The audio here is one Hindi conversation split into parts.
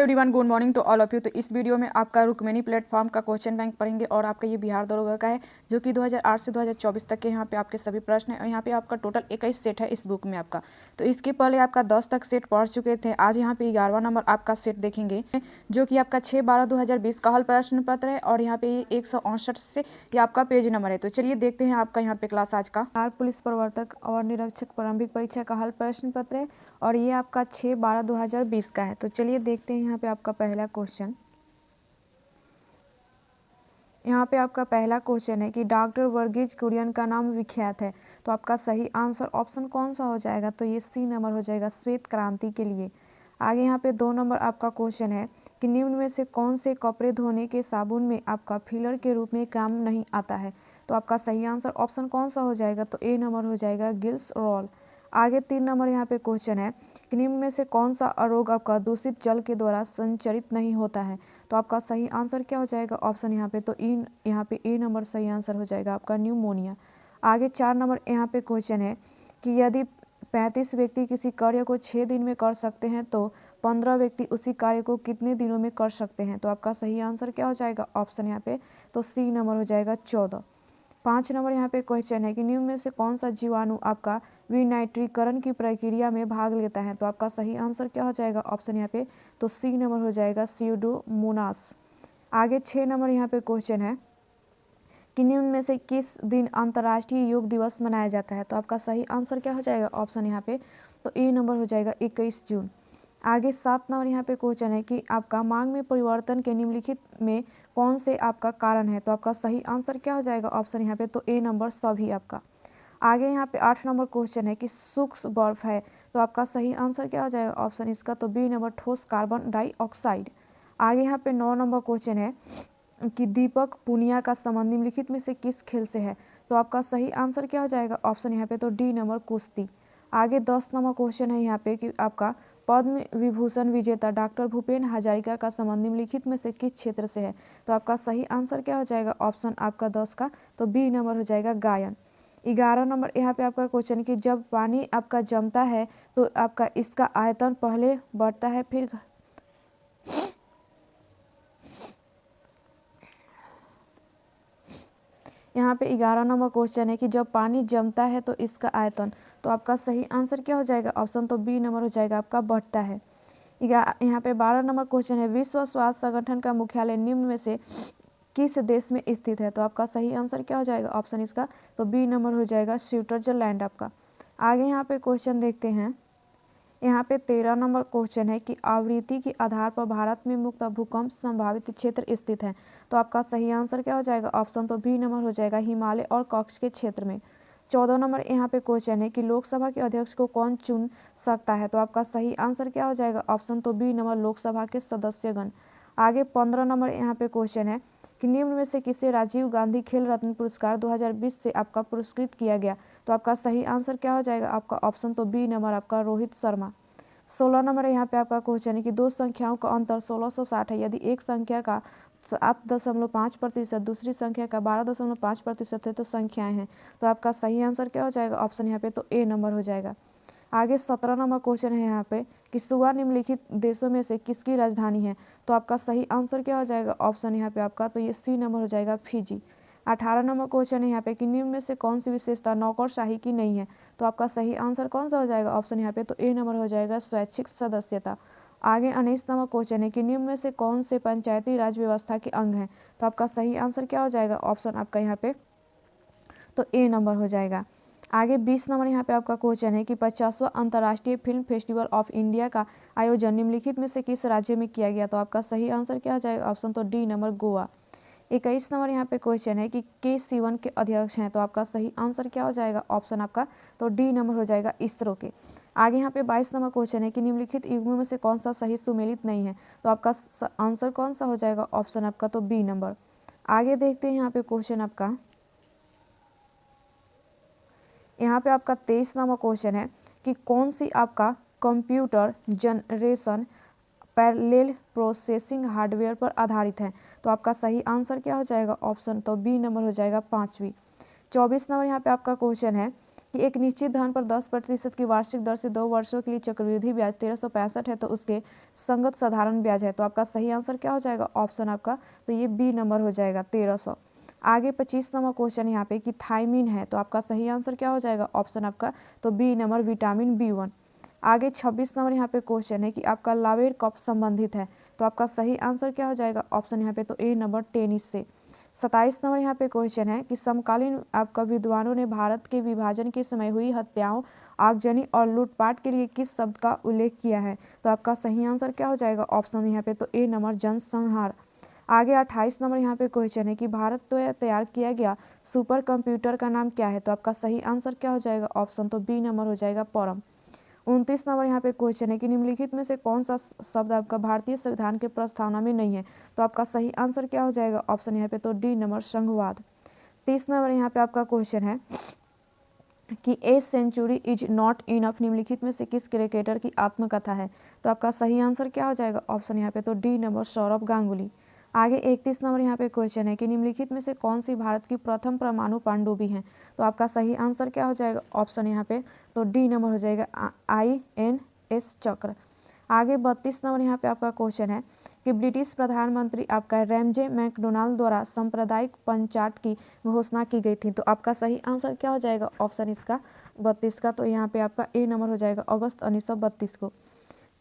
Everyone, good morning to all of you. तो इस वीडियो में आपका रुक्मिणी प्लेटफॉर्म का क्वेश्चन बैंक पढ़ेंगे और आपका ये बिहार दरोगा का है जो कि 2008 से 2024 तक के यहाँ पे आपके सभी प्रश्न हैं और यहाँ पे आपका टोटल 21 सेट है इस बुक में आपका। तो इसके पहले आपका 10 तक सेट पढ़ चुके थे। आज यहाँ पे 11वां नंबर आपका सेट देखेंगे जो कि आपका 6/12/2020 का हल प्रश्न पत्र है और यहाँ पे 168 से ये आपका पेज नंबर है। तो चलिए देखते हैं आपका यहाँ पे क्लास आज का बिहार पुलिस प्रवर्तक और निरीक्षक प्रारंभिक परीक्षा का हल प्रश्न पत्र है और ये आपका 6/12/2020 का है। तो चलिए देखते हैं यहाँ पे आपका पहला क्वेश्चन। यहाँ पे आपका पहला क्वेश्चन है कि डॉक्टर वर्गीज कुरियन का नाम विख्यात है। तो आपका सही आंसर ऑप्शन कौन सा हो जाएगा? तो ये सी नंबर हो जाएगा, श्वेत क्रांति के लिए। आगे यहाँ पे 2 नंबर आपका क्वेश्चन है कि निम्न में से कौन से कपड़े धोने के साबुन में आपका फिलर के रूप में काम नहीं आता है? तो आपका सही आंसर ऑप्शन कौन सा हो जाएगा? तो ए नंबर हो जाएगा, ग्लिसरॉल। आगे 3 नंबर यहाँ पे क्वेश्चन है कि निम्न में से कौन सा अरोग आपका दूषित जल के द्वारा संचरित नहीं होता है? तो आपका सही आंसर क्या हो जाएगा? ऑप्शन यहाँ पे तो यहाँ पे ए नंबर सही आंसर हो जाएगा आपका, न्यूमोनिया। आगे 4 नंबर यहाँ पे क्वेश्चन है कि यदि 35 व्यक्ति किसी कार्य को 6 दिन में कर सकते हैं तो 15 व्यक्ति उसी कार्य को कितने दिनों में कर सकते हैं? तो आपका सही आंसर क्या हो जाएगा? ऑप्शन यहाँ पे तो सी नंबर हो जाएगा, 14। 5 नंबर यहाँ पे क्वेश्चन है कि निम्न में से कौन सा जीवाणु आपका विनाइट्रीकरण की प्रक्रिया में भाग लेता है? तो आपका सही आंसर क्या हो जाएगा? ऑप्शन यहाँ पे तो सी नंबर हो जाएगा, स्यूडोमोनास। आगे 6 नंबर यहाँ पे क्वेश्चन है कि निम्न में से किस दिन अंतर्राष्ट्रीय योग दिवस मनाया जाता है? तो आपका सही आंसर क्या हो जाएगा? ऑप्शन यहाँ पे तो ए नंबर हो जाएगा, 21 जून। आगे 7 नंबर यहाँ पे क्वेश्चन है कि आपका मांग में परिवर्तन के निम्नलिखित में कौन से आपका कारण है? तो आपका सही आंसर क्या हो जाएगा? ऑप्शन यहाँ पे तो ए नंबर सभी आपका। आगे यहाँ पे 8 नंबर क्वेश्चन है कि सूक्ष्म बर्फ है। तो आपका सही आंसर क्या हो जाएगा? ऑप्शन इसका तो बी नंबर, ठोस कार्बन डाइऑक्साइड। आगे यहाँ पे 9 नंबर क्वेश्चन है कि दीपक पुनिया का संबंध निम्नलिखित में से किस खेल से है? तो आपका सही आंसर क्या हो जाएगा? ऑप्शन यहाँ पे तो डी नंबर, कुश्ती। आगे 10 नंबर क्वेश्चन है यहाँ पे कि आपका पद्म विभूषण विजेता डॉक्टर भूपेन हजारिका का संबंध निम्नलिखित में से किस क्षेत्र से है? तो आपका सही आंसर क्या हो जाएगा? ऑप्शन आपका 10 का तो बी नंबर हो जाएगा, गायन। 11 नंबर यहाँ पे आपका क्वेश्चन कि जब पानी आपका जमता है तो आपका इसका आयतन पहले बढ़ता है फिर यहाँ पे 11 नंबर क्वेश्चन है कि जब पानी जमता है तो इसका आयतन, तो आपका सही आंसर क्या हो जाएगा? ऑप्शन तो बी नंबर हो जाएगा आपका, बढ़ता है। यहाँ पे 12 नंबर क्वेश्चन है विश्व स्वास्थ्य संगठन का मुख्यालय निम्न में से किस देश में स्थित है? तो आपका सही आंसर क्या हो जाएगा? ऑप्शन इसका तो बी नंबर हो जाएगा, स्विट्जरलैंड आपका। आगे यहाँ पे क्वेश्चन देखते हैं। यहाँ पे 13 नंबर क्वेश्चन है कि आवृत्ति के आधार पर भारत में मुक्त भूकंप संभावित क्षेत्र स्थित है। तो आपका सही आंसर क्या हो जाएगा? ऑप्शन तो बी नंबर हो जाएगा, हिमालय और कच्छ के क्षेत्र में। 14 नंबर यहाँ पे क्वेश्चन है कि लोकसभा के अध्यक्ष को कौन चुन सकता है? तो आपका सही आंसर क्या हो जाएगा? ऑप्शन तो बी नंबर, लोकसभा के सदस्यगण। आगे 15 नंबर यहाँ पे क्वेश्चन है कि निम्न में से किसे राजीव गांधी खेल रत्न पुरस्कार 2020 से आपका पुरस्कृत किया गया? तो आपका सही आंसर क्या हो जाएगा? आपका ऑप्शन तो बी नंबर आपका, रोहित शर्मा। 16 नंबर यहाँ पे आपका क्वेश्चन है कि दो संख्याओं का अंतर 1660 है। यदि एक संख्या का 7.5%, दूसरी संख्या का 12.5% है तो संख्याएं हैं। तो आपका सही आंसर क्या हो जाएगा? ऑप्शन यहाँ पे तो ए नंबर हो जाएगा। आगे 17 नंबर क्वेश्चन है यहाँ पे कि सुआ निम्नलिखित देशों में से किसकी राजधानी है? तो आपका सही आंसर क्या हो जाएगा? ऑप्शन यहाँ पे आपका तो ये सी नंबर हो जाएगा, फिजी। 18 नंबर क्वेश्चन है यहाँ पे कि निम्न में से कौन सी विशेषता नौकरशाही की नहीं है? तो आपका सही आंसर कौन सा हो जाएगा? ऑप्शन यहाँ पे तो ए नंबर हो जाएगा, स्वैच्छिक सदस्यता। आगे 19 नंबर क्वेश्चन है कि निम्न में से कौन से पंचायती राज व्यवस्था के अंग हैं? तो आपका सही आंसर क्या हो जाएगा? ऑप्शन आपका यहाँ पे तो ए नंबर हो जाएगा। आगे 20 नंबर यहाँ पे आपका क्वेश्चन है कि 50वां अंतर्राष्ट्रीय फिल्म फेस्टिवल ऑफ इंडिया का आयोजन निम्नलिखित में से किस राज्य में किया गया? तो आपका सही आंसर क्या हो जाएगा? ऑप्शन तो डी नंबर, गोवा। 21 नंबर यहाँ पे क्वेश्चन है कि के सिवन के अध्यक्ष हैं? तो आपका सही आंसर क्या हो जाएगा? ऑप्शन आपका तो डी नंबर हो जाएगा, इसरो के। आगे यहाँ पे 22 नंबर क्वेश्चन है कि निम्नलिखित युग्मों में से कौन सा सही सुमेलित नहीं है? तो आपका आंसर कौन सा हो जाएगा? ऑप्शन आपका तो बी नंबर। आगे देखते हैं यहाँ पे क्वेश्चन आपका। यहाँ पे आपका 23 नंबर क्वेश्चन है कि कौन सी आपका computer generation parallel processing hardware पर आधारित है? तो आपका सही आंसर क्या हो जाएगा? ऑप्शन तो बी नंबर हो जाएगा, 5वीं। 24 नंबर यहाँ पे आपका क्वेश्चन है कि एक निश्चित धन पर 10% की वार्षिक दर से 2 वर्षों के लिए चक्रवृद्धि ब्याज 1365 है तो उसके संगत साधारण ब्याज है। तो आपका सही आंसर क्या हो जाएगा? ऑप्शन आपका तो ये बी नंबर हो जाएगा 1300। आगे 25 नंबर क्वेश्चन यहाँ पे कि थायमिन है तो आपका सही आंसर क्या हो जाएगा? ऑप्शन आपका तो बी नंबर विटामिन B1। आगे 26 नंबर यहाँ पे क्वेश्चन है कि आपका लावेर कब संबंधित है तो आपका सही आंसर क्या हो जाएगा? ऑप्शन यहाँ पे तो ए नंबर टेनिस से। 27 नंबर यहाँ पे क्वेश्चन है कि समकालीन आपका विद्वानों ने भारत के विभाजन के समय हुई हत्याओं, आगजनी और लूटपाट के लिए किस शब्द का उल्लेख किया है तो आपका सही आंसर क्या हो जाएगा? ऑप्शन यहाँ पे तो ए नंबर जनसंहार। आगे 28 नंबर यहाँ पे क्वेश्चन है कि भारत द्वारा तैयार किया गया सुपर कंप्यूटर का नाम क्या है तो आपका सही आंसर क्या हो जाएगा? ऑप्शन तो बी नंबर हो जाएगा परम। 29 नंबर यहाँ पे क्वेश्चन है कि निम्नलिखित में से कौन सा शब्द आपका भारतीय संविधान के प्रस्तावना में नहीं है तो आपका सही आंसर क्या हो जाएगा? ऑप्शन यहाँ पे तो डी नंबर संघवाद। 30 नंबर यहाँ पे आपका क्वेश्चन है कि a century is not enough निम्नलिखित में से किस क्रिकेटर की आत्मकथा है तो आपका सही आंसर क्या हो जाएगा? ऑप्शन यहाँ पे तो डी नंबर सौरभ गांगुली। आगे 31 नंबर यहाँ पे क्वेश्चन है कि निम्नलिखित में से कौन सी भारत की प्रथम परमाणु पनडुब्बी है तो आपका सही आंसर क्या हो जाएगा? ऑप्शन यहाँ पे तो डी नंबर हो जाएगा INS चक्र। आगे 32 नंबर यहाँ पे आपका क्वेश्चन है कि ब्रिटिश प्रधानमंत्री आपका रैमजे मैकडोनाल्ड द्वारा सांप्रदायिक पंचाट की घोषणा की गई थी तो आपका सही आंसर क्या हो जाएगा? ऑप्शन इसका 32 का तो यहाँ पे आपका ए नंबर हो जाएगा अगस्त 1932 को।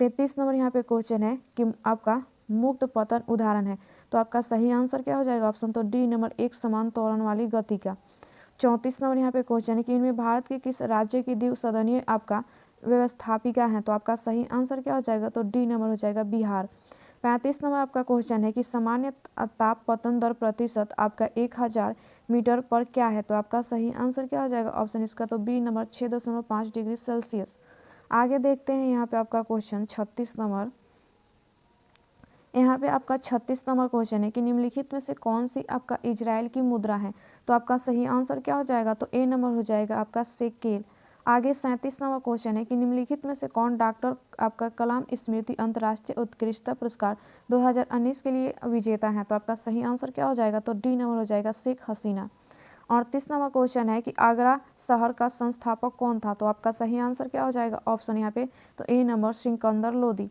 33 नंबर यहाँ पे क्वेश्चन है कि आपका मुक्त पतन उदाहरण है तो आपका सही आंसर क्या हो जाएगा? ऑप्शन तो डी नंबर एक समान त्वरण वाली गति का। 34 नंबर यहाँ पे क्वेश्चन है कि इनमें भारत के किस राज्य की द्विसदनीय आपका व्यवस्थापिका है तो आपका सही आंसर क्या हो जाएगा? तो डी नंबर हो जाएगा बिहार। 35 नंबर आपका क्वेश्चन है कि सामान्य ताप पतन दर प्रतिशत आपका 1000 मीटर पर क्या है तो आपका सही आंसर क्या हो जाएगा? ऑप्शन इसका तो बी नंबर 6.5 डिग्री सेल्सियस। आगे देखते हैं यहाँ पे आपका क्वेश्चन 36 नंबर। यहाँ पे आपका 36 नंबर क्वेश्चन है कि निम्नलिखित में से कौन सी आपका इजराइल की मुद्रा है तो आपका सही आंसर क्या हो जाएगा? तो ए नंबर हो जाएगा आपका शेकेल। आगे 37 नंबर क्वेश्चन है कि निम्नलिखित में से कौन डॉक्टर आपका कलाम स्मृति अंतर्राष्ट्रीय उत्कृष्टता पुरस्कार 2019 के लिए विजेता है तो आपका सही आंसर क्या हो जाएगा? तो डी नंबर हो जाएगा शेख हसीना। 38 नंबर क्वेश्चन है कि आगरा शहर का संस्थापक कौन था तो आपका सही आंसर क्या हो जाएगा? ऑप्शन यहाँ पे तो ए नंबर सिकंदर लोदी।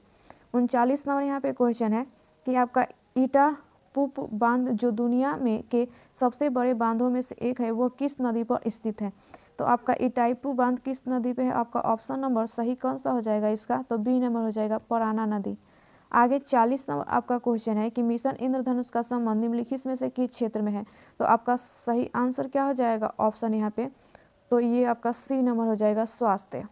39 नंबर यहाँ पे क्वेश्चन है कि आपका इटापुप बांध जो दुनिया में के सबसे बड़े बांधों में से एक है वो किस नदी पर स्थित है तो आपका इटाईपू बांध किस नदी पे है? आपका ऑप्शन नंबर सही कौन सा हो जाएगा इसका? तो बी नंबर हो जाएगा पराना नदी। आगे 40 नंबर आपका क्वेश्चन है कि मिशन इंद्रधनुष का संबंध निम्नलिखित में से किस क्षेत्र में है तो आपका सही आंसर क्या हो जाएगा? ऑप्शन यहाँ पे तो ये आपका सी नंबर हो जाएगा स्वास्थ्य।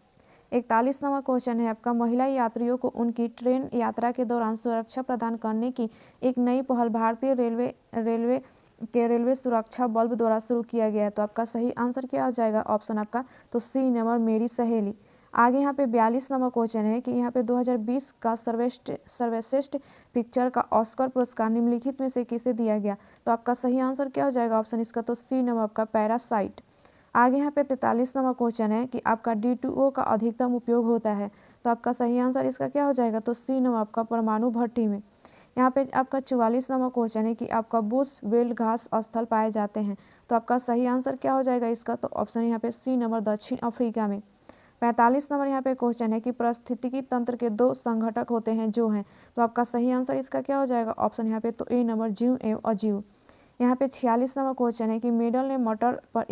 41 नंबर क्वेश्चन है आपका महिला यात्रियों को उनकी ट्रेन यात्रा के दौरान सुरक्षा प्रदान करने की एक नई पहल भारतीय रेलवे सुरक्षा बल्ब द्वारा शुरू किया गया है तो आपका सही आंसर क्या हो जाएगा? ऑप्शन आपका तो सी नंबर मेरी सहेली। आगे यहाँ पे 42 नंबर क्वेश्चन है कि यहाँ पे 2020 का सर्वश्रेष्ठ पिक्चर का ऑस्कर पुरस्कार निम्नलिखित में से किसे दिया गया तो आपका सही आंसर क्या हो जाएगा? ऑप्शन इसका तो सी नंबर आपका पैरासाइट। आगे यहाँ पे 43 नंबर क्वेश्चन है कि आपका D2O का अधिकतम उपयोग होता है तो आपका सही आंसर इसका क्या हो जाएगा? तो सी नंबर आपका परमाणु भट्टी में। यहाँ पे आपका 44 नंबर क्वेश्चन है कि आपका बुश वेल्ड घास स्थल पाए जाते हैं तो आपका सही आंसर क्या हो जाएगा इसका? तो ऑप्शन यहाँ पे सी नंबर दक्षिण अफ्रीका में। 45 नंबर यहाँ पे क्वेश्चन है कि पारिस्थितिकी तंत्र के 2 संघटक होते हैं जो हैं तो आपका सही आंसर इसका क्या हो जाएगा? ऑप्शन यहाँ पे तो ए नंबर जीव एवं अजीव। यहाँ पे 46 नंबर क्वेश्चन है कि मेडल ने मटर पर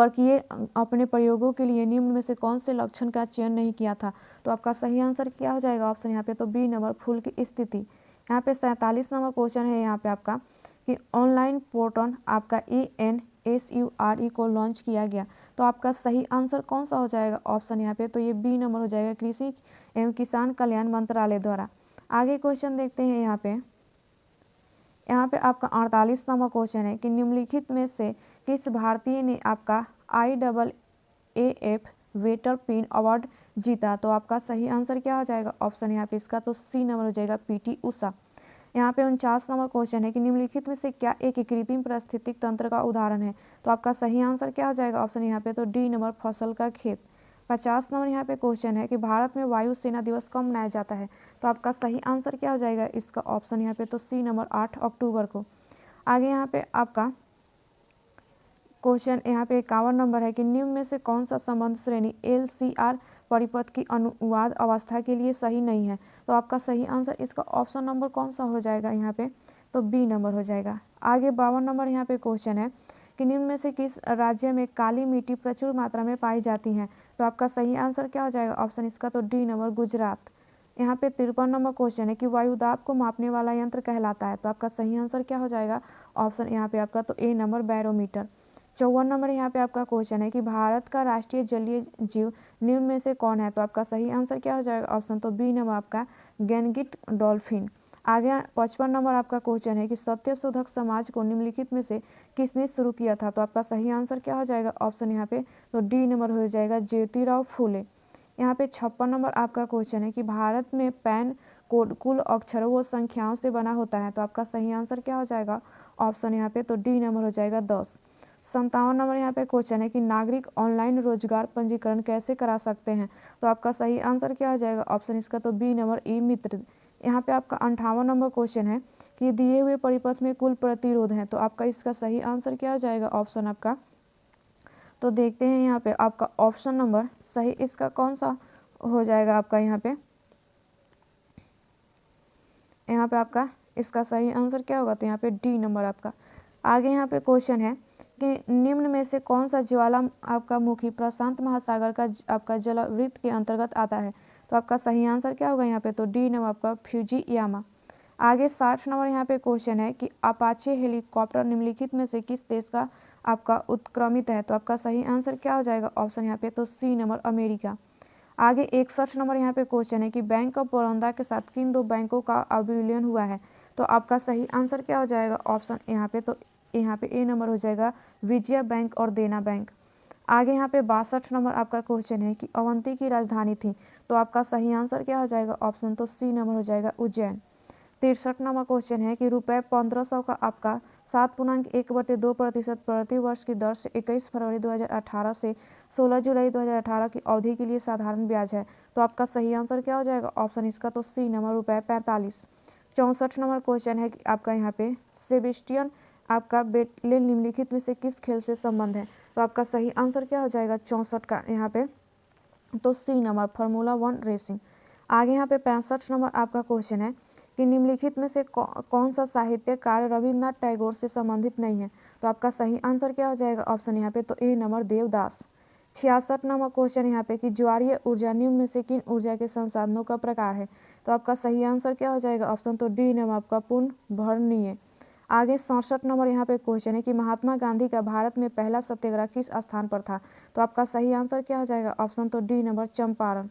किए अपने प्रयोगों के लिए निम्न में से कौन से लक्षण का चयन नहीं किया था तो आपका सही आंसर क्या हो जाएगा? ऑप्शन यहाँ पे तो बी नंबर फूल की स्थिति। यहाँ पे 47 नंबर क्वेश्चन है यहाँ पे आपका कि ऑनलाइन पोर्टल आपका ENSURE को लॉन्च किया गया तो आपका सही आंसर कौन सा हो जाएगा? ऑप्शन यहाँ पे तो ये बी नंबर हो जाएगा कृषि एवं किसान कल्याण मंत्रालय द्वारा। आगे क्वेश्चन देखते हैं यहाँ पे आपका 48 नंबर क्वेश्चन है कि निम्नलिखित में से किस भारतीय ने आपका IAAF वेटर पिन अवार्ड जीता तो आपका सही आंसर क्या हो जाएगा? ऑप्शन यहाँ पे इसका तो सी नंबर हो जाएगा PT उषा। यहाँ पे 49 नंबर क्वेश्चन है कि निम्नलिखित में से क्या एक कृत्रिम पारिस्थितिक तंत्र का उदाहरण है तो आपका सही आंसर क्या हो जाएगा? ऑप्शन यहाँ पे तो डी नंबर फसल का खेत। 50 नंबर यहाँ पे क्वेश्चन है कि भारत में वायुसेना दिवस कब मनाया जाता है तो आपका सही आंसर क्या हो जाएगा इसका? ऑप्शन यहाँ पे तो सी नंबर 8 अक्टूबर को। आगे यहाँ पे आपका क्वेश्चन यहाँ पे 51 नंबर है कि निम्न में से कौन सा संबंध श्रेणी LCR परिपथ की अनुवाद अवस्था के लिए सही नहीं है। तो आपका सही आंसर इसका ऑप्शन नंबर कौन सा हो जाएगा यहाँ पे, तो बी नंबर हो जाएगा। आगे 52 नंबर यहाँ पे क्वेश्चन है कि निम्न में से किस राज्य में काली मिट्टी प्रचुर मात्रा में पाई जाती है। तो आपका सही आंसर क्या हो जाएगा, ऑप्शन इसका तो डी नंबर गुजरात। यहाँ पे 53 नंबर क्वेश्चन है कि वायुदाब को मापने वाला यंत्र कहलाता है। तो आपका सही आंसर क्या हो जाएगा, ऑप्शन यहाँ पे आपका तो ए नंबर बैरोमीटर। 54 नंबर यहाँ पे आपका क्वेश्चन है कि भारत का राष्ट्रीय जलीय जीव निम्न में से कौन है। तो आपका सही आंसर क्या हो जाएगा, ऑप्शन तो बी नंबर आपका गैंगिट डॉल्फिन। आगे 55 नंबर आपका क्वेश्चन है कि सत्यशोधक समाज को निम्नलिखित में से किसने शुरू किया था। तो आपका सही आंसर क्या हो जाएगा, ऑप्शन यहाँ पे तो डी नंबर हो जाएगा ज्योतिराव फूले। यहाँ पे 56 नंबर आपका क्वेश्चन है कि भारत में पैन कोड कुल अक्षरों व संख्याओं से बना होता है। तो आपका सही आंसर क्या हो जाएगा, ऑप्शन यहाँ पे तो डी नंबर हो जाएगा 10। 57 नंबर यहाँ पे क्वेश्चन है कि नागरिक ऑनलाइन रोजगार पंजीकरण कैसे करा सकते हैं। तो आपका सही आंसर क्या हो जाएगा, ऑप्शन इसका तो बी नंबर ई मित्र। यहाँ पे आपका 58 नंबर क्वेश्चन है कि दिए हुए परिपथ में कुल प्रतिरोध है। तो आपका इसका सही आंसर क्या हो जाएगा, ऑप्शन आपका तो देखते हैं यहाँ पे आपका ऑप्शन नंबर सही इसका कौन सा हो जाएगा आपका यहाँ पे आपका इसका सही आंसर क्या होगा, तो यहाँ पे डी नंबर आपका। आगे यहाँ पे क्वेश्चन है कि निम्न में से कौन सा ज्वाला आपका मुखी प्रशांत महासागर का आपका जलवृत्त के अंतर्गत आता है। तो आपका सही आंसर क्या होगा यहाँ पे, तो डी नंबर आपका फ्यूजीयामा। आगे 60 नंबर यहाँ पे क्वेश्चन है कि अपाचे हेलीकॉप्टर निम्नलिखित में से किस देश का आपका उत्क्रमित है। तो आपका सही आंसर क्या हो जाएगा, ऑप्शन यहाँ पे तो सी नंबर अमेरिका। आगे 61 नंबर यहाँ पे क्वेश्चन है कि बैंक ऑफ बड़ौदा के साथ किन दो बैंकों का अविलयन हुआ है। तो आपका सही आंसर क्या हो जाएगा, ऑप्शन यहाँ पे तो यहाँ पे ए नंबर हो जाएगा विजया बैंक और देना बैंक। आगे यहाँ पे 62 नंबर आपका क्वेश्चन है कि अवंती की राजधानी थी। तो आपका सही आंसर क्या हो जाएगा, ऑप्शन तो सी नंबर हो जाएगा उज्जैन। 63 नंबर क्वेश्चन है कि रुपये 1500 का आपका 7.1/2% प्रति वर्ष की दर से 21 फरवरी 2018 से 16 जुलाई 2018 की अवधि के लिए साधारण ब्याज है। तो आपका सही आंसर क्या हो जाएगा, ऑप्शन इसका तो सी नंबर रुपये 45। 64 नंबर क्वेश्चन है कि आपका यहाँ पे सेबेस्टियन आपका बेटले निम्नलिखित में से किस खेल से संबंध है। तो आपका सही आंसर क्या हो जाएगा 64 का यहाँ पे तो सी नंबर फार्मूला 1 रेसिंग। आगे यहाँ पे 65 नंबर आपका क्वेश्चन है कि निम्नलिखित में से कौन सा साहित्य कार्य रविन्द्रनाथ टैगोर से संबंधित नहीं है। तो आपका सही आंसर क्या हो जाएगा, ऑप्शन यहाँ पे तो ए नंबर देवदास। 66 नंबर क्वेश्चन यहाँ पे कि ज्वारीय ऊर्जा निम्न में से किन ऊर्जा के संसाधनों का प्रकार है। तो आपका सही आंसर क्या हो जाएगा, ऑप्शन तो डी नंबर आपका पुनर्भरणीय। आगे 67 नंबर यहाँ पे क्वेश्चन है कि महात्मा गांधी का भारत में पहला सत्याग्रह किस स्थान पर था। तो आपका सही आंसर क्या हो जाएगा, ऑप्शन तो डी नंबर चंपारण।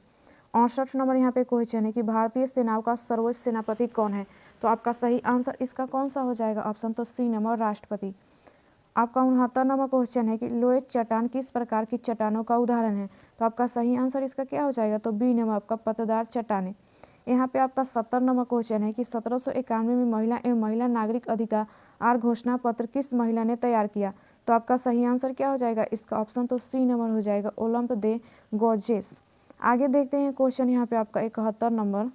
68 नंबर यहाँ पे क्वेश्चन है कि भारतीय सेनाओं का सर्वोच्च सेनापति कौन है। तो आपका सही आंसर इसका कौन सा हो जाएगा, ऑप्शन तो सी नंबर राष्ट्रपति। आपका 69 नंबर क्वेश्चन है कि लोएट चट्टान किस प्रकार की चट्टानों का उदाहरण है। तो आपका सही आंसर इसका क्या हो जाएगा, तो बी नंबर आपका पत्तेदार चट्टानें। यहाँ पे आपका 70 नंबर क्वेश्चन है कि 1791 में महिला एवं महिला नागरिक अधिकार घोषणा पत्र किस महिला ने तैयार किया। तो आपका सही आंसर क्या हो जाएगा, इसका ऑप्शन तो सी नंबर हो जाएगा ओलंप दे गौजेस। आगे देखते हैं क्वेश्चन यहाँ पे आपका 71 नंबर।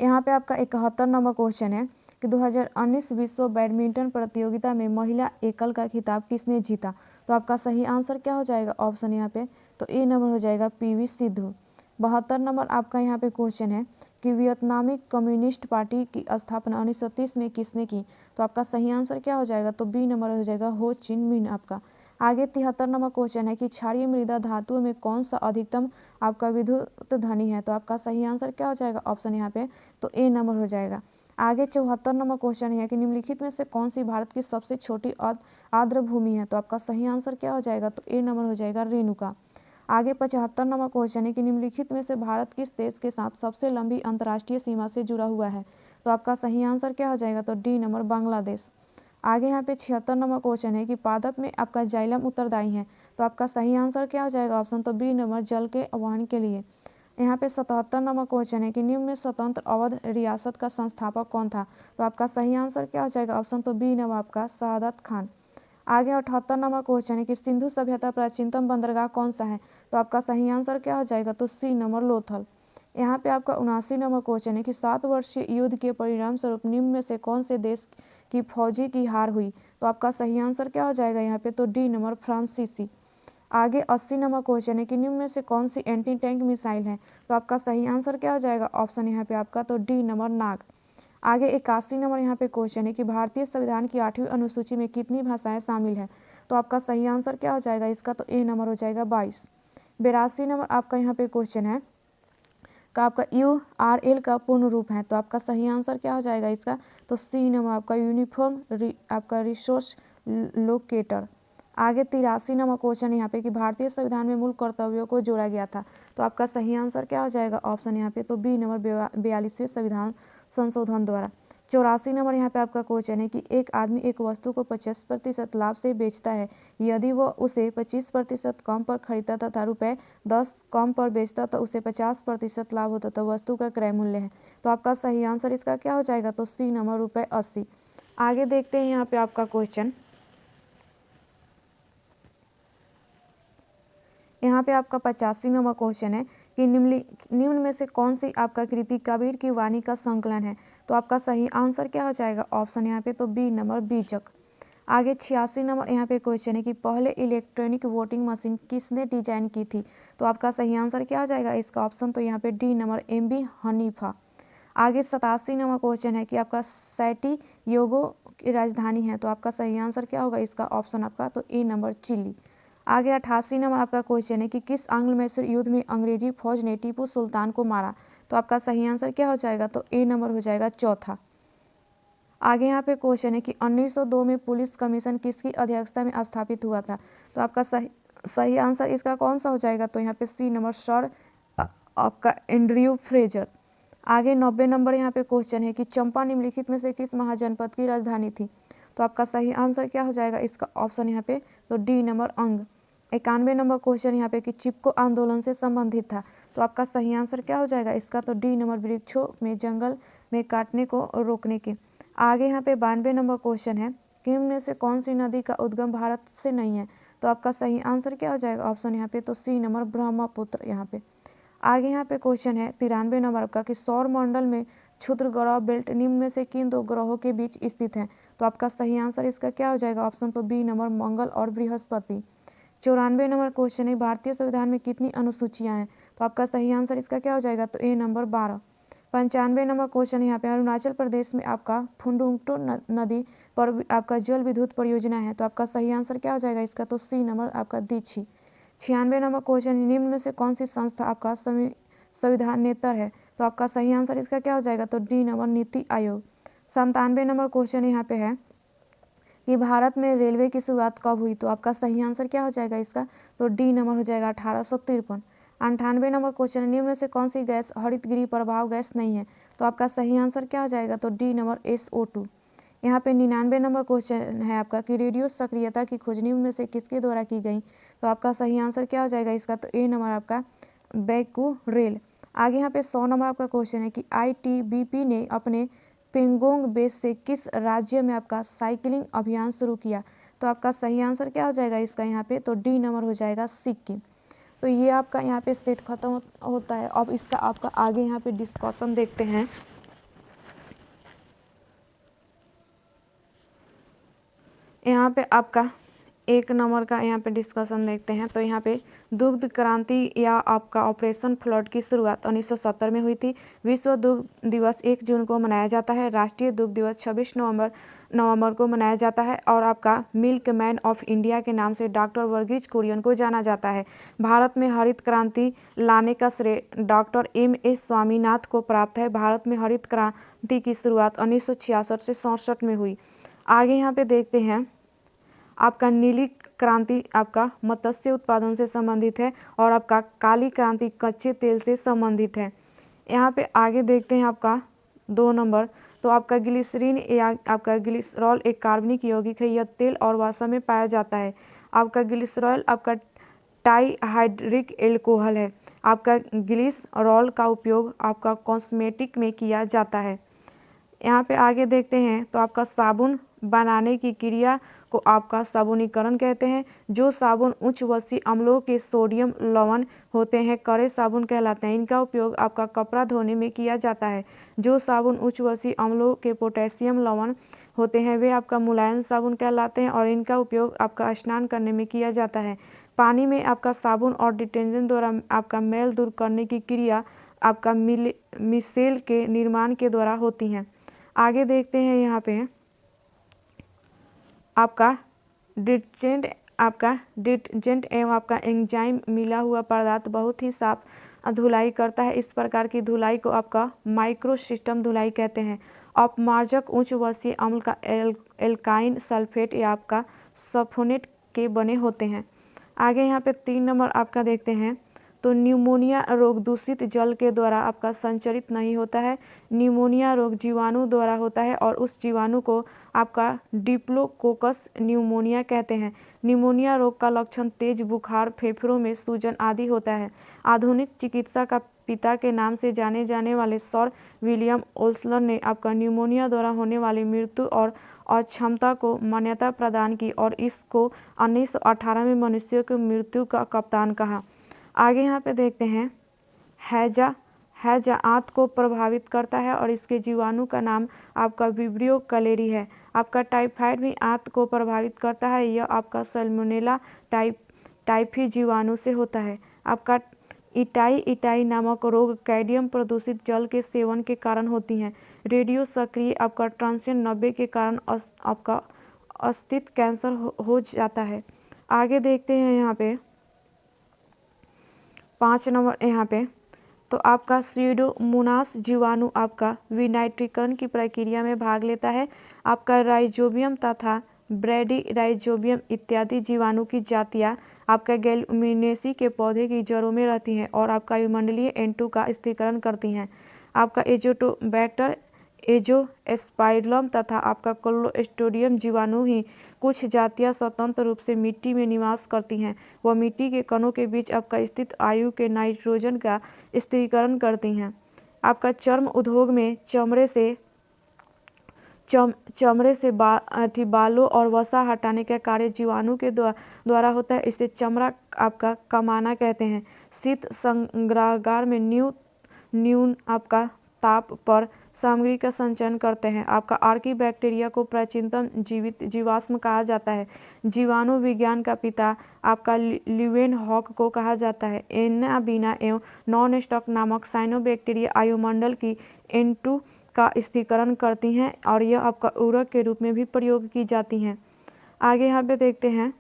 यहाँ पे आपका 71 नंबर क्वेश्चन है कि 2019 विश्व बैडमिंटन प्रतियोगिता में महिला एकल का खिताब किसने जीता। तो आपका सही आंसर क्या हो जाएगा, ऑप्शन यहाँ पे तो ए नंबर हो जाएगा पीवी सिंधु। 72 नंबर आपका यहाँ पे क्वेश्चन है कि वियतनामी कम्युनिस्ट पार्टी की स्थापना 1930 में किसने की। तो आपका सही आंसर क्या हो जाएगा, तो बी नंबर हो जाएगा हो चिन मिन आपका। आगे 73 नंबर क्वेश्चन है कि क्षारीय मृदा धातुओं में कौन सा अधिकतम आपका विद्युत धनी है। तो आपका सही आंसर क्या हो जाएगा, ऑप्शन यहाँ पे तो ए नंबर हो जाएगा। आगे 74 नंबर क्वेश्चन है कि निम्नलिखित में से कौन सी भारत की सबसे छोटी आर्द्र भूमि है। तो आपका सही आंसर क्या हो जाएगा, तो ए नंबर हो जाएगा रेणुका। आगे 75 नंबर क्वेश्चन है कि निम्नलिखित में से भारत किस देश के साथ सबसे लंबी अंतर्राष्ट्रीय सीमा से जुड़ा हुआ है। तो आपका सही आंसर क्या हो जाएगा, तो डी नंबर बांग्लादेश। आगे यहाँ पे 76 नंबर क्वेश्चन है कि पादप में आपका जाइलम उत्तरदायी है। तो आपका सही आंसर क्या हो जाएगा, ऑप्शन तो बी नंबर जल के वहन के लिए। यहाँ पे 77 नंबर क्वेश्चन है कि निम्न में स्वतंत्र अवध रियासत का संस्थापक कौन था। तो आपका सही आंसर क्या हो जाएगा, ऑप्शन तो बी नंबर आपका शहादत खान। आगे 78 नंबर क्वेश्चन है कि सिंधु सभ्यता प्राचीनतम बंदरगाह कौन सा है। तो आपका सही आंसर क्या हो जाएगा, तो सी नंबर लोथल। यहाँ पे आपका 79 नंबर क्वेश्चन है कि 7 वर्षीय युद्ध के परिणाम स्वरूप निम्न में से कौन से देश की फौजी की हार हुई? तो आपका सही आंसर क्या हो जाएगा यहाँ पे? तो डी नंबर फ्रांसीसी। आगे 80 नंबर क्वेश्चन है कि निम्न में से कौन सी एंटी टैंक मिसाइल है? तो आपका सही आंसर क्या हो जाएगा? ऑप्शन यहाँ पे आपका तो डी नंबर नाग। आगे 81 नंबर यहाँ पे क्वेश्चन है कि भारतीय संविधान की 8वीं अनुसूची में कितनी भाषाएं शामिल है? तो आपका सही आंसर क्या हो जाएगा इसका? तो ए नंबर हो जाएगा 22। 82 नंबर आपका यहाँ पे क्वेश्चन है का आपका URL का पूर्ण रूप है, तो आपका सही आंसर क्या हो जाएगा इसका? तो सी नंबर आपका यूनिफॉर्म आपका रिसोर्स लोकेटर। आगे 83 नंबर क्वेश्चन यहाँ पे कि भारतीय संविधान में मूल कर्तव्यों को जोड़ा गया था, तो आपका सही आंसर क्या हो जाएगा? ऑप्शन यहाँ पे तो बी नंबर 42वें संविधान संशोधन द्वारा। 84 नंबर यहाँ पे आपका क्वेश्चन है कि एक आदमी एक वस्तु को 50% लाभ से बेचता है यदि वो उसे 25% कम पर खरीदता तथा ₹10 कम पर बेचता तो उसे 50% लाभ होता, तो वस्तु का क्रय मूल्य है। तो आपका सही आंसर इसका क्या हो जाएगा? तो सी नंबर ₹80। आगे देखते हैं यहाँ पे आपका क्वेश्चन। यहाँ पे आपका 85 नंबर क्वेश्चन है कि निम्न में से कौन सी आपका कृति कबीर की वाणी का संकलन है? तो आपका सही आंसर क्या हो जाएगा? ऑप्शन यहाँ पे तो बी नंबर बीजक। आगे 86 नंबर यहाँ पे क्वेश्चन है कि पहले इलेक्ट्रॉनिक वोटिंग मशीन किसने डिजाइन की थी? तो आपका सही आंसर क्या हो जाएगा इसका? ऑप्शन तो यहाँ पे डी नंबर MB हनीफा। आगे 87 नंबर क्वेश्चन है कि आपका सैटी योगो की राजधानी है, तो आपका सही आंसर क्या होगा इसका? ऑप्शन आपका तो ए नंबर चिली। आगे 88 नंबर आपका क्वेश्चन है कि किस आंग्ल मैसूर युद्ध में अंग्रेजी फौज ने टीपू सुल्तान को मारा? तो आपका सही आंसर क्या हो जाएगा? तो ए नंबर हो जाएगा चौथा। आगे यहाँ पे क्वेश्चन है कि 1902 में पुलिस कमीशन किसकी अध्यक्षता में स्थापित हुआ था? तो आपका सही आंसर इसका कौन सा हो जाएगा? तो यहाँ पे सी नंबर सर आपका एंड्रयू फ्रेजर। आगे 90 नंबर यहाँ पे क्वेश्चन है कि चंपा निम्नलिखित में से किस महाजनपद की राजधानी थी? तो आपका सही आंसर क्या हो जाएगा इसका? ऑप्शन यहाँ पे तो डी नंबर अंग। 91 नंबर क्वेश्चन यहाँ पे कि चिपको आंदोलन से संबंधित था, तो आपका सही आंसर क्या हो जाएगा इसका? तो डी नंबर वृक्षों में जंगल में काटने को रोकने के। आगे यहाँ पे 92 नंबर क्वेश्चन है कि इनमें में से कौन सी नदी का उद्गम भारत से नहीं है? तो आपका सही आंसर क्या हो जाएगा? ऑप्शन यहाँ पे तो सी नंबर ब्रह्मपुत्र। यहाँ पे आगे यहाँ पे क्वेश्चन है 93 नंबर का कि सौर मंडल में क्षुद्र ग्रह बेल्ट निम्न में से किन दो ग्रहों के बीच स्थित है? तो आपका सही आंसर इसका क्या हो जाएगा? ऑप्शन तो बी नंबर मंगल और बृहस्पति। 94 नंबर क्वेश्चन है भारतीय संविधान में कितनी अनुसूचियां हैं? तो आपका सही आंसर इसका क्या हो जाएगा? तो ए नंबर 12। 95 नंबर क्वेश्चन यहाँ पे अरुणाचल प्रदेश में आपका फुंडुंगटो नदी पर आपका जल विद्युत परियोजना है, तो आपका सही आंसर क्या हो जाएगा इसका? तो सी नंबर आपका दीक्षी। 96 नंबर क्वेश्चन निम्न में से कौन सी संस्था आपका संविधानेतर है? तो आपका सही आंसर इसका क्या हो जाएगा? तो D number NITI Aayog. 97 number question यहाँ पे है कि भारत में रेलवे की शुरुआत कब हुई? तो आपका सही आंसर क्या हो जाएगा इसका? तो डी नंबर हो जाएगा 1853। 98 नंबर क्वेश्चन निम्न में से कौन सी गैस हरितगृह प्रभाव गैस नहीं है? तो आपका सही आंसर क्या हो जाएगा? तो डी नंबर SO2। यहाँ पे 99 नंबर क्वेश्चन है आपका कि रेडियो सक्रियता की खोज निम्न में से किसके द्वारा की गई? तो आपका सही आंसर क्या हो जाएगा इसका? तो ए नंबर आपका बैक्यूरेल। आगे यहाँ पे 100 नंबर आपका क्वेश्चन है कि ITBP ने अपने पेंगोंग बेस से किस राज्य में आपका साइकिलिंग अभियान शुरू किया? तो आपका सही आंसर क्या हो जाएगा इसका? यहाँ पे तो डी नंबर हो जाएगा सिक्किम। तो ये आपका यहाँ पे सेट खत्म होता है। अब इसका आपका आगे यहाँ पे डिस्कशन देखते हैं। यहाँ पे आपका 1 नंबर का यहाँ पे डिस्कशन देखते हैं। तो यहाँ पे दुग्ध क्रांति या आपका ऑपरेशन फ्लड की शुरुआत 1970 में हुई थी। विश्व दुग्ध दिवस 1 जून को मनाया जाता है। राष्ट्रीय दुग्ध दिवस 26 नवंबर को मनाया जाता है और आपका मिल्क मैन ऑफ इंडिया के नाम से डॉक्टर वर्गीज कुरियन को जाना जाता है। भारत में हरित क्रांति लाने का श्रेय डॉक्टर MS स्वामीनाथन को प्राप्त है। भारत में हरित क्रांति की शुरुआत 1966 से 67 में हुई। आगे यहाँ पे देखते हैं आपका नीली क्रांति आपका मत्स्य उत्पादन से संबंधित है और आपका काली क्रांति कच्चे तेल से संबंधित है। यहाँ पे आगे देखते हैं आपका 2 नंबर। तो आपका ग्लिसरीन या आपका ग्लिसरॉल एक कार्बनिक यौगिक है। यह तेल और वसा में पाया जाता है। आपका ग्लिसरॉल आपका डाइहाइड्रिक एल्कोहल है। आपका ग्लिसरॉल का उपयोग आपका कॉस्मेटिक में किया जाता है। यहाँ पे आगे देखते हैं तो आपका साबुन बनाने की क्रिया को आपका साबुनीकरण कहते हैं। जो साबुन उच्च वसी अम्लों के सोडियम लवण होते हैं कड़े साबुन कहलाते हैं। इनका उपयोग आपका कपड़ा धोने में किया जाता है। जो साबुन उच्च वसी अम्लों के पोटेशियम लवण होते हैं वे आपका मुलायम साबुन कहलाते हैं और इनका उपयोग आपका स्नान करने में किया जाता है। पानी में आपका साबुन और डिटर्जेंट द्वारा आपका मैल दूर करने की क्रिया आपका मिसेल के निर्माण के द्वारा होती हैं। आगे देखते हैं यहाँ पे आपका डिटर्जेंट एवं आपका एंजाइम मिला हुआ पदार्थ बहुत ही साफ धुलाई करता है। इस प्रकार की धुलाई को आपका माइक्रो सिस्टम धुलाई कहते हैं। अपमार्जक उच्च वसीय अम्ल का एल्काइन सल्फेट या आपका सल्फोनेट के बने होते हैं। आगे यहाँ पे 3 नंबर आपका देखते हैं तो न्यूमोनिया रोग दूषित जल के द्वारा आपका संचरित नहीं होता है। न्यूमोनिया रोग जीवाणु द्वारा होता है और उस जीवाणु को आपका डिप्लोकोकस न्यूमोनिया कहते हैं। न्यूमोनिया रोग का लक्षण तेज बुखार, फेफड़ों में सूजन आदि होता है। आधुनिक चिकित्सा का पिता के नाम से जाने जाने वाले सर विलियम ओल्सन ने आपका न्यूमोनिया द्वारा होने वाली मृत्यु और अक्षमता को मान्यता प्रदान की और इसको 1918 में मनुष्यों की मृत्यु का कप्तान कहा। आगे यहाँ पे देखते हैं हैजा आंत को प्रभावित करता है और इसके जीवाणु का नाम आपका विब्रियो कैलेरी है। आपका टाइफाइड भी आंत को प्रभावित करता है। यह आपका टाइफी जीवाणु से होता है। आपका इटाई नामक रोग कैडियम प्रदूषित जल के सेवन के कारण होती हैं। रेडियो सक्रिय आपका ट्रांसिएंट 90 के कारण आपका अस्तित्व कैंसर हो जाता है। आगे देखते हैं यहाँ पे 5 नंबर यहाँ पे तो आपका स्यूडोमोनास जीवाणु आपका विनाइट्रीकरण की प्रक्रिया में भाग लेता है। आपका राइजोबियम तथा ब्रैडी राइजोबियम इत्यादि जीवाणु की जातियाँ आपका गैलेमिनेसी के पौधे की जड़ों में रहती हैं और आपका वायुमंडलीय N2 का स्थिरीकरण करती हैं। आपका एजोटोबैक्टर, एजोस्पाइरलम तथा आपका क्लोस्ट्रिडियम जीवाणु ही कुछ जातियां स्वतंत्र रूप से मिट्टी में निवास करती हैं। वह मिट्टी के कणों के बीच आपका स्थित वायु के नाइट्रोजन का स्थिरीकरण करती हैं। आपका चर्म उद्योग में चमड़े से बालों और वसा हटाने का कार्य जीवाणु के द्वारा होता है। इसे चमड़ा आपका कमाना कहते हैं। शीत संग्रहागार में न्यून आपका ताप पर सामग्री का संचयन करते हैं। आपका आर्की बैक्टीरिया को प्राचीनतम जीवित जीवाश्म कहा जाता है। जीवाणु विज्ञान का पिता आपका ल्यूवेनहॉक को कहा जाता है। एनाबीना एवं नॉन स्टॉक नामक साइनोबैक्टीरिया वायुमंडल की N2 का स्थिरीकरण करती हैं और यह आपका उर्वरक के रूप में भी प्रयोग की जाती हैं। आगे यहाँ पे देखते हैं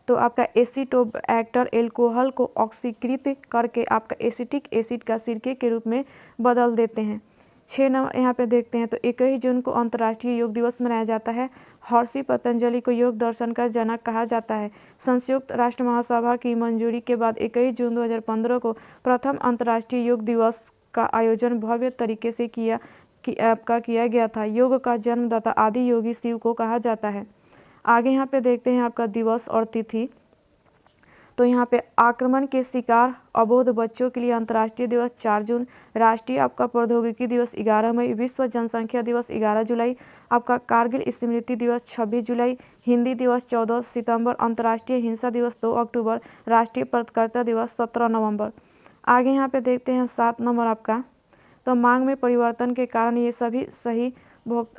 तो आपका एसीटोबैक्टर एल्कोहल को ऑक्सीकृत करके आपका एसिटिक एसिड का सिरके के रूप में बदल देते हैं। 6 नंबर यहाँ पे देखते हैं तो 21 जून को अंतर्राष्ट्रीय योग दिवस मनाया जाता है। महर्षि पतंजलि को योग दर्शन का जनक कहा जाता है। संयुक्त राष्ट्र महासभा की मंजूरी के बाद 21 जून 2015 को प्रथम अंतर्राष्ट्रीय योग दिवस का आयोजन भव्य तरीके से किया गया था। योग का जन्मदाता आदि योगी शिव को कहा जाता है। आगे यहाँ पे देखते हैं आपका दिवस और तिथि। तो यहाँ पे आक्रमण के शिकार अबोध बच्चों के लिए अंतर्राष्ट्रीय दिवस 4 जून, राष्ट्रीय आपका प्रौद्योगिकी दिवस 11 मई, विश्व जनसंख्या दिवस 11 जुलाई, आपका कारगिल स्मृति दिवस 26 जुलाई, हिंदी दिवस 14 सितंबर, अंतर्राष्ट्रीय हिंसा दिवस 2 अक्टूबर, राष्ट्रीय पत्रकारिता दिवस 17 नवंबर। आगे यहाँ पे देखते हैं 7 नंबर आपका तो मांग में परिवर्तन के कारण ये सभी सही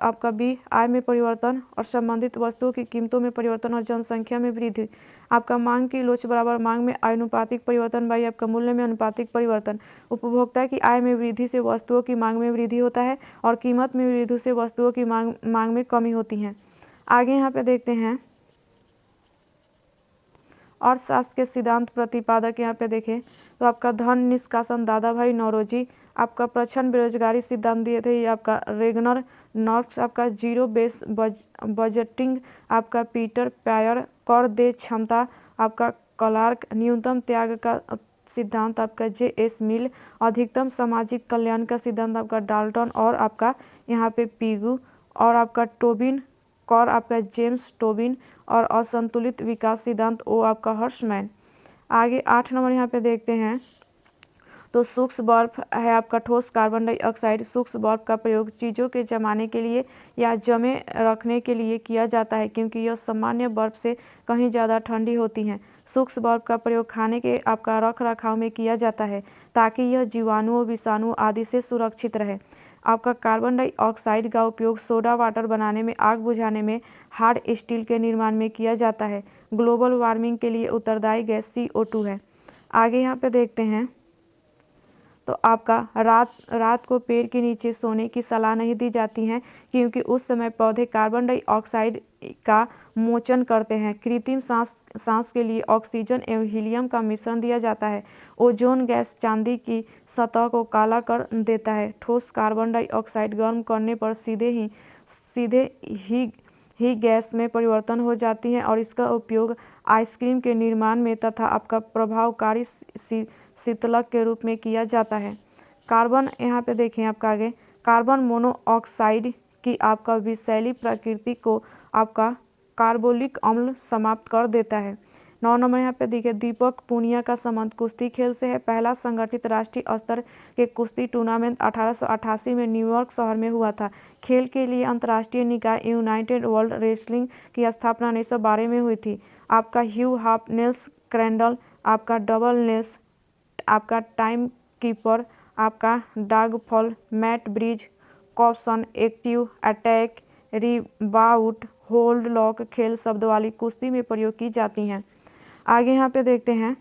आपका बी आय में परिवर्तन और संबंधित वस्तुओं की कीमतों में परिवर्तन और जनसंख्या में वृद्धि। आपका मांग की लोच बराबर मांग में आनुपातिक परिवर्तन बाई आपका मूल्य में अनुपातिक परिवर्तन। उपभोक्ता की आय में वृद्धि से वस्तुओं की मांग में वृद्धि होता है और कीमत में वृद्धि से वस्तुओं की मांग में कमी होती है। आगे यहाँ पे देखते हैं अर्थशास्त्र के सिद्धांत प्रतिपादक यहाँ पे देखें तो आपका धन निष्कासन दादा भाई नौरोजी, आपका प्रच्छन्न बेरोजगारी सिद्धांत दिए थे ये आपका रेगनर नॉर्क्स, आपका जीरो बेस बजटिंग आपका पीटर पायर, कर दे क्षमता आपका क्लार्क, न्यूनतम त्याग का सिद्धांत आपका J.S. मिल, अधिकतम सामाजिक कल्याण का सिद्धांत आपका डाल्टन और आपका यहाँ पे पीगू और आपका टोबिन कौर आपका जेम्स टोबिन और असंतुलित विकास सिद्धांत ओ आपका हर्षमैन। आगे 8 नंबर यहाँ पे देखते हैं तो सूक्ष्म बर्फ है आपका ठोस कार्बन डाइऑक्साइड। सूक्ष्म बर्फ का प्रयोग चीज़ों के जमाने के लिए या जमे रखने के लिए किया जाता है, क्योंकि यह सामान्य बर्फ से कहीं ज़्यादा ठंडी होती हैं। सूक्ष्म बर्फ का प्रयोग खाने के आपका रख रखाव में किया जाता है, ताकि यह जीवाणुओं, विषाणुओं आदि से सुरक्षित रहे। आपका कार्बन डाइऑक्साइड का उपयोग सोडा वाटर बनाने में, आग बुझाने में, हार्ड स्टील के निर्माण में किया जाता है। ग्लोबल वार्मिंग के लिए उत्तरदायी गैस CO2 है। आगे यहाँ पे देखते हैं, तो आपका रात को पेड़ के नीचे सोने की सलाह नहीं दी जाती है, क्योंकि उस समय पौधे कार्बन डाइऑक्साइड का मोचन करते हैं। कृत्रिम सांस के लिए ऑक्सीजन एवं हीलियम का मिश्रण दिया जाता है। ओजोन गैस चांदी की सतह को काला कर देता है। ठोस कार्बन डाइऑक्साइड गर्म करने पर सीधे ही गैस में परिवर्तन हो जाती है और इसका उपयोग आइसक्रीम के निर्माण में तथा आपका प्रभावकारी शीतलक के रूप में किया जाता है। कार्बन, यहाँ पे देखें आपका आगे, कार्बन मोनोऑक्साइड की आपका विषैली प्रकृति को आपका कार्बोलिक अम्ल समाप्त कर देता है। 9 नंबर यहाँ पे देखिए, दीपक पूनिया का संबंध कुश्ती खेल से है। पहला संगठित राष्ट्रीय स्तर के कुश्ती टूर्नामेंट 1888 में न्यूयॉर्क शहर में हुआ था। खेल के लिए अंतर्राष्ट्रीय निकाय यूनाइटेड वर्ल्ड रेसलिंग की स्थापना 1912 में हुई थी। आपका ह्यू हाफ, नेल्स क्रैंडल, आपका डबल नेल्स, आपका टाइम कीपर, आपका डॉगफॉल, मैट ब्रिज, कॉप्सन, एक्टिव, अटैक, रिबाउट, होल्ड, लॉक खेल शब्द वाली कुश्ती में प्रयोग की जाती हैं। आगे यहाँ पे देखते हैं,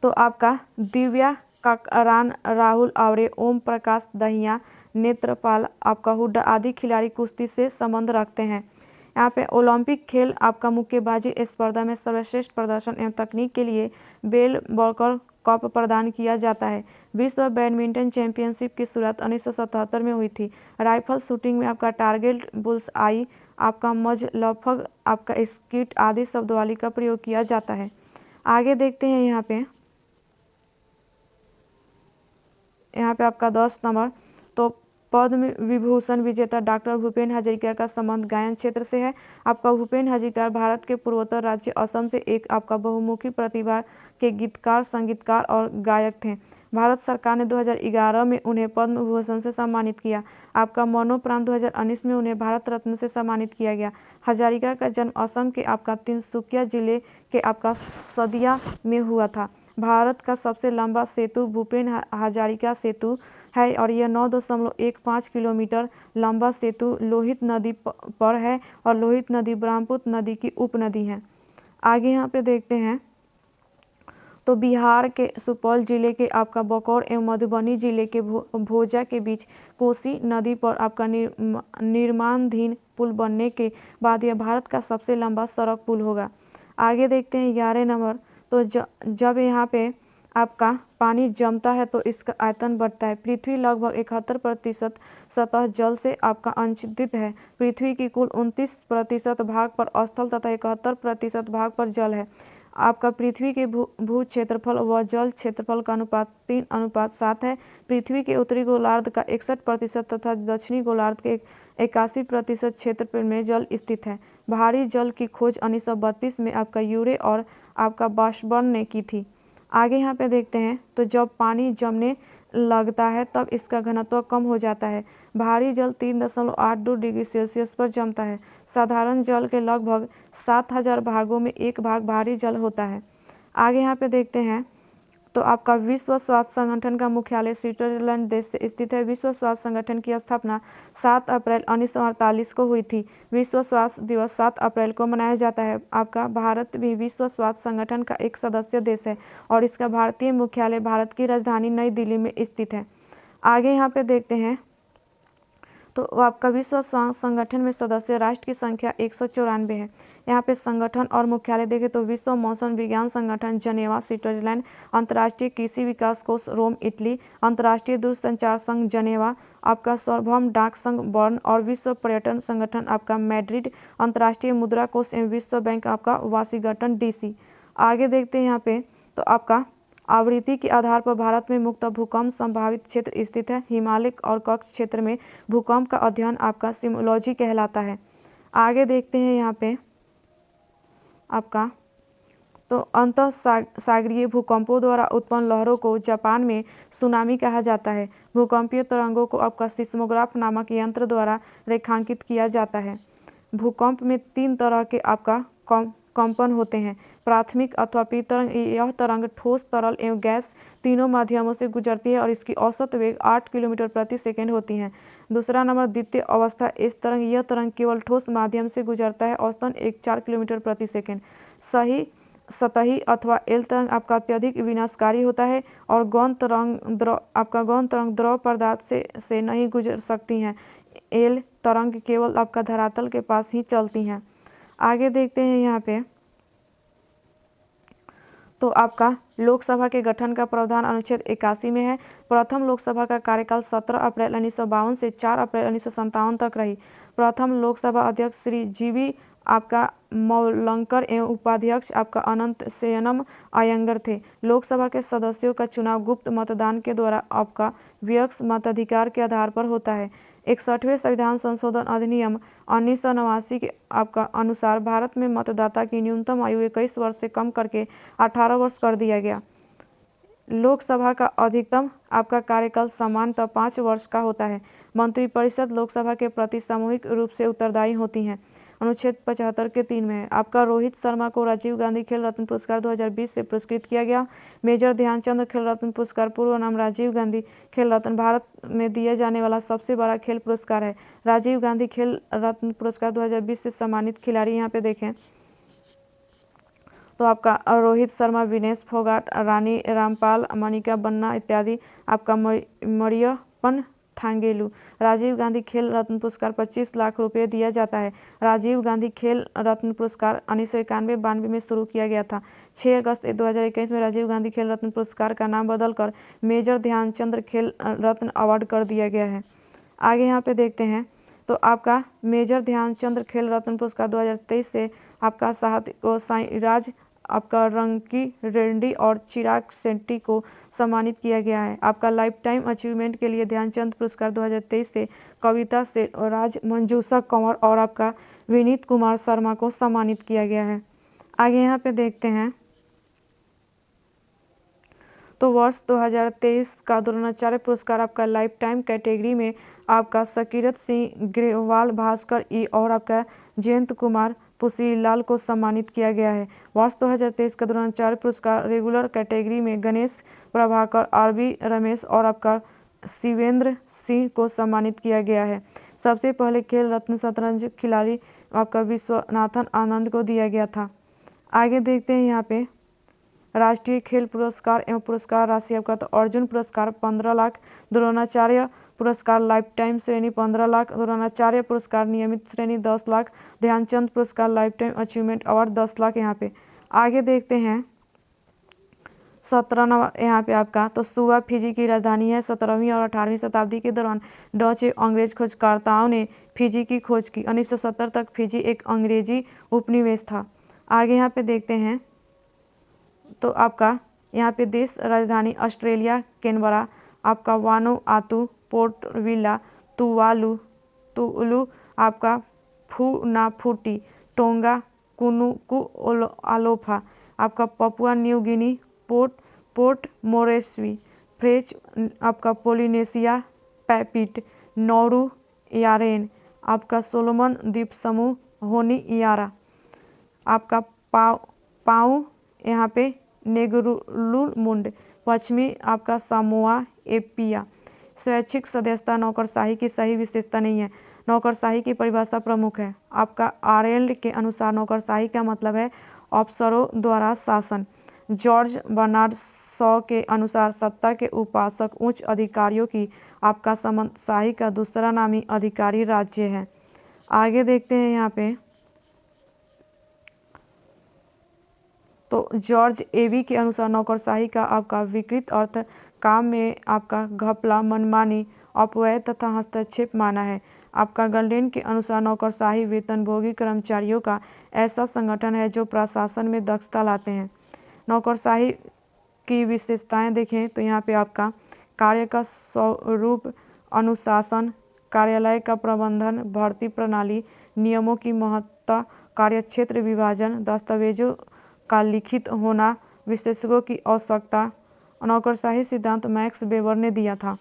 तो आपका दिव्या काकरान, राहुल आवरे, ओम प्रकाश दहिया, नेत्रपाल, आपका हुड्डा आदि खिलाड़ी कुश्ती से संबंध रखते हैं। यहाँ पे ओलंपिक खेल आपका मुक्केबाजी स्पर्धा में सर्वश्रेष्ठ प्रदर्शन एवं तकनीक के लिए बेल बर्कर कप प्रदान किया जाता है। विश्व बैडमिंटन चैंपियनशिप की शुरुआत 1977 में हुई थी। राइफल शूटिंग में आपका टारगेट, बुल्स आई, आपका मजलफग, आपका स्किट आदि शब्द वाली का प्रयोग किया जाता है। आगे देखते हैं यहाँ पे आपका 10 नंबर, तो पद्म विभूषण विजेता डॉक्टर भूपेन हजारिका का संबंध गायन क्षेत्र से है। आपका भूपेन हजारिका भारत के पूर्वोत्तर राज्य असम से एक आपका बहुमुखी प्रतिभा के गीतकार, संगीतकार और गायक थे। भारत सरकार ने 2011 में उन्हें पद्म विभूषण से सम्मानित किया। आपका मरणोपरांत 2019 में उन्हें भारत रत्न से सम्मानित किया गया। हजारिका का जन्म असम के आपका तिनसुकिया जिले के आपका सदिया में हुआ था। भारत का सबसे लंबा सेतु भूपेन हजारिका सेतु है और यह 9.15 किलोमीटर लंबा सेतु लोहित नदी पर है और लोहित नदी ब्रह्मपुत्र नदी की उपनदी है। आगे यहाँ पे देखते हैं, तो बिहार के सुपौल जिले के आपका बकौर एवं मधुबनी जिले के भोजा के बीच कोसी नदी पर आपका निर्माणाधीन पुल बनने के बाद यह भारत का सबसे लंबा सड़क पुल होगा। आगे देखते हैं 11 नंबर, तो जब यहाँ पे आपका पानी जमता है तो इसका आयतन बढ़ता है। पृथ्वी लगभग 71% सतह जल से आपका आच्छादित है। पृथ्वी की कुल 29% भाग पर स्थल तथा 71% भाग पर जल है। आपका पृथ्वी के भू क्षेत्रफल व जल क्षेत्रफल का अनुपात 3:7 है। पृथ्वी के उत्तरी गोलार्ध का 61% तथा दक्षिणी गोलार्ध के 81% क्षेत्र में जल स्थित है। भारी जल की खोज 1932 में आपका यूरे और आपका वाशबर्न ने की थी। आगे यहाँ पे देखते हैं, तो जब पानी जमने लगता है तब इसका घनत्व कम हो जाता है। भारी जल 3.82 डिग्री सेल्सियस पर जमता है। साधारण जल के लगभग 7000 भागों में एक भाग भारी जल होता है। आगे यहाँ पे देखते हैं, तो आपका विश्व स्वास्थ्य संगठन का मुख्यालय स्विट्जरलैंड देश से स्थित है। विश्व स्वास्थ्य संगठन की स्थापना 7 अप्रैल 1948 को हुई थी। विश्व स्वास्थ्य दिवस 7 अप्रैल को मनाया जाता है। आपका भारत भी विश्व स्वास्थ्य संगठन का एक सदस्य देश है और इसका भारतीय मुख्यालय भारत की राजधानी नई दिल्ली में स्थित है। आगे यहाँ पे देखते हैं, तो आपका विश्व स्वास्थ्य संगठन में सदस्य राष्ट्र की संख्या 194 है। यहाँ पे संगठन और मुख्यालय देखें तो विश्व मौसम विज्ञान संगठन जनेवा स्विट्जरलैंड, अंतर्राष्ट्रीय कृषि विकास कोष रोम इटली, अंतर्राष्ट्रीय दूरसंचार संघ जनेवा, आपका सार्वभौम डाक संघ बर्न और विश्व पर्यटन संगठन आपका मैड्रिड, अंतर्राष्ट्रीय मुद्रा कोष एवं विश्व बैंक आपका वाशिंगटन DC। आगे देखते हैं यहाँ पे, तो आपका आवृत्ति के आधार पर भारत में मुक्त भूकंप संभावित क्षेत्र स्थित है। हिमालय और कच्छ क्षेत्र में भूकंप का अध्ययन आपका सीस्मोलॉजी कहलाता है। आगे देखते हैं यहाँ पे आपका, तो सागरीय भूकंपों द्वारा उत्पन्न लहरों को जापान में सुनामी कहा जाता है। भूकंपीय तरंगों को आपका सिस्मोग्राफ नामक यंत्र द्वारा रेखांकित किया जाता है। भूकंप में 3 तरह के आपका कंपन होते हैं। प्राथमिक अथवा पी तरंग, यह तरंग ठोस, तरल एवं गैस तीनों माध्यमों से गुजरती है और इसकी औसत वेग 8 किलोमीटर प्रति सेकंड होती है। दूसरा नंबर द्वितीय अवस्था इस तरंग, यह तरंग केवल ठोस माध्यम से गुजरता है, औसतन 4 किलोमीटर प्रति सेकंड। सतही अथवा एल तरंग आपका अत्यधिक विनाशकारी होता है और गौण तरंग द्रव पदार्थ से नहीं गुजर सकती हैं। एल तरंग केवल आपका धरातल के पास ही चलती हैं। आगे देखते हैं यहाँ पे, तो आपका लोकसभा के गठन का प्रावधान अनुच्छेद 81 में है। प्रथम लोकसभा का कार्यकाल 17 अप्रैल 1952 से 4 अप्रैल 1957 तक रही। प्रथम लोकसभा अध्यक्ष श्री जीवी आपका मौलंकर एवं उपाध्यक्ष आपका अनंत शयनम अयंगर थे। लोकसभा के सदस्यों का चुनाव गुप्त मतदान के द्वारा आपका व्यक्ति मताधिकार के आधार पर होता है। 61वें संविधान संशोधन अधिनियम 1989 के आपका अनुसार भारत में मतदाता की न्यूनतम आयु 21 वर्ष से कम करके 18 वर्ष कर दिया गया। लोकसभा का अधिकतम आपका कार्यकाल सामान्यतः 5 वर्ष का होता है। मंत्रिपरिषद लोकसभा के प्रति सामूहिक रूप से उत्तरदायी होती हैं। अनुच्छेद 75 के 3 में है। आपका रोहित शर्मा को राजीव गांधी खेल रत्न पुरस्कार 2020 से पुरस्कृत किया गया। मेजर ध्यानचंद खेल रत्न पुरस्कार पूर्व नाम राजीव गांधी खेल रत्न भारत में दिया जाने वाला सबसे बड़ा खेल पुरस्कार है। राजीव गांधी खेल रत्न पुरस्कार 2020 से सम्मानित खिलाड़ी यहाँ पे देखें तो आपका रोहित शर्मा, विनेश फोगाट, रानी रामपाल, मनिका बन्ना इत्यादि। आपका मरियप्पन थांगेलु। राजीव गांधी खेल रत्न पुरस्कार 25 लाख रुपए दिया जाता है। राजीव गांधी खेल रत्न पुरस्कार 1991-92 में शुरू किया गया था। 6 अगस्त 2021 में राजीव गांधी खेल रत्न पुरस्कार का नाम बदलकर मेजर ध्यानचंद खेल रत्न अवार्ड कर दिया गया है। आगे यहाँ पे देखते हैं तो आपका मेजर ध्यानचंद खेल रत्न पुरस्कार 2023 से आपका साईराज आपका रंकी रेड्डी और चिराग शेट्टी को सम्मानित किया गया है। आपका लाइफ टाइम अचीवमेंट के लिए ध्यानचंद पुरस्कार 2023 से कविता सेठराज, मंजूषा कंवर और आपका विनीत कुमार शर्मा को सम्मानित किया गया है। आगे यहाँ पे देखते हैं तो वर्ष 2023 का द्रोणाचार्य पुरस्कार आपका लाइफ टाइम कैटेगरी में आपका सकीरत सिंह ग्रेवाल, भास्कर ई और आपका जयंत कुमार पुसीलाल को सम्मानित किया गया है। वर्ष 2023 का द्रोणाचार्य पुरस्कार रेगुलर कैटेगरी में गणेश प्रभाकर, आरबी रमेश और आपका शिवेंद्र सिंह को सम्मानित किया गया है। सबसे पहले खेल रत्न शतरंज खिलाड़ी आपका विश्वनाथन आनंद को दिया गया था। आगे देखते हैं यहाँ पे राष्ट्रीय खेल पुरस्कार एवं पुरस्कार राशि आपका तो अर्जुन पुरस्कार 15 लाख, द्रोणाचार्य पुरस्कार लाइफ टाइम श्रेणी 15 लाख, द्रोणाचार्य पुरस्कार नियमित श्रेणी 10 लाख, ध्यानचंद पुरस्कार life time achievement award 10 lakh. यहाँ पे आगे देखते हैं 17 नंबर यहाँ पे आपका तो सुवा फिजी की राजधानी है। 17वीं और 18वीं शताब्दी के दौरान डच अंग्रेज खोजकर्ताओं ने फिजी की खोज की। 1970 तक फिजी एक अंग्रेजी उपनिवेश था। आगे यहाँ पे देखते हैं तो आपका यहाँ पे देश राजधानी ऑस्ट्रेलिया कैनबरा, आपका वानुआतू, पोर्ट विला, तुवालू, आपका फुनाफुटी, टोंगा, कुनुकुआलोफा, आपका Papua New Guinea, port Moresby, French आपका पोलिनेशिया, पैपिट, नौरू, यारेन, आपका सोलोमन द्वीप समूह, होनियारा, आपका पाऊ यहाँ पे नेगुलुमुंड, पश्चिमी आपका सामोआ एपिया। स्वैच्छिक सदस्यता नौकरशाही की सही विशेषता नहीं है। नौकरशाही की परिभाषा प्रमुख है। आपका आरेल्ड के अनुसार नौकरशाही का मतलब है अफसरों द्वारा शासन। जॉर्ज बर्नार्ड शॉ के अनुसार सत्ता के उपासक उच्च अधिकारियों की आपका सामंतशाही का दूसरा नामी अधिकारी राज्य है। आगे देखते हैं यहाँ पे तो जॉर्ज एवी के अनुसार नौकरशाही का आपका विकृत अर्थ काम में आपका घपला, मनमानी, अपव्यय तथा हस्तक्षेप माना है। आपका गल्डेन के अनुसार नौकरशाही वेतनभोगी कर्मचारियों का ऐसा संगठन है जो प्रशासन में दक्षता लाते हैं। नौकरशाही की विशेषताएं देखें तो यहाँ पे आपका कार्य का स्वरूप, अनुशासन, कार्यालय का प्रबंधन, भर्ती प्रणाली, नियमों की महत्ता, कार्यक्षेत्र विभाजन, दस्तावेजों का लिखित होना विश्लेषकों की आवश्यकता नौकरशाही सिद्धांत मैक्स वेबर ने दिया था।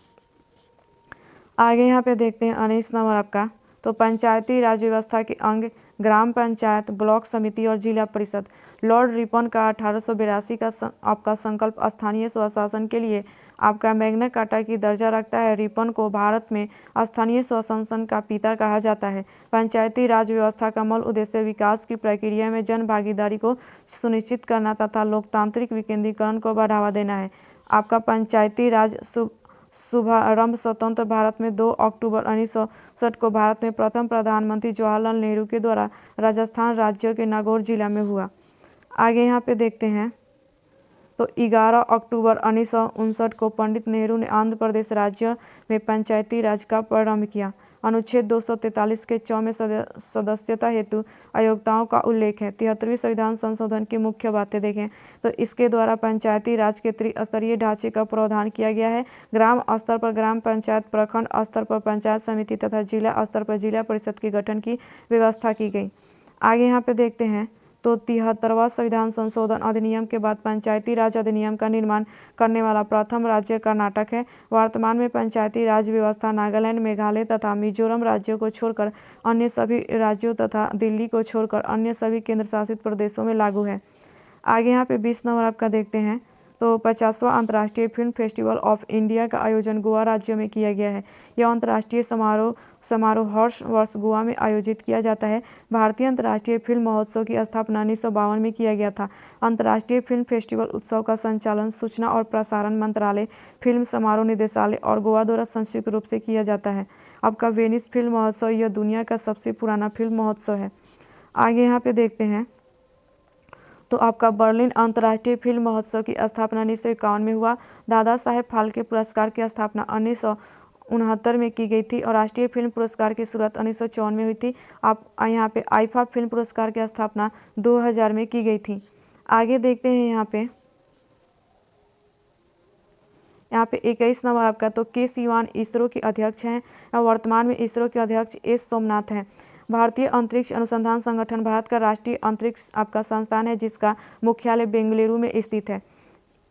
आगे यहाँ पे देखते हैं 19 नंबर आपका, तो पंचायती राज व्यवस्था के अंग ग्राम पंचायत, ब्लॉक समिति और जिला परिषद। लॉर्ड रिपन का 1882 का आपका संकल्प स्थानीय स्वशासन के लिए आपका मैग्ना कार्टा की दर्जा रखता है। रिपन को भारत में स्थानीय स्वशासन का पिता कहा जाता है। पंचायती राज व्यवस्था का मूल उद्देश्य विकास की प्रक्रिया में जन भागीदारी को सुनिश्चित करना तथा लोकतांत्रिक विकेंद्रीकरण को बढ़ावा देना है। आपका पंचायती राज शुभारंभ स्वतंत्र भारत में 2 अक्टूबर 1960 को भारत में प्रथम प्रधानमंत्री जवाहरलाल नेहरू के द्वारा राजस्थान राज्य के नागौर जिला में हुआ। आगे यहाँ पे देखते हैं, तो 11 अक्टूबर 1959 को पंडित नेहरू ने आंध्र प्रदेश राज्य में पंचायती राज का प्रारंभ किया। अनुच्छेद 243 के 4 में सदस्यता हेतु अयोग्यताओं का उल्लेख है। 73वीं संविधान संशोधन की मुख्य बातें देखें तो इसके द्वारा पंचायती राज के त्रिस्तरीय ढांचे का प्रावधान किया गया है। ग्राम स्तर पर ग्राम पंचायत, प्रखंड स्तर पर पंचायत समिति तथा जिला स्तर पर जिला परिषद के गठन की व्यवस्था की गई। आगे यहाँ पे देखते हैं, तो 73वां संविधान संशोधन अधिनियम के बाद पंचायती राज अधिनियम का निर्माण करने वाला प्रथम राज्य कर्नाटक है। वर्तमान में पंचायती राज व्यवस्था नागालैंड, मेघालय तथा मिजोरम राज्यों को छोड़कर अन्य सभी राज्यों तथा दिल्ली को छोड़कर अन्य सभी केंद्र शासित प्रदेशों में लागू है। आगे यहाँ पे 20 नंबर आपका देखते हैं, तो 50वां अंतर्राष्ट्रीय फिल्म फेस्टिवल ऑफ इंडिया का आयोजन गोवा राज्य में किया गया है। यह अंतर्राष्ट्रीय समारोह हर वर्ष गोवा में आयोजित किया जाता है। भारतीय अंतर्राष्ट्रीय फिल्म महोत्सव की स्थापना 1952 में किया गया था। अंतर्राष्ट्रीय फिल्म फेस्टिवल उत्सव का संचालन सूचना और प्रसारण मंत्रालय, फिल्म समारोह निदेशालय और गोवा द्वारा संयुक्त रूप से किया जाता है। आपका वेनिस फिल्म महोत्सव यह दुनिया का सबसे पुराना फिल्म महोत्सव है। आगे यहाँ पे देखते हैं, तो आपका बर्लिन अंतर्राष्ट्रीय फिल्म महोत्सव की स्थापना 1951 में हुआ। दादा साहेब फाल्के पुरस्कार की स्थापना 1969 में की गई थी और राष्ट्रीय फिल्म पुरस्कार की शुरुआत 1954 में हुई थी। आप यहाँ पे आईफा फिल्म पुरस्कार की स्थापना 2000 में की गई थी। आगे देखते हैं यहाँ पे 21 नंबर आपका, तो के सिवान इसरो के अध्यक्ष हैं। वर्तमान में इसरो के अध्यक्ष एस सोमनाथ हैं। भारतीय अंतरिक्ष अनुसंधान संगठन भारत का राष्ट्रीय अंतरिक्ष आपका संस्थान है जिसका मुख्यालय बेंगलुरु में स्थित है।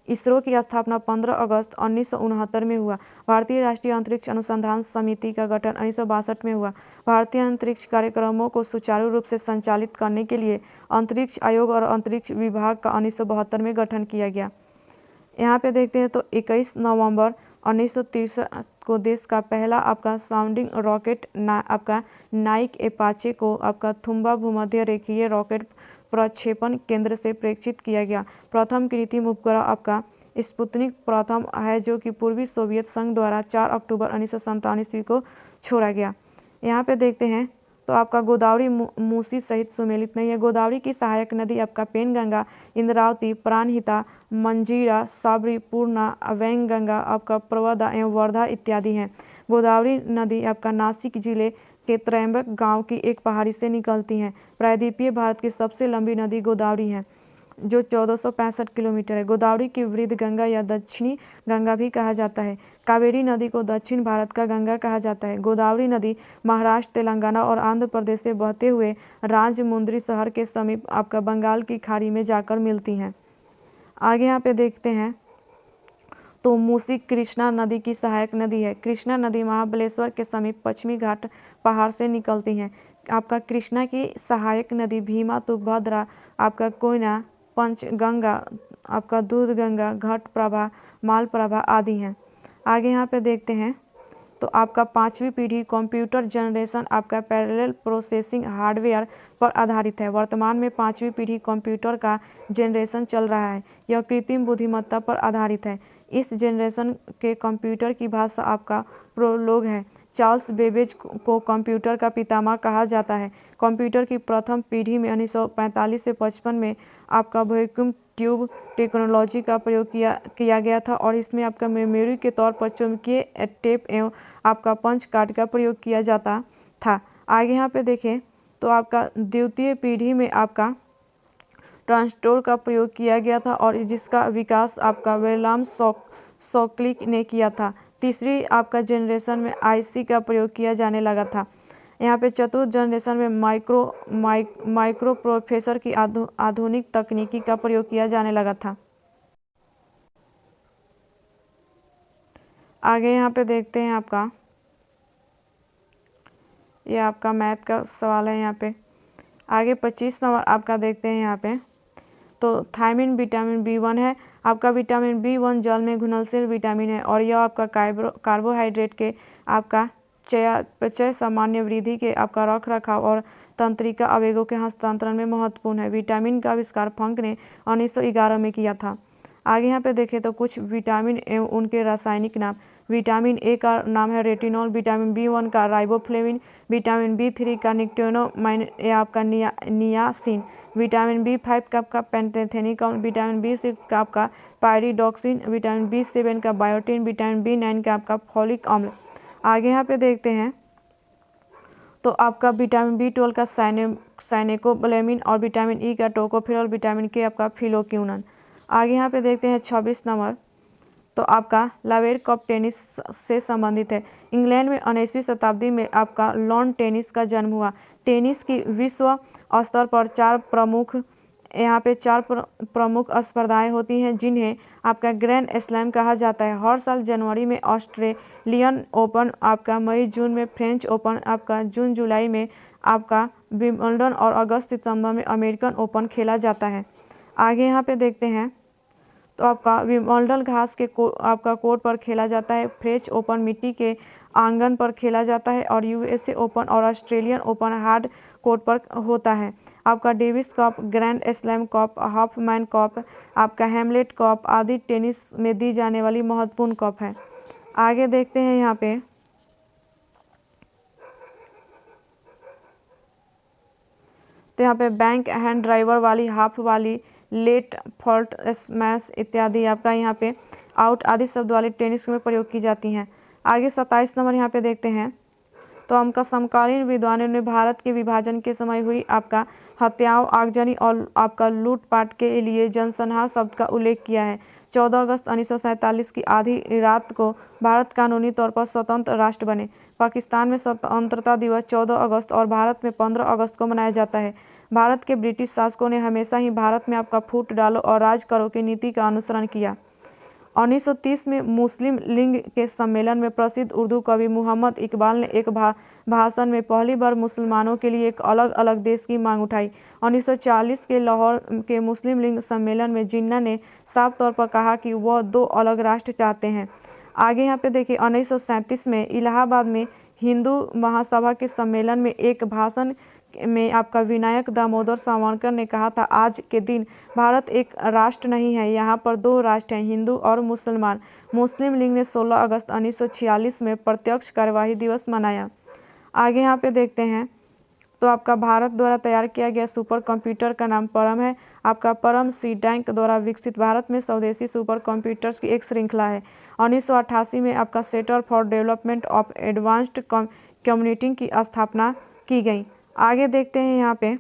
इसरो की स्थापना 15 अगस्त 1969 में हुआ। भारतीय राष्ट्रीय अंतरिक्ष अनुसंधान समिति का गठन 1962 में हुआ। भारतीय अंतरिक्ष कार्यक्रमों को सुचारू रूप से संचालित करने के लिए अंतरिक्ष आयोग और अंतरिक्ष विभाग का 1972 में गठन किया गया। यहाँ पे देखते हैं, तो 21 नवंबर 1963 को देश का पहला आपका साउंडिंग रॉकेट आपका नाइक एपाचे को आपका थुम्बा भूमध्य रेखीय रॉकेट प्रक्षेपण केंद्र से प्रेक्षित किया गया। प्रथम कृत्रिम उपग्रह आपका स्पुतनिक प्रथम है जो कि पूर्वी सोवियत संघ द्वारा 4 अक्टूबर 1997 ईस्वी को छोड़ा गया। यहाँ पे देखते हैं, तो आपका गोदावरी मूसी सहित सुमेलित नहीं है। गोदावरी की सहायक नदी आपका पेनगंगा, इंद्रावती, प्राणहिता, मंजीरा, साबरी, पूर्णा, वैनगंगा, आपका प्रवदा एवं वर्धा इत्यादि हैं। गोदावरी नदी आपका नासिक जिले के त्रयंबक गांव की एक पहाड़ी से निकलती हैं। प्रायद्वीपीय भारत की सबसे लंबी नदी गोदावरी है जो 1465 किलोमीटर है। गोदावरी की वृद्ध गंगा या दक्षिणी गंगा भी कहा जाता है। कावेरी नदी को दक्षिण भारत का गंगा कहा जाता है। गोदावरी नदी महाराष्ट्र, तेलंगाना और आंध्र प्रदेश से बहते हुए राजमुंद्री शहर के समीप आपका बंगाल की खाड़ी में जाकर मिलती हैं। आगे यहाँ पे देखते हैं, तो मूसी कृष्णा नदी की सहायक नदी है। कृष्णा नदी महाबलेश्वर के समीप पश्चिमी घाट पहाड़ से निकलती हैं। आपका कृष्णा की सहायक नदी भीमा, तुंगभद्रा, आपका कोयना, पंचगंगा, आपका दूधगंगा, घटप्रभा, मालप्रभा आदि हैं। आगे यहाँ पे देखते हैं, तो आपका 5वीं पीढ़ी कंप्यूटर जनरेशन आपका पैरेलल प्रोसेसिंग हार्डवेयर पर आधारित है। वर्तमान में 5वीं पीढ़ी कंप्यूटर का जनरेशन चल रहा है। यह कृत्रिम बुद्धिमत्ता पर आधारित है। इस जनरेशन के कंप्यूटर की भाषा आपका प्रोलोग है। चार्ल्स बेबेज को कंप्यूटर का पितामह कहा जाता है। कंप्यूटर की प्रथम पीढ़ी में 1945 से 55 में आपका वैक्यूम ट्यूब टेक्नोलॉजी का प्रयोग किया गया था और इसमें आपका मेमोरी के तौर पर चुंबकीय टेप एवं आपका पंच कार्ड का प्रयोग किया जाता था। आगे यहाँ पे देखें, तो आपका द्वितीय पीढ़ी में आपका ट्रांजिस्टर का प्रयोग किया गया था और जिसका विकास आपका विलियम शॉकली ने किया था। तीसरी आपका जनरेशन में आईसी का प्रयोग किया जाने लगा था। यहाँ पे चतुर्थ जनरेशन में माइक्रो प्रोसेसर की आधुनिक तकनीकी का प्रयोग किया जाने लगा था। आगे यहाँ पे देखते हैं आपका, ये आपका मैथ का सवाल है। यहाँ पे आगे 25 नंबर आपका देखते हैं यहाँ पे। तो थायमिन विटामिन B1 है। आपका विटामिन B1 जल में घुलनशील विटामिन है और यह आपका कार्बोहाइड्रेट के आपका चयापचय सामान्य वृद्धि के आपका रख रखाव और तंत्रिका आवेगों के हस्तांतरण में महत्वपूर्ण है। विटामिन का आविष्कार फंक ने 1911 में किया था। आगे यहाँ पे देखें तो कुछ विटामिन एवं उनके रासायनिक नाम। विटामिन ए का नाम है रेटिनॉल, विटामिन B1 का राइबोफ्लेविन, विटामिन B3 का निकोटिनोमाइन या आपका नियासिन, विटामिन B5 का आपका पेंटेथेनिकॉन, विटामिन B6 का आपका पायरिडॉक्सिन, विटामिन B7 का बायोटिन, विटामिन B9 का आपका फॉलिक अम्ल। आगे यहाँ पे देखते हैं तो आपका विटामिन B12 का साइनेकोबैलेमिन और विटामिन ई का टोकोफेरॉल, विटामिन के आपका फिलोक्विनोन। आगे यहाँ पे देखते हैं 26 नंबर, तो आपका लावेर कप टेनिस से संबंधित है। इंग्लैंड में 19वीं शताब्दी में आपका लॉन टेनिस का जन्म हुआ। टेनिस की विश्व स्तर पर चार प्रमुख स्पर्धाएं होती हैं जिन्हें आपका ग्रैंड स्लैम कहा जाता है। हर साल जनवरी में ऑस्ट्रेलियन ओपन, आपका मई जून में फ्रेंच ओपन, आपका जून जुलाई में आपका विंबलडन और अगस्त सितंबर में अमेरिकन ओपन खेला जाता है। आगे यहाँ पे देखते हैं तो आपका विंबलडन घास के आपका कोर्ट पर खेला जाता है, फ्रेंच ओपन मिट्टी के आंगन पर खेला जाता है और यूएसए ओपन और ऑस्ट्रेलियन ओपन हार्ड कोर्ट पर होता है। आपका Davis Cup, Grand Slam Cup, Hopman Cup, आपका हैमलेट कप आदि टेनिस में दी जाने वाली महत्वपूर्ण कप है। आगे देखते हैं यहाँ पे तो यहाँ पे बैंक हैंड ड्राइवर वाली, हाफ वाली, लेट फॉल्ट स्मैश इत्यादि आपका यहाँ पे आउट आदि शब्द वाली टेनिस में प्रयोग की जाती हैं। आगे 27 नंबर यहाँ पे देखते हैं तो हमका समकालीन विद्वानों ने भारत के विभाजन के समय हुई आपका हत्याओं, आगजनी और आपका लूटपाट के लिए जनसंहार शब्द का उल्लेख किया है। 14 अगस्त 1947 की आधी रात को भारत कानूनी तौर पर स्वतंत्र राष्ट्र बने। पाकिस्तान में स्वतंत्रता दिवस 14 अगस्त और भारत में 15 अगस्त को मनाया जाता है। भारत के ब्रिटिश शासकों ने हमेशा ही भारत में आपका फूट डालो और राज करो की नीति का अनुसरण किया। 1930 में मुस्लिम लीग के सम्मेलन में प्रसिद्ध उर्दू कवि मोहम्मद इकबाल ने एक भाषण में पहली बार मुसलमानों के लिए एक अलग अलग देश की मांग उठाई। 1940 के लाहौर के मुस्लिम लीग सम्मेलन में जिन्ना ने साफ तौर पर कहा कि वह 2 अलग राष्ट्र चाहते हैं। आगे यहाँ पे देखिए 1937 में इलाहाबाद में हिंदू महासभा के सम्मेलन में एक भाषण में आपका विनायक दामोदर सावरकर ने कहा था, आज के दिन भारत एक राष्ट्र नहीं है, यहाँ पर 2 राष्ट्र हैं, हिंदू और मुसलमान। मुस्लिम लीग ने 16 अगस्त 1946 में प्रत्यक्ष कार्यवाही दिवस मनाया। आगे यहाँ पे देखते हैं तो आपका भारत द्वारा तैयार किया गया सुपर कंप्यूटर का नाम परम है। आपका परम सीडैक द्वारा विकसित भारत में स्वदेशी सुपर कंप्यूटर्स की एक श्रृंखला है। 1988 में आपका centre for development of advanced computing की स्थापना की गई। आगे देखते हैं यहाँ पे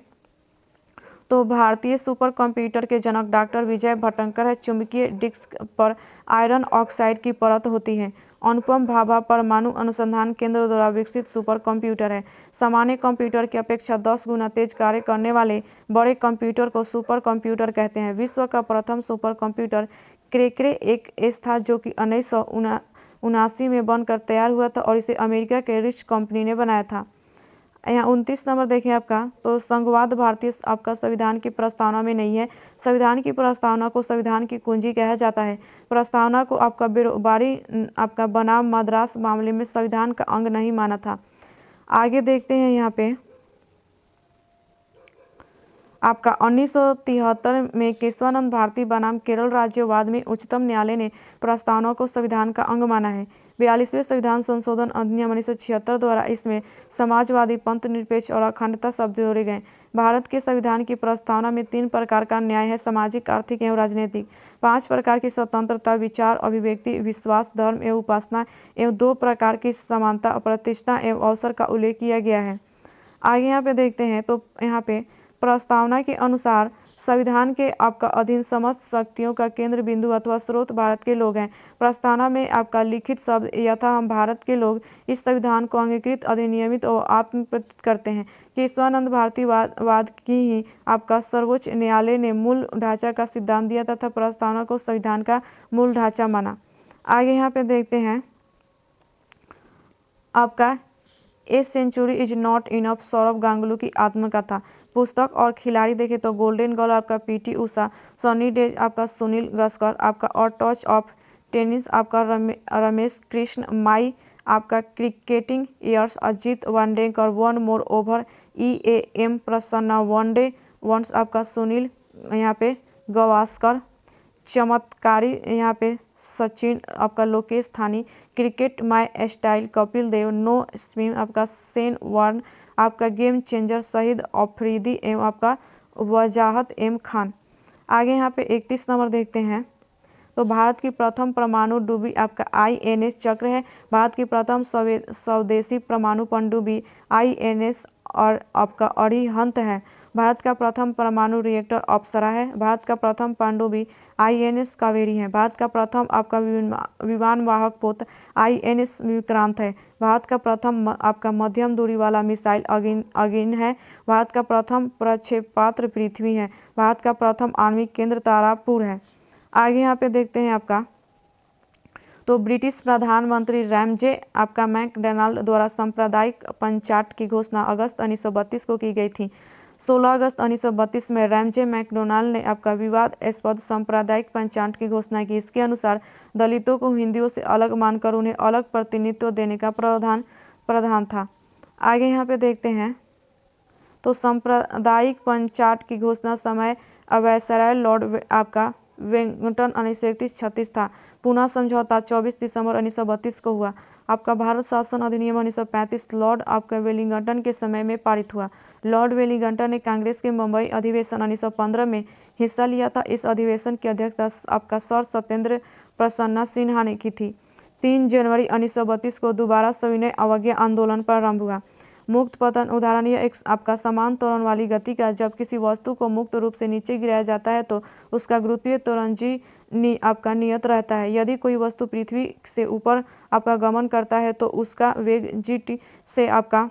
तो भारतीय सुपर कंप्यूटर के जनक डॉक्टर विजय भटनागर है। चुंबकीय डिस्क पर आयरन ऑक्साइड की परत होती है। अनुपम भाभा परमाणु अनुसंधान केंद्र द्वारा विकसित सुपर कंप्यूटर है। सामान्य कंप्यूटर की अपेक्षा 10 गुना तेज कार्य करने वाले बड़े कंप्यूटर को सुपर कंप्यूटर कहते हैं। विश्व का प्रथम सुपर कंप्यूटर क्रेके एक एस था जो कि 1979 में बनकर तैयार हुआ था और इसे अमेरिका के रिच कंपनी ने बनाया था। यहाँ 29 नंबर देखें आपका तो संघवाद भारतीय आपका संविधान की प्रस्तावना में नहीं है। संविधान की प्रस्तावना को संविधान की कुंजी कहा जाता है। प्रस्तावना को आपका बेरोबारी आपका बनाम मद्रास मामले में संविधान का अंग नहीं माना था। आगे देखते हैं यहाँ पे आपका 1973 में केशवानंद भारती बनाम केरल राज्यवाद में उच्चतम न्यायालय ने प्रस्तावना को संविधान का अंग माना है। 42वें संविधान संशोधन अधिनियम 1976 द्वारा इसमें समाजवादी, पंथ निरपेक्ष और अखंडता शब्द जोड़े गए। भारत के संविधान की प्रस्तावना में 3 प्रकार का न्याय है, सामाजिक, आर्थिक एवं राजनीतिक। 5 प्रकार की स्वतंत्रता, विचार, अभिव्यक्ति, विश्वास, धर्म एवं उपासना एवं 2 प्रकार की समानता, प्रतिष्ठा एवं अवसर का उल्लेख किया गया है। आगे यहाँ पे देखते हैं तो यहाँ पे प्रस्तावना के अनुसार संविधान के आपका अधीन समस्त शक्तियों का केंद्र बिंदु अथवा स्रोत भारत के लोग हैं। प्रस्तावना में आपका लिखित शब्द यथा हम भारत के लोग इस संविधान को अंगीकृत, अधिनियमित और आत्मप्रतिष्ठित करते हैं। केशवानंद भारतीयवाद की ही आपका सर्वोच्च न्यायालय ने मूल ढांचा का सिद्धांत दिया तथा प्रस्तावना को संविधान का मूल ढांचा माना। आगे यहाँ पे देखते हैं आपका a century is not enough, Sourav Ganguly की आत्मकथा पुस्तक। और खिलाड़ी देखें तो गोल्डन गर्ल आपका पीटी उषा, सनी डेज आपका सुनील गावस्कर आपका, और टच ऑफ टेनिस आपका रमेश कृष्ण, माई आपका cricketing years Ajit Wadekar, one more over EAM Prasanna, one day once आपका सुनील यहाँ पे गावस्कर, चमत्कारी यहाँ पे सचिन आपका लोकेश थानी, cricket my style Kapil Dev, no spin आपका शेन वार्न आपका, गेम चेंजर शहीद अफरीदी एवं आपका वजाहत एम खान। आगे यहाँ पे 31 नंबर देखते हैं तो भारत की प्रथम परमाणु डूबी आपका INS चक्र है। भारत की प्रथम स्वदेशी परमाणु पनडुब्बी INS और आपका अरिहंत है। भारत का प्रथम परमाणु रिएक्टर अप्सरा है। भारत का प्रथम पनडुब्बी INS कावेरी है। भारत का प्रथम आपका विमान वाहक पोत INS विक्रांत है। भारत का प्रथम आपका मध्यम दूरी वाला मिसाइल अगिन है। भारत का प्रथम प्रक्षेपास्त्र पृथ्वी है। भारत का प्रथम आणविक केंद्र तारापुर है। आगे यहाँ पे देखते हैं आपका तो ब्रिटिश प्रधानमंत्री रैमजे आपका मैकडोनाल्ड द्वारा सांप्रदायिक पंचाट की घोषणा अगस्त 1932 को की गई थी। 16 अगस्त 1932 में रैमजे मैकडोनाल्ड ने आपका विवादास्पद सांप्रदायिक पंचाट की घोषणा की। इसके अनुसार दलितों को हिंदुओं से अलग मानकर उन्हें अलग प्रतिनिधित्व देने का प्रावधान था। आगे यहाँ पे देखते हैं तो सांप्रदायिक पंचाट की घोषणा समय वायसराय लॉर्ड आपका वेलिंगटन 1931-36 था। पुनः समझौता 24 दिसंबर 1932 को हुआ। आपका भारत शासन अधिनियम 1935 लॉर्ड आपका वेलिंगटन के समय में पारित हुआ। लॉर्ड वेलिंगटन ने कांग्रेस के मुंबई अधिवेशन 1915 में हिस्सा लिया था। इस अधिवेशन की अध्यक्षता आपका सर सत्येंद्र प्रसन्ना सिन्हा ने की थी। 3 जनवरी 1932 को दोबारा सविनय अवज्ञा आंदोलन प्रारंभ हुआ। मुक्त पतन उदाहरण यह एक आपका समान त्वरण वाली गति का जब किसी वस्तु को मुक्त रूप से नीचे गिराया जाता है तो उसका गुरुत्वीय त्वरण g आपका नियत रहता है। यदि कोई वस्तु पृथ्वी से ऊपर आपका गमन करता है तो उसका वेग gt से आपका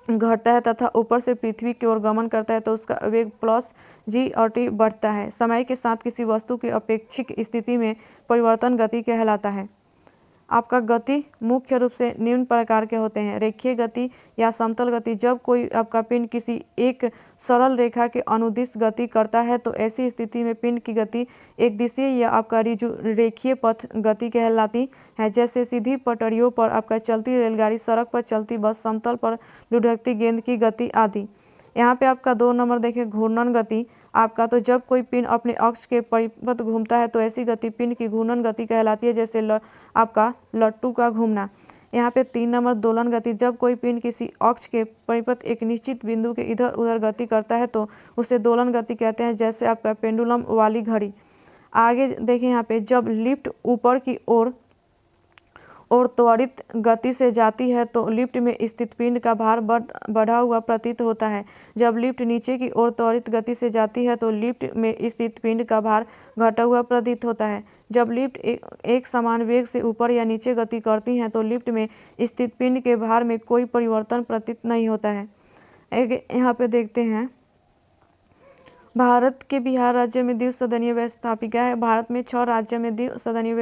घटता है तथा ऊपर से पृथ्वी की ओर गमन करता है तो उसका वेग प्लस g/t बढ़ता है। समय के साथ किसी वस्तु की अपेक्षिक स्थिति में परिवर्तन गति कहलाता है। आपका गति मुख्य रूप से निम्न प्रकार के होते हैं। रेखीय गति या समतल गति। जब कोई आपका पिंड किसी एक सरल रेखा के अनुदिश गति करता है तो ऐसी स्थिति में पिंड की गति एक दिशीय या आपका रेखीय पथ गति कहलाती है। जैसे सीधी पटरियों पर आपका चलती रेलगाड़ी, सड़क पर चलती बस, समतल पर लुढ़कती गेंद की गति आदि। यहाँ पे आपका 2 नंबर देखें घूर्णन गति आपका तो जब कोई पिंड अपने अक्ष के परिपथ घूमता है तो ऐसी गति पिंड की घूर्णन गति कहलाती है। जैसे आपका लट्टू का घूमना। यहाँ पे 3 नंबर दोलन गति। जब कोई पिंड किसी अक्ष के परिपथ एक निश्चित बिंदु के इधर उधर गति करता है तो उसे दोलन गति कहते हैं, जैसे आपका पेंडुलम वाली घड़ी। आगे देखिए यहाँ पे जब लिफ्ट ऊपर की ओर त्वरित गति से जाती है तो लिफ्ट में स्थित पिंड का भार बढ़ा हुआ प्रतीत होता है। जब लिफ्ट नीचे की ओर त्वरित गति से जाती है तो लिफ्ट में स्थित पिंड का भार घटा हुआ प्रतीत होता है। जब लिफ्ट एक समान वेग से ऊपर या नीचे गति करती है तो लिफ्ट में स्थित पिंड के भार में कोई परिवर्तन प्रतीत नहीं होता है। यहाँ पे देखते हैं भारत के बिहार राज्य में द्विसदनीय व्यवस्थापिका है। भारत में 6 राज्यों में द्विसदनीय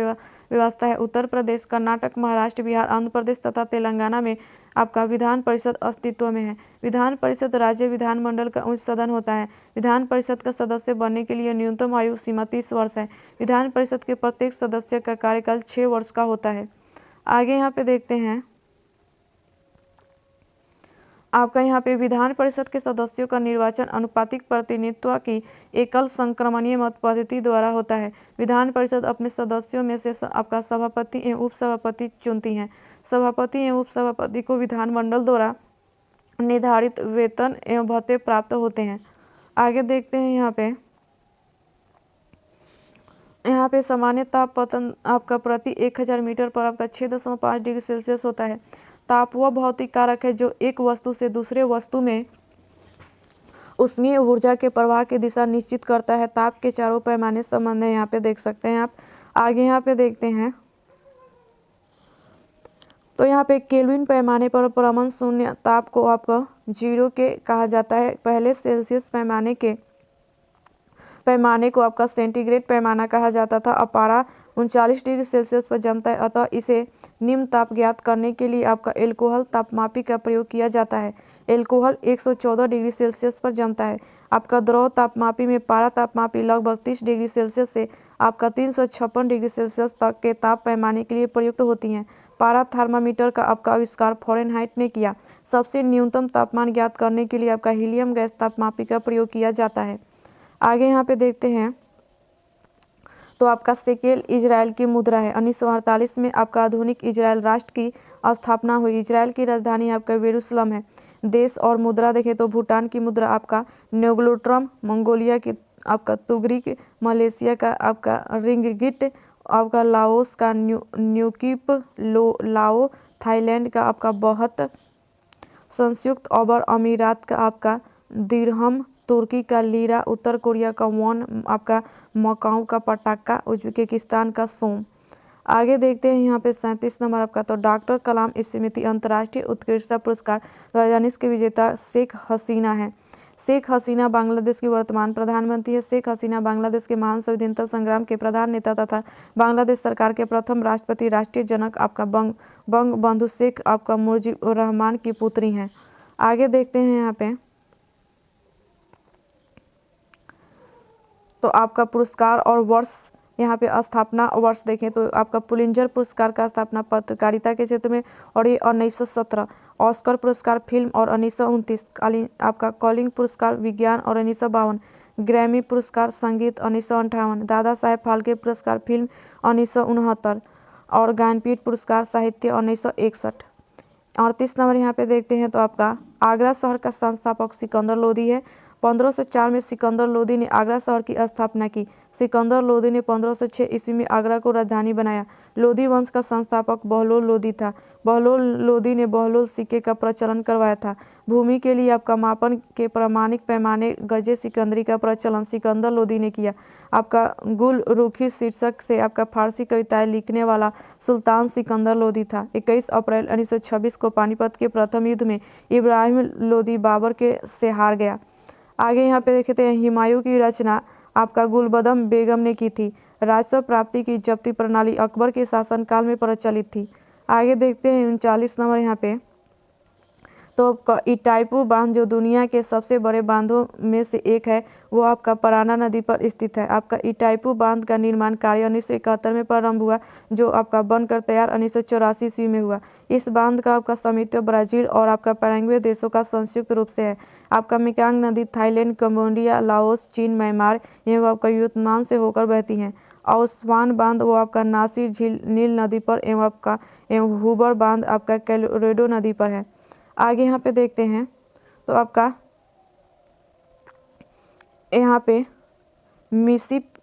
व्यवस्था है। उत्तर प्रदेश, कर्नाटक, महाराष्ट्र, बिहार, आंध्र प्रदेश तथा तेलंगाना में आपका विधान परिषद अस्तित्व में है। विधान परिषद राज्य विधानमंडल का उच्च सदन होता है। विधान परिषद का सदस्य बनने के लिए न्यूनतम आयु सीमा 30 वर्ष है। विधान परिषद के प्रत्येक सदस्य का कार्यकाल 6 वर्ष का होता है। आगे यहाँ पे देखते हैं आपका यहाँ पे विधान परिषद के सदस्यों का निर्वाचन अनुपातिक प्रतिनिधित्व की एकल संक्रमणीय मत पद्धति द्वारा होता है। विधान परिषद अपने सदस्यों में से आपका सभापति एवं उपसभापति चुनती है। सभापति एवं उपसभापति को विधानमंडल द्वारा निर्धारित वेतन एवं भत्ते प्राप्त होते हैं। आगे देखते हैं यहाँ पे सामान्य तापपतन आपका प्रति 1000 मीटर पर आपका 6.5 डिग्री सेल्सियस होता है। ताप वह भौतिक कारक है जो एक वस्तु से दूसरे वस्तु में ऊष्मीय ऊर्जा के प्रवाह की दिशा निश्चित करता है। ताप के चारों पैमाने संबंध है, यहाँ पे देख सकते हैं आप। आगे यहाँ पे देखते हैं तो यहाँ पे केल्विन पैमाने पर परमाणु शून्य ताप को आपका 0 के कहा जाता है। पहले सेल्सियस पैमाने को आपका सेंटीग्रेड पैमाना कहा जाता था। अब पारा 39 डिग्री सेल्सियस पर जमता है, अतः इसे निम्न ताप ज्ञात करने के लिए आपका एल्कोहल तापमापी का प्रयोग किया जाता है। एल्कोहल 114 डिग्री सेल्सियस पर जमता है। आपका द्रव तापमापी में पारा तापमापी लगभग 30 डिग्री सेल्सियस से आपका 356 डिग्री सेल्सियस तक के ताप पैमाने के लिए प्रयुक्त होती हैं। पारा थर्मामीटर का आपका आविष्कार फ़ारेनहाइट ने किया। सबसे न्यूनतम तापमान ज्ञात करने के लिए आपका हीलियम गैस तापमापी का प्रयोग किया जाता है। आगे यहाँ पे देखते हैं तो आपका शेकेल इजराइल की मुद्रा है। 1948 में आपका आधुनिक इजराइल राष्ट्र की स्थापना हुई। इजराइल की राजधानी आपका यरूशलेम है। देश और मुद्रा देखें तो भूटान की मुद्रा आपका न्योग्लोट्रम, मंगोलिया की आपका तुगरिक, मलेशिया का आपका रिंगिट, आपका लाओस का न्यूकिप लाओ, थाईलैंड का आपका बहुत, संयुक्त अरब अमीरात का आपका दिरहम, तुर्की का लीरा, उत्तर कोरिया का वॉन, आपका मकाऊ का पटाखा, उज्बेकिस्तान का सोम। आगे देखते हैं यहाँ पे 37 नंबर आपका तो डॉक्टर कलाम स्मृति अंतर्राष्ट्रीय उत्कृष्टता पुरस्कार 2019 के विजेता शेख हसीना है। शेख हसीना बांग्लादेश की वर्तमान प्रधानमंत्री है। शेख हसीना बांग्लादेश के महान स्वाधीनता संग्राम के प्रधान नेता तथा बांग्लादेश सरकार के प्रथम राष्ट्रपति, राष्ट्रीय जनक आपका बंग बंधु शेख आपका मुजीबुर रहमान की पुत्री हैं। आगे देखते हैं यहाँ पे तो आपका पुरस्कार और वर्ष, यहाँ पे स्थापना वर्ष देखें तो आपका पुलिंजर पुरस्कार का स्थापना पत्रकारिता के क्षेत्र में और ये 1917, ऑस्कर पुरस्कार फिल्म और 1929, आपका कॉलिंग पुरस्कार विज्ञान और 1952, ग्रैमी पुरस्कार संगीत 1958, दादा साहेब फाल्के पुरस्कार फिल्म 1969 और ज्ञानपीठ पुरस्कार साहित्य 1961। 38 नंबर यहाँ पे देखते हैं तो आपका आगरा शहर का संस्थापक सिकंदर लोदी है। 1504 में सिकंदर लोदी ने आगरा शहर की स्थापना की। सिकंदर लोदी ने 1506 ईस्वी में आगरा को राजधानी बनाया। लोदी वंश का संस्थापक बहलोल लोदी था। बहलोल लोदी ने बहलोल सिक्के का प्रचलन करवाया था। भूमि के लिए आपका मापन के प्रामाणिक पैमाने गजे सिकंदरी का प्रचलन सिकंदर लोदी ने किया। आपका गुल रुखी शीर्षक से आपका फारसी कविताएं लिखने वाला सुल्तान सिकंदर लोदी था। 21 अप्रैल 1926 को पानीपत के प्रथम युद्ध में इब्राहिम लोदी बाबर के से हार गया। आगे यहाँ पे देखते हैं हुमायूं की रचना आपका गुलबदम बेगम ने की थी। राजस्व प्राप्ति की जब्ती प्रणाली अकबर के शासनकाल में प्रचलित थी। आगे देखते हैं 39 नंबर यहाँ पे तो इटाइपू बांध जो दुनिया के सबसे बड़े बांधों में से एक है वो आपका पराना नदी पर स्थित है। आपका इटाइपू बांध का निर्माण कार्य 1971 में प्रारंभ हुआ जो आपका बनकर तैयार 1984 ईस्वी में हुआ। इस बांध का आपका स्वामित्व ब्राजील और आपका पैराग्वे देशों का संयुक्त रूप से है। आपका मेकांग नदी थाईलैंड, कंबोडिया, लाओस, चीन, म्यांमार एवं आपका वियतनाम से होकर बहती हैं। और स्वान बांध वो आपका नासिर झील नील नदी पर एवं हुबर बांध आपका कोलोराडो नदी पर है। आगे यहाँ पे देखते हैं तो आपका यहाँ पे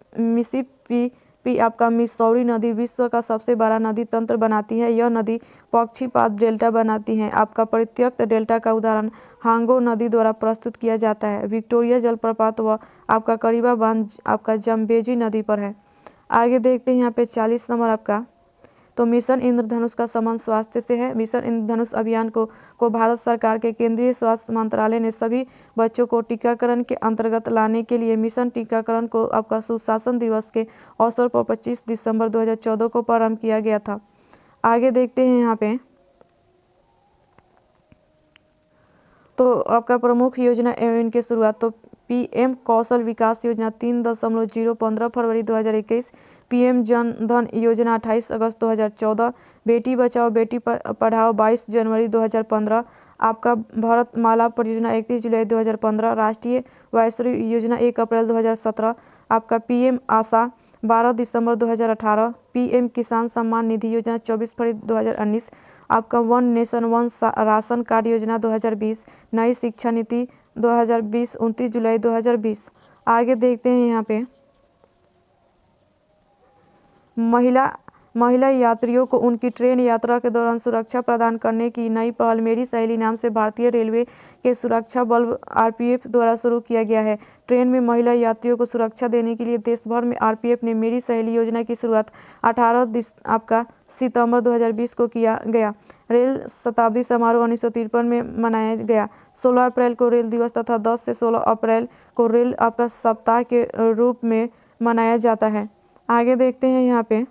मिसिसिपी आपका मिसौरी नदी विश्व का सबसे बड़ा नदी तंत्र बनाती है। यह नदी पक्षीपात डेल्टा बनाती है। आपका प्रत्यक्ष डेल्टा का उदाहरण हांगो नदी द्वारा प्रस्तुत किया जाता है। विक्टोरिया जलप्रपात व आपका करीबा बांध आपका जम्बेजी नदी पर है। आगे देखते हैं यहाँ पे 40 नंबर आपका तो मिशन इंद्रधनुष का संबंध स्वास्थ्य से है। मिशन इंद्रधनुष अभियान को भारत सरकार के केंद्रीय स्वास्थ्य मंत्रालय ने सभी बच्चों को टीकाकरण के अंतर्गत लाने के लिए मिशन टीकाकरण को आपका सुशासन दिवस के अवसर पर 25 दिसंबर 2014 को प्रारंभ किया गया था। आगे देखते हैं यहाँ पे तो आपका प्रमुख योजना एवं इनकी शुरुआत तो पीएम कौशल विकास योजना 3.015 फरवरी 2021, पीएम जन धन योजना 28 अगस्त 2014, बेटी बचाओ बेटी पढ़ाओ 22 जनवरी 2015, आपका भारतमाला परियोजना 31 जुलाई 2015, राष्ट्रीय वायुश्री योजना 1 अप्रैल 2017, आपका पीएम आशा 12 दिसंबर 2018, पीएम किसान सम्मान निधि योजना 24 फरवरी 2019, आपका one nation one ration card योजना 2020, नई शिक्षा नीति 2020 29 जुलाई 2020। आगे देखते हैं यहाँ पे महिला महिला यात्रियों को उनकी ट्रेन यात्रा के दौरान सुरक्षा प्रदान करने की नई पहल मेरी सहेली नाम से भारतीय रेलवे के सुरक्षा बल आरपीएफ द्वारा शुरू किया गया है। ट्रेन में महिला यात्रियों को सुरक्षा देने के लिए देश भर में आरपीएफ ने मेरी सहेली योजना की शुरुआत 18 सितंबर 2020 को किया गया। रेल शताब्दी समारोह 1953 में मनाया गया। 16 अप्रैल को रेल दिवस तथा 10 से 16 अप्रैल को रेल सप्ताह के रूप में मनाया जाता है। आगे देखते हैं यहाँ पे,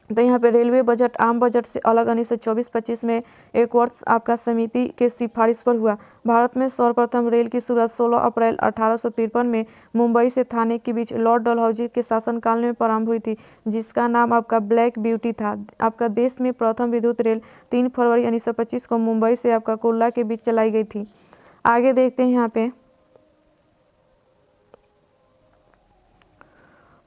तो यहाँ पे रेलवे बजट आम बजट से अलग 1924-25 में एक वर्ष समिति के सिफारिश पर हुआ। भारत में सर्वप्रथम रेल की शुरुआत 16 अप्रैल 1853 में मुंबई से थाने के बीच लॉर्ड डलहौजी के शासनकाल में प्रारंभ हुई थी, जिसका नाम ब्लैक ब्यूटी था। देश में प्रथम विद्युत रेल 3 फरवरी 1925 को मुंबई से कुर्ला के बीच चलाई गई थी। आगे देखते हैं यहाँ पे,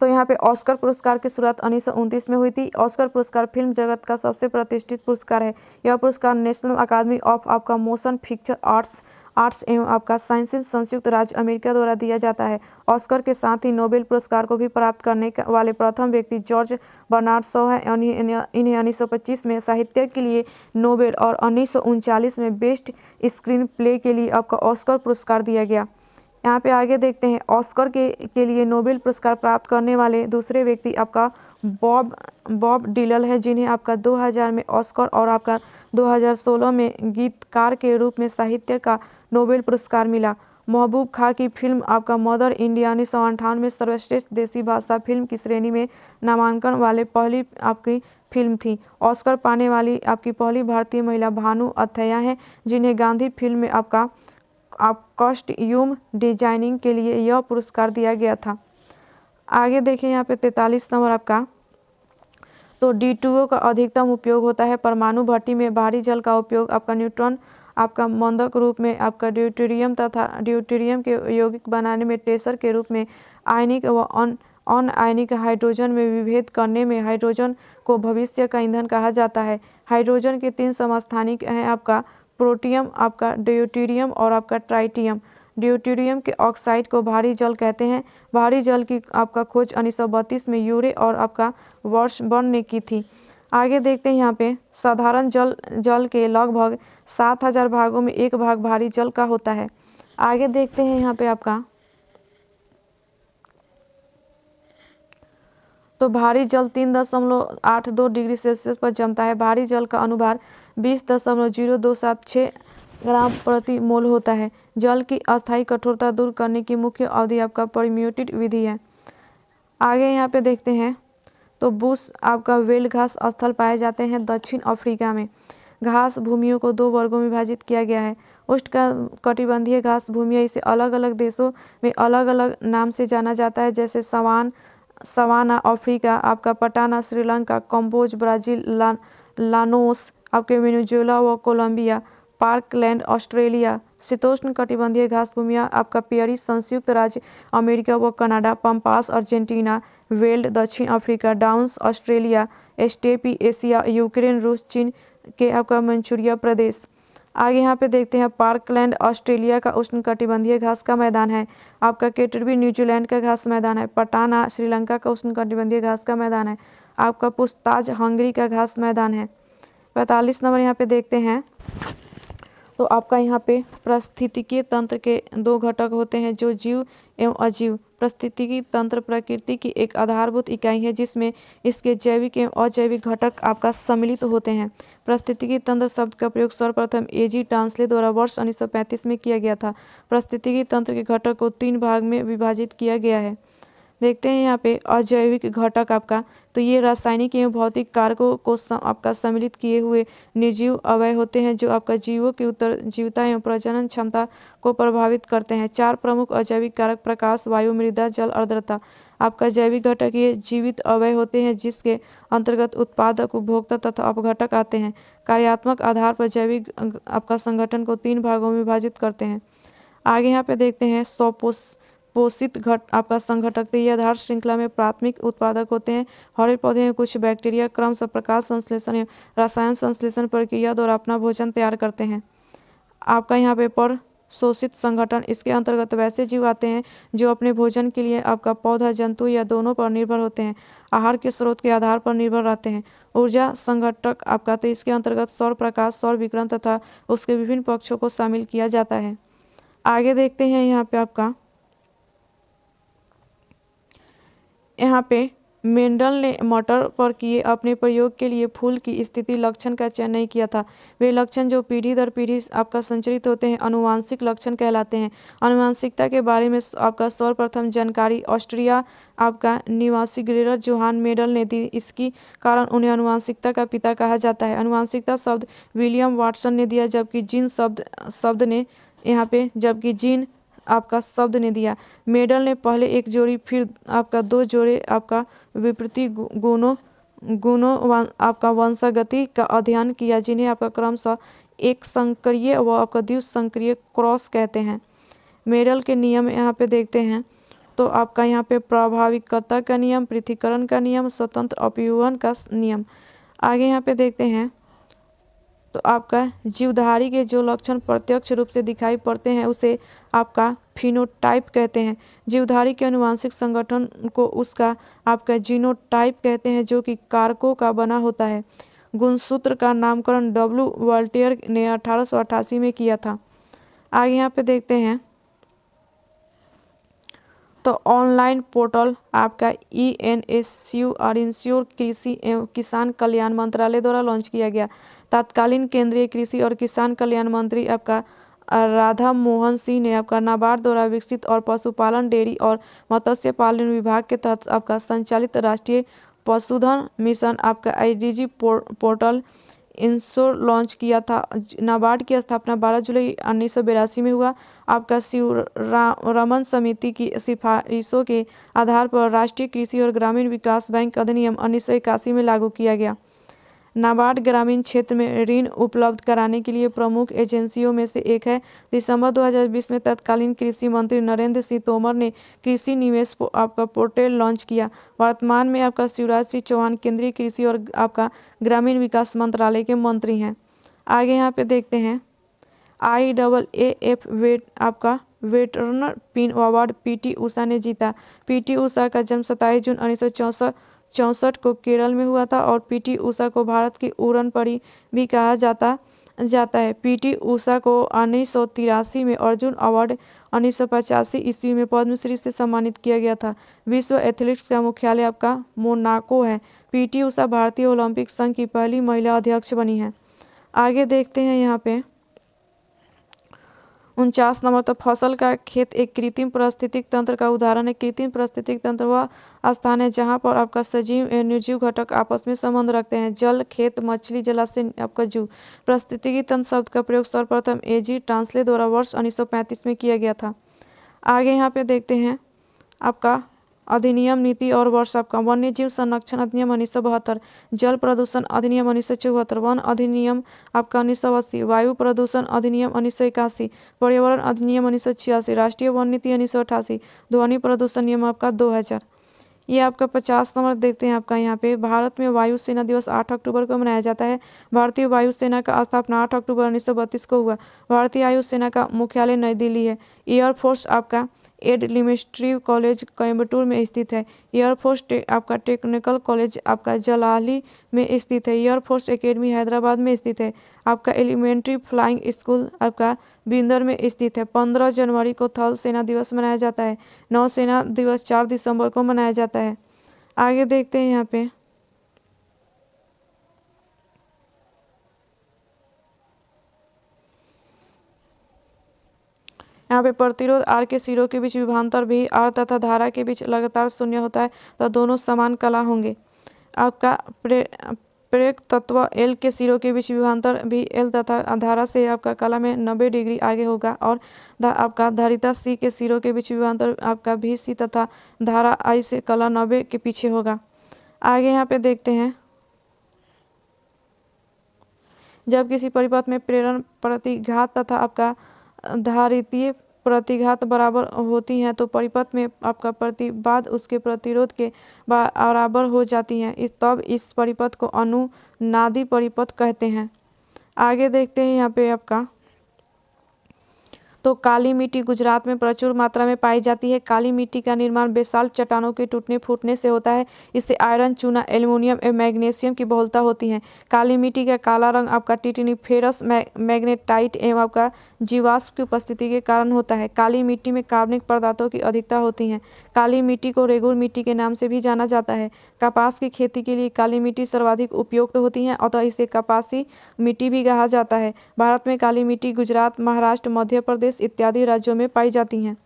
तो यहाँ पे ऑस्कर पुरस्कार की शुरुआत 1929 में हुई थी। ऑस्कर पुरस्कार फिल्म जगत का सबसे प्रतिष्ठित पुरस्कार है। यह पुरस्कार national academy of motion picture arts एवं साइंसेज संयुक्त राज्य अमेरिका द्वारा दिया जाता है। ऑस्कर के साथ ही नोबेल पुरस्कार को भी प्राप्त करने वाले प्रथम व्यक्ति जॉर्ज बर्नार्ड शॉ हैं। इन्हें 1925 में साहित्य के लिए नोबेल और 1939 में बेस्ट स्क्रीन प्ले के लिए ऑस्कर पुरस्कार दिया गया। यहाँ पे आगे देखते हैं, ऑस्कर के लिए नोबेल पुरस्कार प्राप्त करने वाले दूसरे व्यक्ति बॉब डिलन है, जिन्हें 2000 में ऑस्कर और 2016 में गीतकार के रूप में साहित्य का नोबेल पुरस्कार मिला। महबूब खां की फिल्म मदर इंडिया 1958 में सर्वश्रेष्ठ देसी भाषा फिल्म की श्रेणी में नामांकन वाले पहली फिल्म थी। ऑस्कर पाने वाली पहली भारतीय महिला भानु अथैया हैं, जिन्हें गांधी फिल्म में कॉस्ट्यूम डिजाइनिंग के लिए यह पुरस्कार दिया गया था। आगे देखिए यहाँ पे 43 नंबर तो D2O का अधिकतम उपयोग होता है परमाणु भट्टी में। भारी जल का उपयोग न्यूट्रॉन मंदक रूप में ड्यूटेरियम तथा ड्यूटेरियम के यौगिक बनाने में ट्रेसर के रूप में आयनिक व अनआयनिक हाइड्रोजन में विभेद करने में हाइड्रोजन को भविष्य का ईंधन कहा जाता है। हाइड्रोजन के 3 समस्थानिक हैं प्रोटियम ड्यूटेरियम और ट्राइटियम। ड्यूटेरियम के ऑक्साइड को भारी जल कहते हैं। भारी जल की खोज 1932 में यूरे और वर्सबर्न ने की थी। आगे देखते हैं यहाँ पे, साधारण जल के लगभग 7000 भागों में 1 भाग भारी जल का होता है। आगे देखते हैं यहाँ पे तो भारी जल 3.82 डिग्री सेल्सियस पर जमता है। भारी जल का अनुभार 20.0276 ग्राम प्रति मोल होता है। जल की अस्थायी कठोरता दूर करने की मुख्य अवधि परम्यूटेड विधि है। आगे यहाँ पे देखते हैं, तो बुश वेल घास स्थल पाए जाते हैं दक्षिण अफ्रीका में। घास भूमियों को 2 वर्गों में विभाजित किया गया है। उष्णकटिबंधीय घास भूमियाँ, इसे अलग अलग देशों में अलग अलग नाम से जाना जाता है, जैसे सवाना अफ्रीका, पटाना श्रीलंका, कंबोज ब्राज़ील, लानोस वेनेजुएला व कोलंबिया, पार्कलैंड ऑस्ट्रेलिया। शीतोष्ण कटिबंधीय घास भूमियाँ पेरी संयुक्त राज्य अमेरिका व कनाडा, पम्पास अर्जेंटीना, वेल्ड दक्षिण Africa, downs Australia, steppe Asia, Ukraine, रूस, चीन के मंचूरिया प्रदेश। आगे यहाँ पे देखते हैं, पार्कलैंड ऑस्ट्रेलिया का उष्णकटिबंधीय घास का मैदान है। केटरबी न्यूजीलैंड का घास मैदान है। पटाना श्रीलंका का उष्णकटिबंधीय घास का मैदान है। पुछताछ हंगरी का घास मैदान है। 45 नंबर यहाँ पे देखते हैं, तो यहाँ पे पारिस्थितिकी तंत्र के 2 घटक होते हैं, जो जीव एवं अजीव। पारिस्थितिकी तंत्र प्रकृति की एक आधारभूत इकाई है, जिसमें इसके जैविक एवं अजैविक घटक सम्मिलित होते हैं। पारिस्थितिकी तंत्र शब्द का प्रयोग सर्वप्रथम एजी टांसले द्वारा वर्ष 1935 में किया गया था। पारिस्थितिकी तंत्र के घटक को 3 भाग में विभाजित किया गया है। देखते हैं यहाँ पे अजैविक घटक तो ये रासायनिक एवं भौतिक कारकों को सम्मिलित किए हुए निर्जीव अवयव होते हैं, जो जीवों की उत्तरजीविता एवं प्रजनन क्षमता को प्रभावित करते हैं। 4 प्रमुख अजैविक कारक प्रकाश, वायु, मृदा, जल, आर्द्रता। जैविक घटक ये जीवित अवयव होते हैं, जिसके अंतर्गत उत्पादक, उपभोक्ता तथा अपघटक आते हैं। कार्यात्मक आधार पर जैविक संगठन को 3 भागों में विभाजित करते हैं। आगे यहाँ पे देखते हैं, पोषित संघटक। ये आधार श्रृंखला में प्राथमिक उत्पादक होते हैं। हरे पौधे में कुछ बैक्टीरिया क्रमशः प्रकाश संश्लेषण या रसायन संश्लेषण प्रक्रिया द्वारा अपना भोजन तैयार करते हैं। यहाँ पे शोषित संगठन। इसके अंतर्गत वैसे जीव आते हैं जो अपने भोजन के लिए आपका पौधा, जंतु या दोनों पर निर्भर होते हैं, आहार के स्रोत के आधार पर निर्भर रहते हैं। ऊर्जा संगठक आपका, तो इसके अंतर्गत सौर प्रकाश, सौर विकिरण तथा उसके विभिन्न पक्षों को शामिल किया जाता है। आगे देखते हैं यहाँ पे आपका, यहाँ पे मेंडल ने मटर पर किए अपने प्रयोग के लिए फूल की स्थिति लक्षण का चयन नहीं किया था। वे लक्षण जो पीढ़ी दर पीढ़ी आपका संचरित होते हैं अनुवांशिक लक्षण कहलाते हैं। अनुवांशिकता के बारे में आपका सर्वप्रथम जानकारी ऑस्ट्रिया आपका निवासी ग्रेगर जोहान मेंडल ने दी। इसकी कारण उन्हें अनुवांशिकता का पिता कहा जाता है। अनुवांशिकता शब्द विलियम वाटसन ने दिया, जबकि जीन आपका शब्द ने दिया। मेंडल ने पहले एक जोड़ी फिर आपका 2 जोड़े आपका विपरीत गुणों आपका वंशागति का अध्ययन किया, जिन्हें आपका क्रमशः एक संकरीय व आपका द्विसंकरीय क्रॉस कहते हैं। मेंडल के नियम यहाँ पे देखते हैं तो आपका यहाँ पे प्रभाविकता का नियम, पृथक्करण का नियम, स्वतंत्र अपव्यूहन का नियम। आगे यहाँ पे देखते हैं तो आपका जीवधारी के जो लक्षण प्रत्यक्ष रूप से दिखाई पड़ते हैं उसे आपका फिनोटाइप कहते हैं। जीवधारी के अनुवांशिक संगठन को उसका आपका जीनोटाइप कहते हैं, जो कि कारकों का बना होता है। गुणसूत्र का नामकरण डब्ल्यू वॉल्टियर ने 1888 में किया था। आगे यहाँ पे देखते हैं तो ऑनलाइन पोर्टल आपका ENSU और इंश्योर कृषि एवं किसान कल्याण मंत्रालय द्वारा लॉन्च किया गया। तत्कालीन केंद्रीय कृषि और किसान कल्याण मंत्री आपका राधा मोहन सिंह ने आपका नाबार्ड द्वारा विकसित और पशुपालन, डेयरी और मत्स्य पालन विभाग के तहत आपका संचालित राष्ट्रीय पशुधन मिशन आपका IDG पोर्टल इंश्योर लॉन्च किया था। नाबार्ड की स्थापना 12 जुलाई 1982 में हुआ। आपका शिवरामन समिति की सिफारिशों के आधार पर राष्ट्रीय कृषि और ग्रामीण विकास बैंक अधिनियम 1981 में लागू किया गया। नाबार्ड ग्रामीण क्षेत्र में ऋण उपलब्ध कराने के लिए प्रमुख एजेंसियों में से एक है। दिसंबर 2020 में तत्कालीन कृषि मंत्री नरेंद्र सिंह तोमर ने कृषि निवेश आपका पोर्टल लॉन्च किया। वर्तमान में आपका शिवराज सिंह चौहान केंद्रीय कृषि और आपका ग्रामीण विकास मंत्रालय के मंत्री हैं। आगे यहाँ पे देखते हैं IAAF आपका veteran pin award PT Usha ने जीता। PT उषा का जन्म 27 जून 1964 को केरल में हुआ था और PT उषा को भारत की उड़न परी भी कहा जाता है। PT उषा को 1983 में अर्जुन अवार्ड, 1985 ईस्वी में पद्मश्री से सम्मानित किया गया था। विश्व एथलेटिक्स का मुख्यालय आपका मोनाको है। PT उषा भारतीय ओलंपिक संघ की पहली महिला अध्यक्ष बनी है। आगे देखते हैं यहाँ पे 49 नंबर, तो फसल का खेत एक कृत्रिम पारिस्थितिक तंत्र का उदाहरण है। कृत्रिम पारिस्थितिक तंत्र वह स्थान है जहाँ पर आपका सजीव एवं निर्जीव घटक आपस में संबंध रखते हैं। जल, खेत, मछली, जलाशय, आपका जू। पारिस्थितिकी तंत्र शब्द का प्रयोग सर्वप्रथम AG ट्रांसले द्वारा वर्ष 1935 में किया गया था। आगे यहाँ पे देखते हैं आपका अधिनियम, नीति और वर्ष आपका वन्य जीव संरक्षण अधिनियम 1972, जल प्रदूषण अधिनियम 1974, वन अधिनियम आपका 1980, वायु प्रदूषण अधिनियम 1981, पर्यावरण अधिनियम 1986, राष्ट्रीय वन नीति 1988, ध्वनि प्रदूषण नियम आपका 2000। ये आपका 50 नंबर देखते हैं आपका यहाँ पे भारत में वायुसेना दिवस 8 अक्टूबर को मनाया जाता है। भारतीय वायुसेना का स्थापना 8 अक्टूबर 1932 को हुआ। भारतीय वायुसेना का मुख्यालय नई दिल्ली है। एयरफोर्स आपका एडमिनिस्ट्रेटिव कॉलेज कोयम्बटूर में स्थित है। एयरफोर्स आपका टेक्निकल कॉलेज आपका जलाली में स्थित है। एयरफोर्स एकेडमी हैदराबाद में स्थित है। आपका एलिमेंट्री फ्लाइंग स्कूल आपका बिंदर में स्थित है। 15 जनवरी को थल सेना दिवस मनाया जाता है। नौसेना दिवस 4 दिसंबर को मनाया जाता है। आगे देखते हैं यहाँ पे प्रतिरोध R के सिरों के बीच विभवांतर भी R तथा धारा के बीच लगातार शून्य होता है तो दोनों समान कला होंगे। आपका प्रेरक तत्व L के सिरों के बीच विभवांतर भी L तथा धारा से आपका कला में 90 डिग्री आगे होगा और आपका धारिता C के सिरों के बीच विभवांतर आपका भी C तथा धारा I से कला 90 के पीछे होगा। आगे यहाँ पे देखते हैं जब किसी परिपथ में प्रेरण प्रतिघात तथा आपका धारितीय प्रतिघात बराबर होती हैं तो परिपथ में आपका प्रतिबाध उसके प्रतिरोध के बराबर हो जाती हैं। तब इस परिपथ को अनुनादी परिपथ कहते हैं। आगे देखते हैं यहाँ पे आपका तो काली मिट्टी गुजरात में प्रचुर मात्रा में पाई जाती है। काली मिट्टी का निर्माण बेसाल्ट चट्टानों के टूटने फूटने से होता है। इससे आयरन, चूना, एल्युमिनियम एवं मैग्नीशियम की बहुलता होती है। काली मिट्टी का काला रंग आपका टिटेनिफेरस मैग्नेटाइट एवं आपका जीवाश्म की उपस्थिति के कारण होता है। काली मिट्टी में कार्बनिक पदार्थों की अधिकता होती है। काली मिट्टी को रेगुर मिट्टी के नाम से भी जाना जाता है। कपास की खेती के लिए काली मिट्टी सर्वाधिक उपयुक्त होती है, अतः इसे कपासी मिट्टी भी कहा जाता है। भारत में काली मिट्टी गुजरात, महाराष्ट्र, मध्य प्रदेश इत्यादि राज्यों में पाई जाती हैं।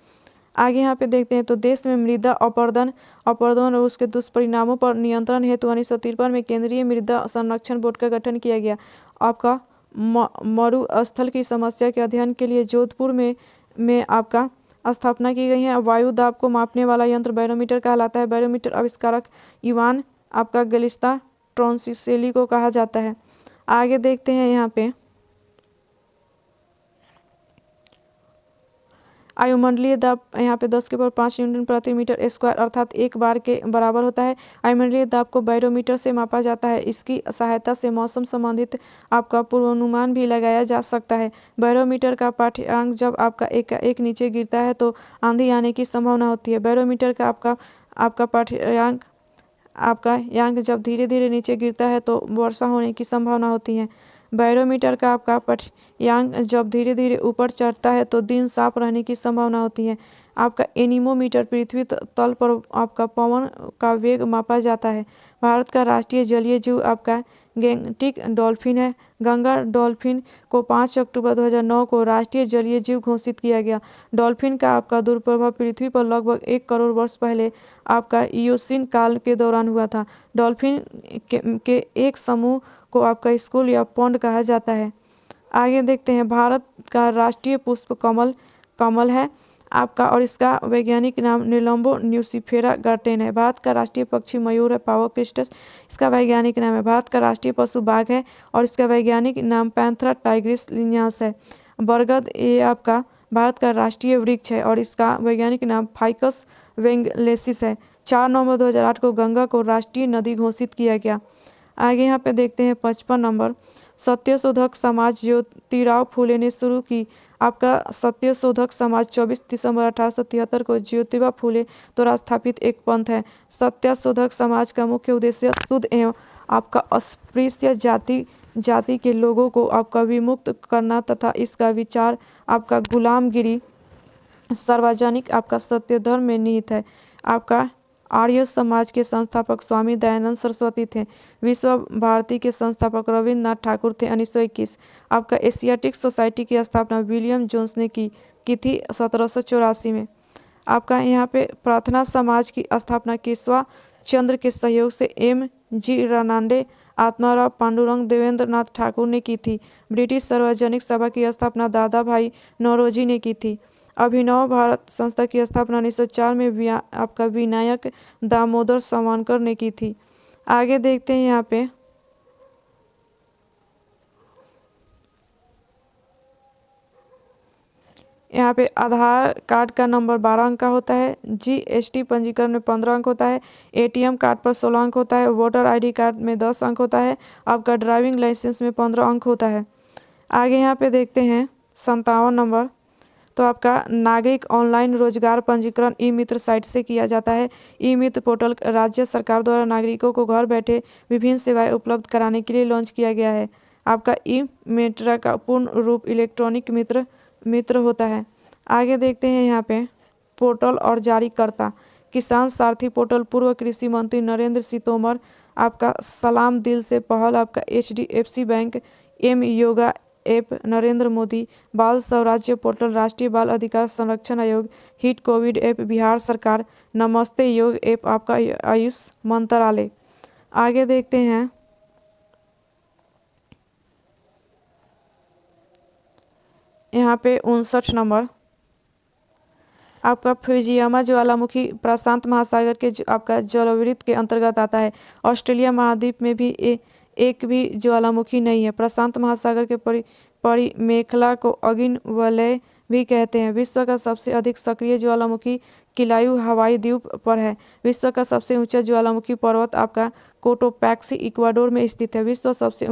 आगे यहाँ पे देखते हैं तो देश में मृदा अपरदन और उसके दुष्परिणामों पर नियंत्रण हेतु 1953 में केंद्रीय मृदा संरक्षण बोर्ड का गठन किया गया। आपका मरुस्थल की समस्या के अध्ययन के लिए जोधपुर में आपका स्थापना की गई है। वायु दाब को मापने वाला यंत्र बैरोमीटर कहलाता है। बैरोमीटर आविष्कारक इवान आपका गलिस्ता ट्रोंसिसेली को कहा जाता है। आगे देखते हैं यहाँ पे वायुमंडलीय दाब यहाँ पे 10⁵ न्यूटन प्रति मीटर स्क्वायर अर्थात 1 बार के बराबर होता है। वायुमंडलीय दाब को बैरोमीटर से मापा जाता है। इसकी सहायता से मौसम संबंधित आपका पूर्वानुमान भी लगाया जा सकता है। बैरोमीटर का पाठ्यांक जब आपका एक नीचे गिरता है तो आंधी आने की संभावना होती है। बैरोमीटर का आपका पाठ्यांक यांक जब धीरे धीरे नीचे गिरता है तो वर्षा होने की संभावना होती है। बैरोमीटर का आपका पाठ्यांक जब धीरे धीरे ऊपर चढ़ता है तो दिन साफ रहने की संभावना होती है। आपका एनीमोमीटर पृथ्वी तल पर आपका पवन का वेग मापा जाता है। भारत का राष्ट्रीय जलीय जीव आपका गैंगटिक डॉल्फिन है। गंगा डॉल्फिन को 5 अक्टूबर 2009 को राष्ट्रीय जलीय जीव घोषित किया गया। डॉल्फिन का आपका दुर्प्रभाव पृथ्वी पर लगभग 1 करोड़ वर्ष पहले आपका इयोसीन काल के दौरान हुआ था। डॉल्फिन के एक समूह को आपका स्कूल या पॉन्ड कहा जाता है। आगे देखते हैं भारत का राष्ट्रीय पुष्प कमल है आपका और इसका वैज्ञानिक नाम निलंबो न्यूसिफेरा गार्टेन है। भारत का राष्ट्रीय पक्षी मयूर है, पावर क्रिस्टस इसका वैज्ञानिक नाम है। भारत का राष्ट्रीय पशु बाघ है और इसका वैज्ञानिक नाम पैंथरा टाइग्रिस लिनियस है। बरगद ये आपका भारत का राष्ट्रीय वृक्ष है और इसका वैज्ञानिक नाम फाइकस वेंगलेसिस है। 4 नवंबर 2008 को गंगा को राष्ट्रीय नदी घोषित किया गया। आगे यहाँ पे देखते हैं 55 नंबर सत्यशोधक समाज ज्योतिराव फूले ने शुरू की। आपका सत्यशोधक समाज 24 दिसंबर 1873 को ज्योतिबा फूले द्वारा स्थापित एक पंथ है। सत्यशोधक समाज का मुख्य उद्देश्य शुद्ध एवं आपका अस्पृश्य जाति के लोगों को आपका विमुक्त करना तथा इसका विचार आपका गुलामगिरी सार्वजनिक आपका सत्य धर्म में निहित है। आपका आर्य समाज के संस्थापक स्वामी दयानंद सरस्वती थे। विश्व भारती के संस्थापक रविन्द्रनाथ ठाकुर थे। 1921 आपका एशियाटिक सोसाइटी की स्थापना विलियम जोन्स ने की थी 1784 में। आपका यहाँ पे प्रार्थना समाज की स्थापना केशवा चंद्र के सहयोग से M.G. रानाडे, आत्माराव पांडुरंग देवेंद्रनाथ ठाकुर ने की थी। ब्रिटिश सार्वजनिक सभा की स्थापना दादा भाई नौरोजी ने की थी। अभिनव भारत संस्था की स्थापना 1904 में आपका विनायक दामोदर सावरकर ने की थी। आगे देखते हैं यहाँ पे आधार कार्ड का नंबर 12 अंक का होता है। GST पंजीकरण में 15 अंक होता है। ATM कार्ड पर 16 अंक होता है। वोटर ID कार्ड में 10 अंक होता है। आपका ड्राइविंग लाइसेंस में 15 अंक होता है। आगे यहाँ पे देखते हैं 57 नंबर तो आपका नागरिक ऑनलाइन रोजगार पंजीकरण ई-मित्र साइट से किया जाता है। ई-मित्र पोर्टल राज्य सरकार द्वारा नागरिकों को घर बैठे विभिन्न सेवाएं उपलब्ध कराने के लिए लॉन्च किया गया है। आपका ई-मित्र का पूर्ण रूप इलेक्ट्रॉनिक मित्र होता है। आगे देखते हैं यहाँ पे पोर्टल और जारीकर्ता किसान सारथी पोर्टल पूर्व कृषि मंत्री नरेंद्र सिंह तोमर आपका सलाम दिल से पहल आपका HDFC bank yoga app Narendra Modi बाल स्वराज्य पोर्टल राष्ट्रीय बाल अधिकार संरक्षण आयोग हिट कोविड ऐप बिहार सरकार नमस्ते योग ऐप आपका आयुष मंत्रालय। आगे देखते हैं यहाँ पे 59 नंबर आपका फुजियामा ज्वालामुखी प्रशांत महासागर के आपका जलवृत्त के अंतर्गत आता है। ऑस्ट्रेलिया महाद्वीप में भी एक भी ज्वालामुखी नहीं है। प्रशांत महासागर के परिमेखला को अगिन वलय भी कहते हैं। विश्व का सबसे अधिक सक्रिय ज्वालामुखी किलायू हवाई द्वीप पर है। विश्व का सबसे ऊंचा ज्वालामुखी पर्वत आपका कोटोपैक्सी इक्वाडोर में स्थित है। विश्व सबसे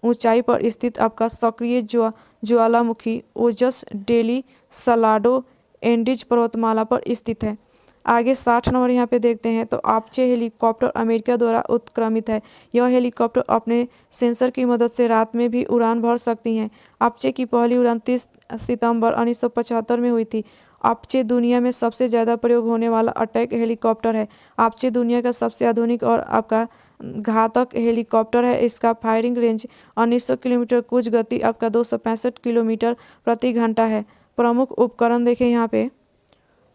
ऊंचाई पर स्थित आपका सक्रिय ज्वालामुखी ओजस डेली सलाडो एंडीज पर्वतमाला पर स्थित है। आगे 60 नंबर यहाँ पे देखते हैं तो आपचे हेलीकॉप्टर अमेरिका द्वारा उत्क्रमित है। यह हेलीकॉप्टर अपने सेंसर की मदद से रात में भी उड़ान भर सकती हैं। आपचे की पहली उड़ान 30 सितंबर 1975 में हुई थी। आपचे दुनिया में सबसे ज़्यादा प्रयोग होने वाला अटैक हेलीकॉप्टर है। आपचे दुनिया का सबसे आधुनिक और आपका घातक हेलीकॉप्टर है। इसका फायरिंग रेंज 1900 किलोमीटर, कुछ गति आपका 265 किलोमीटर प्रति घंटा है। प्रमुख उपकरण देखें यहाँ पे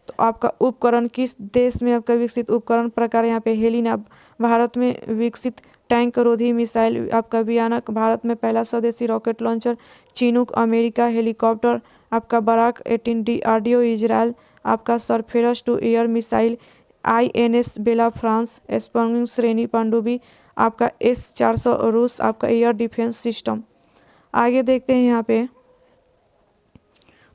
तो आपका उपकरण किस देश में आपका विकसित उपकरण प्रकार यहाँ पे हेलिना भारत में विकसित टैंक रोधी मिसाइल आपका वियानक भारत में पहला स्वदेशी rocket launcher Chinook America helicopter आपका बराक 18 DRDO इजराइल आपका surface to air missile INS Bela France स्पर्निंग श्रेणी पनडुब्बी आपका S-400 रूस आपका एयर डिफेंस सिस्टम। आगे देखते हैं यहाँ पे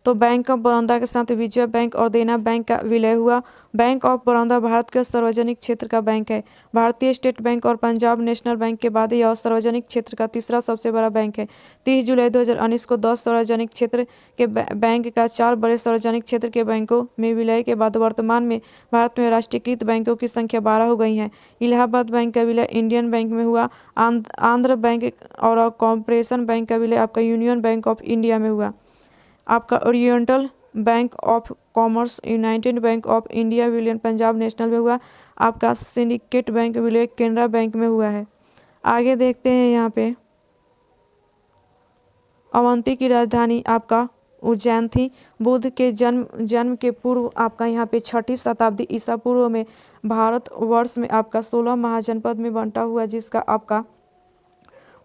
तो बैंक ऑफ बड़ौदा के साथ विजया बैंक और देना बैंक का विलय हुआ। बैंक ऑफ बड़ौदा भारत के सार्वजनिक क्षेत्र का बैंक है। भारतीय स्टेट बैंक और पंजाब नेशनल बैंक के बाद यह सार्वजनिक क्षेत्र का तीसरा सबसे बड़ा बैंक है। 30 जुलाई 2019 को 10 सार्वजनिक क्षेत्र के बैंक का 4 बड़े सार्वजनिक क्षेत्र के बैंकों में विलय के बाद वर्तमान में भारत में राष्ट्रीयकृत बैंकों की संख्या 12 हो गई है। इलाहाबाद बैंक का विलय इंडियन बैंक में हुआ। आंध्र बैंक और कॉर्पोरेशन बैंक का विलय आपका यूनियन बैंक ऑफ इंडिया में हुआ। आपका oriental bank of commerce United bank of India विलय पंजाब नेशनल में हुआ। आपका सिंडिकेट बैंक विलय केनरा बैंक में हुआ है। आगे देखते हैं यहाँ पे अवंती की राजधानी आपका उज्जैन थी। बुद्ध के जन्म के पूर्व आपका यहाँ पे 6ठी शताब्दी ईसा पूर्व में भारतवर्ष में आपका 16 महाजनपद में बंटा हुआ, जिसका आपका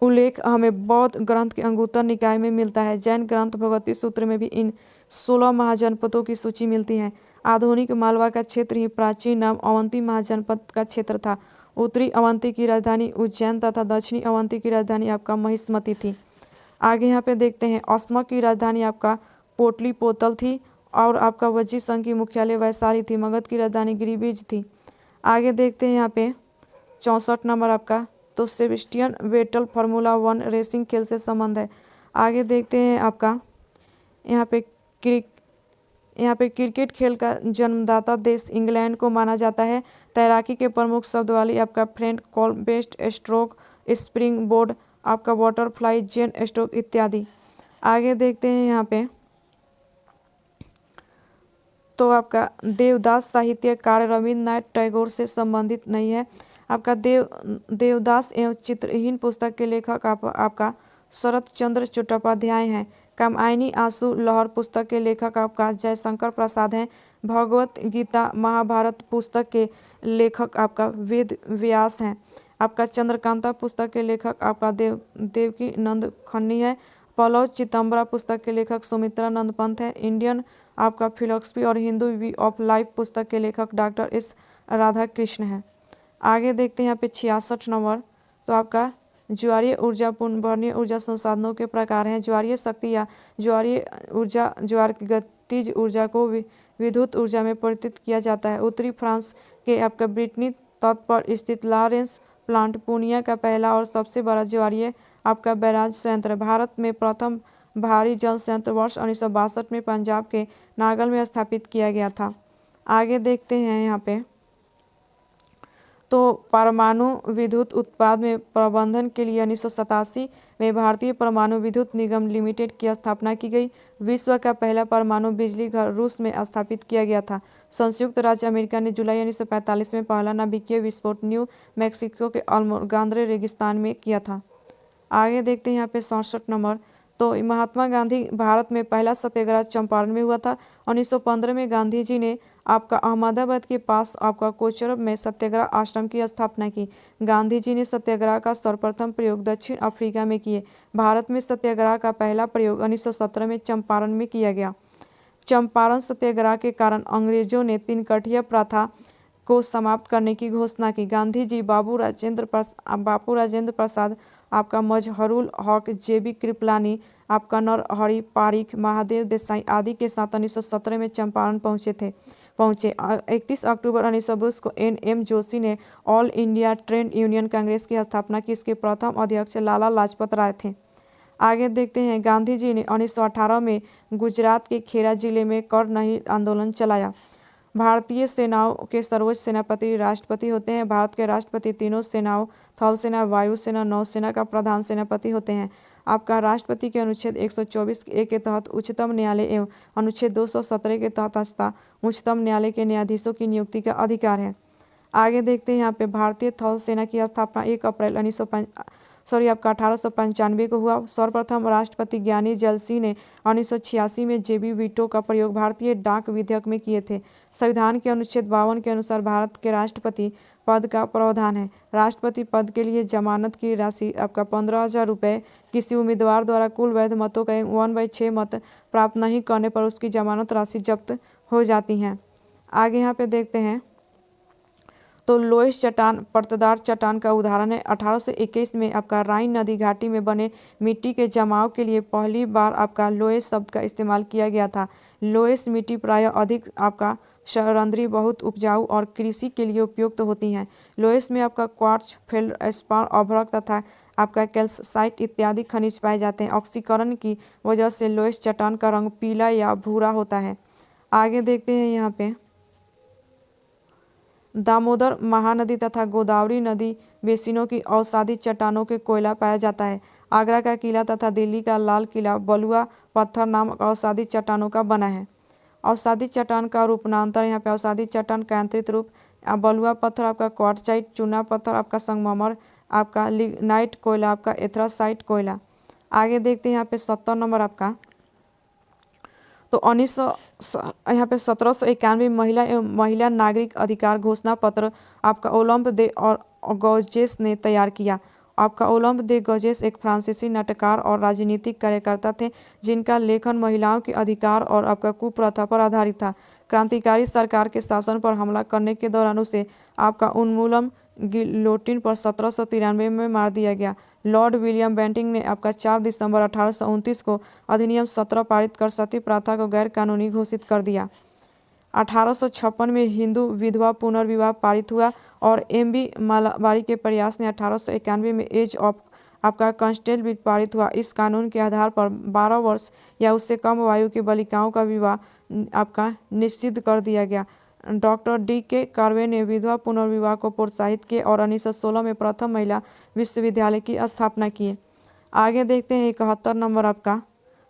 उल्लेख हमें बौद्ध ग्रंथ के अंगुत्तर निकाय में मिलता है। जैन ग्रंथ भगवती सूत्र में भी इन 16 महाजनपदों की सूची मिलती है। आधुनिक मालवा का क्षेत्र ही प्राचीन नाम अवंती महाजनपद का क्षेत्र था। उत्तरी अवंती की राजधानी उज्जैन तथा दक्षिणी अवंती की राजधानी आपका महिष्मती थी। आगे यहाँ पे देखते हैं अस्मा की राजधानी आपका पोटलीपोतल थी और आपका वज्जी संघ की मुख्यालय वैशाली थी। मगध की राजधानी गिरिबीज थी। आगे देखते हैं यहाँ पे 64 नंबर आपका तो सेबेस्टियन वेटल फार्मूला 1 रेसिंग खेल से संबंध है। आगे देखते हैं आपका यहाँ पे क्रिकेट खेल का जन्मदाता देश इंग्लैंड को माना जाता है। तैराकी के प्रमुख शब्द वाली आपका freight call best stroke spring board आपका बटरफ्लाई जेन स्ट्रोक इत्यादि। आगे देखते हैं यहाँ पे तो आपका देवदास साहित्य कार्य रविन्द्रनाथ टैगोर से संबंधित नहीं है। आपका देवदास एवं चित्रहीन पुस्तक के लेखक आपका शरत चंद्र चट्टोपाध्याय हैं। कामायनी आंसू लहर पुस्तक के लेखक आपका जयशंकर प्रसाद हैं। भगवत गीता महाभारत पुस्तक के लेखक आपका वेद व्यास हैं। आपका चंद्रकांता पुस्तक के लेखक आपका देवकी नंद खन्नी है। पल्लव चितंबरा पुस्तक के लेखक सुमित्रा नंद पंत है। इंडियन आपका फिलोसफी और हिंदू वी ऑफ लाइफ पुस्तक के लेखक डॉक्टर एस राधा कृष्ण हैं। आगे देखते हैं यहाँ पे 66 नंबर तो आपका ज्वारीय ऊर्जा पुनर्भरणीय ऊर्जा संसाधनों के प्रकार हैं। ज्वारीय शक्ति या ज्वारीय ऊर्जा ज्वार की गतिज ऊर्जा को विद्युत ऊर्जा में परिवर्तित किया जाता है। उत्तरी फ्रांस के आपका ब्रिटनी तट पर स्थित लॉरेंस प्लांट पूर्णिया का पहला और सबसे बड़ा ज्वारीय आपका बैराज संयंत्र। भारत में प्रथम भारी जल संयंत्र वर्ष 1962 में पंजाब के नागल में स्थापित किया गया था। आगे देखते हैं यहाँ पे तो परमाणु विद्युत उत्पाद में प्रबंधन के लिए 1987 में भारतीय परमाणु विद्युत निगम लिमिटेड की स्थापना की गई। विश्व का पहला परमाणु बिजली घर रूस में स्थापित किया गया था। संयुक्त राज्य अमेरिका ने जुलाई 1945 में पहला नाभिकीय विस्फोट न्यू मैक्सिको के अल्मोगांद्रे रेगिस्तान में किया था। आगे देखते हैं यहाँ पे 67 नंबर तो महात्मा गांधी भारत में पहला सत्याग्रह चंपारण में हुआ था। 1915 में गांधी जी ने आपका अहमदाबाद के पास आपका कोचरब में सत्याग्रह आश्रम की स्थापना की। गांधी जी ने सत्याग्रह का सर्वप्रथम प्रयोग दक्षिण अफ्रीका में किए। भारत में सत्याग्रह का पहला प्रयोग 1917 में चंपारण में किया गया। चंपारण सत्याग्रह के कारण अंग्रेजों ने 3 कठिया प्रथा को समाप्त करने की घोषणा की। गांधी जी बाबू राजेंद्र प्रसाद आपका मजहरुल हक जेबी कृपलानी आपका नरहरि पारिख महादेव देसाई आदि के साथ 1917 में चंपारण पहुंचे थे। पहुँचे। 31 अक्टूबर 1920 को N.M. जोशी ने all India trade union Congress की स्थापना की। इसके प्रथम अध्यक्ष लाला लाजपत राय थे। आगे देखते हैं, गांधी जी ने 1918 में गुजरात के खेड़ा जिले में कर नहीं आंदोलन चलाया। भारतीय सेनाओं के सर्वोच्च सेनापति राष्ट्रपति होते हैं। भारत के राष्ट्रपति तीनों सेनाओं थल सेना, वायुसेना, नौसेना का प्रधान सेनापति होते हैं। आपका राष्ट्रपति के अनुच्छेद 124 के तहत उच्चतम न्यायालय एवं अनुच्छेद 217 के तहत उच्चतम न्यायालय के न्यायाधीशों की नियुक्ति का अधिकार है। आगे देखते हैं, यहाँ पे भारतीय थल सेना की स्थापना 1 अप्रैल 1895 को हुआ। सर्वप्रथम राष्ट्रपति ज्ञानी जैल सिंह ने 1986 में जेबी वीटो का प्रयोग भारतीय डाक विधेयक में किए थे। संविधान के अनुच्छेद 52 के अनुसार भारत के राष्ट्रपति पद का प्रावधान है। राष्ट्रपति पद के लिए जमानत की राशि आपका 15,000 रुपये। किसी उम्मीदवार द्वारा कुल वैध मतों का 1/6 मत प्राप्त नहीं करने पर उसकी जमानत राशि जब्त हो जाती है। आगे यहाँ पे देखते हैं, तो लोएस चट्टान परतदार चट्टान का उदाहरण है। 1821 में आपका राइन नदी घाटी में बने मिट्टी के जमाव के लिए पहली बार आपका लोएस शब्द का इस्तेमाल किया गया था। लोएस मिट्टी प्रायः अधिक आपका सरंध्री, बहुत उपजाऊ और कृषि के लिए उपयुक्त होती हैं। लोएस में आपका क्वार्ट्ज, फेल्डस्पार, अभ्रक तथा आपका कैल्साइट इत्यादि खनिज पाए जाते हैं। ऑक्सीकरण की वजह से लोएस चट्टान का रंग पीला या भूरा होता है। आगे देखते हैं, यहाँ पे दामोदर महानदी तथा गोदावरी नदी बेसिनों की अवसादी चट्टानों के कोयला पाया जाता है। आगरा का किला तथा दिल्ली का लाल किला बलुआ पत्थर नामक अवसादी चट्टानों का बना है। अवसादी चट्टान का रूपनांतर, यहाँ पे अवसादी चट्टान का यांत्रिक रूप, बलुआ पत्थर आपका क्वार्टजाइट, चूना पत्थर आपका संगमरमर, आपका लिग्नाइट कोयला आपका एथ्रासाइट कोयला। आगे देखते हैं, यहाँ पे 70 नंबर आपका, तो 1791 महिला एवं महिला नागरिक अधिकार घोषणा पत्र आपका ओलंप दे और गौजेस ने तैयार किया। आपका ओलंप दे गौजेस एक फ्रांसीसी नाटककार और राजनीतिक कार्यकर्ता थे, जिनका लेखन महिलाओं के अधिकार और आपका कुप्रथा पर आधारित था। क्रांतिकारी सरकार के शासन पर हमला करने के दौरान उसे आपका उन्मूलन गिलोटिन पर 1793 में मार दिया गया। लॉर्ड विलियम बेंटिंक ने आपका 4 दिसंबर 1829 को अधिनियम 17 पारित कर सती प्रथा को गैर कानूनी घोषित कर दिया। 1856 में हिंदू विधवा पुनर्विवाह पारित हुआ और एम.बी. मालाबारी के प्रयास ने 1891 में एज ऑफ आपका कंस्टेंट बिल पारित हुआ। इस कानून के आधार पर 12 वर्ष या उससे कम आयु की बालिकाओं का विवाह आपका निषिद्ध कर दिया गया। Doctor D.K. कार्वे ने विधवा पुनर्विवाह को प्रोत्साहित किए और 1916 में प्रथम महिला विश्वविद्यालय की स्थापना की। आगे देखते हैं 71 नंबर आपका,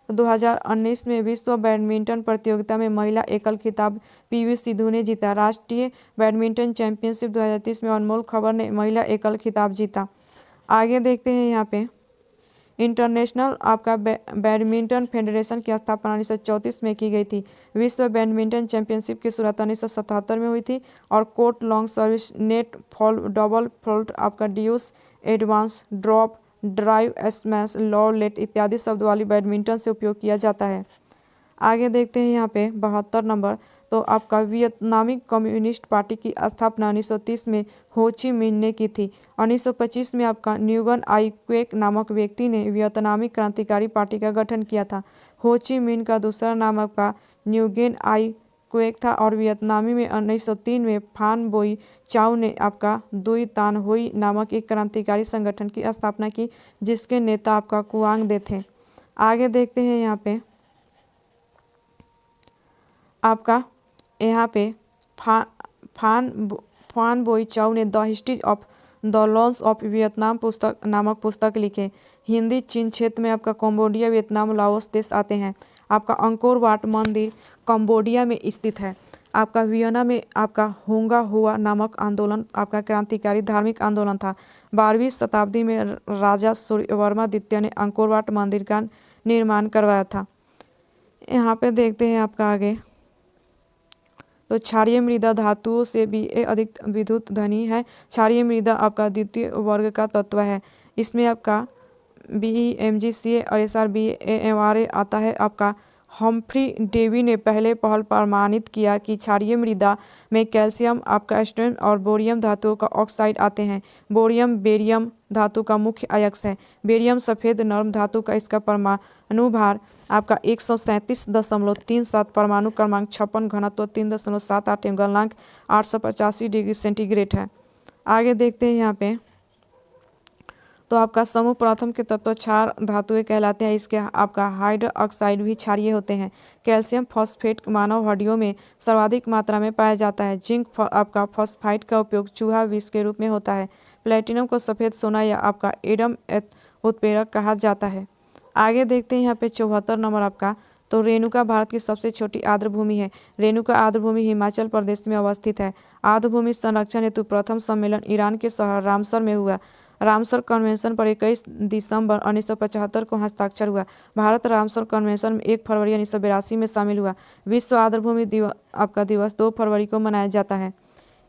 2019 में विश्व बैडमिंटन प्रतियोगिता में महिला एकल खिताब पी.वी. सिंधु ने जीता। राष्ट्रीय बैडमिंटन चैंपियनशिप 2030 में अनमोल खबर ने महिला एकल खिताब जीता। आगे देखते हैं, यहाँ पे इंटरनेशनल आपका बैडमिंटन फेडरेशन की स्थापना 1934 में की गई थी। विश्व बैडमिंटन चैंपियनशिप की शुरुआत 1977 में हुई थी और court long service, net, fall, double fault, आपका ड्यूस, एडवांस, ड्रॉप, ड्राइव, स्मैश, लॉलेट इत्यादि शब्द वाली बैडमिंटन से उपयोग किया जाता है। आगे देखते हैं, यहाँ पे 72 नंबर, तो आपका वियतनामी कम्युनिस्ट पार्टी की स्थापना 1930 में हो ची मिन्ह ने की थी। 1925 में आपका न्यूगन आई क्वेक नामक व्यक्ति ने वियतनामी क्रांतिकारी पार्टी का गठन किया था। हो ची मिन्ह का दूसरा नाम आपका न्यूगेन आई क्वेक था और वियतनामी में 1903 में फान बोई चाउ ने आपका दुई तान हुई नामक एक क्रांतिकारी संगठन की स्थापना की, जिसके नेता आपका कुआंग दे थे। आगे देखते हैं, यहाँ पे आपका फान बोई चाउ ने the history of the loss of Vietnam नामक पुस्तक लिखे। हिंदी चीन क्षेत्र में आपका कंबोडिया, वियतनाम, लाओस देश आते हैं। आपका अंकोर वाट मंदिर कंबोडिया में स्थित है। आपका वियना में आपका होंगा हुआ नामक आंदोलन आपका क्रांतिकारी धार्मिक आंदोलन था। 12वीं शताब्दी में राजा सूर्यवर्मा द्वितीय ने अंकोर वाट मंदिर का निर्माण करवाया था। यहाँ पे देखते हैं आपका आगे, तो क्षारीय मृदा धातुओं से भी अधिक विद्युत धनी है। क्षारीय मृदा आपका द्वितीय वर्ग का तत्व है। इसमें आपका BeMgCa और SrBeMra आता है। आपका हम्फ्री डेवी ने पहले पहल प्रमाणित किया कि क्षारीय मृदा में कैल्शियम, आपका एस्ट्रोन और बोरियम धातुओं का ऑक्साइड आते हैं। बोरियम बेरियम धातु का मुख्य अयस्क है। बेरियम सफ़ेद नर्म धातु का, इसका परमाणु भार आपका 137.37, परमाणु क्रमांक 56, घनत्व 3.78 एवं गलनांक 885 डिग्री सेंटीग्रेड है। आगे देखते हैं यहाँ पे, तो आपका समूह प्रथम के तत्व क्षार धातुएं कहलाते हैं। इसके आपका हाइड्रोक्साइड भी क्षारीय होते हैं। कैल्शियम फॉस्फेट मानव हड्डियों में सर्वाधिक मात्रा में पाया जाता है। जिंक आपका फॉस्फाइड का उपयोग चूहा विष के रूप में होता है। प्लेटिनम को सफ़ेद सोना या आपका एडम उत्प्रेरक कहा जाता है। आगे देखते हैं यहाँ पे 74 नंबर आपका, तो रेणुका भारत की सबसे छोटी आर्द्रभूमि है। रेणुका आर्द्रभूमि हिमाचल प्रदेश में अवस्थित है। आर्द्रभूमि संरक्षण हेतु प्रथम सम्मेलन ईरान के शहर रामसर में हुआ। रामसर कन्वेंशन पर 21 दिसंबर 1975 को हस्ताक्षर हुआ। भारत रामसर कन्वेंशन में 1 फरवरी 1982 में शामिल हुआ। विश्व आर्द्रभूमि आपका दिवस 2 फरवरी को मनाया जाता है।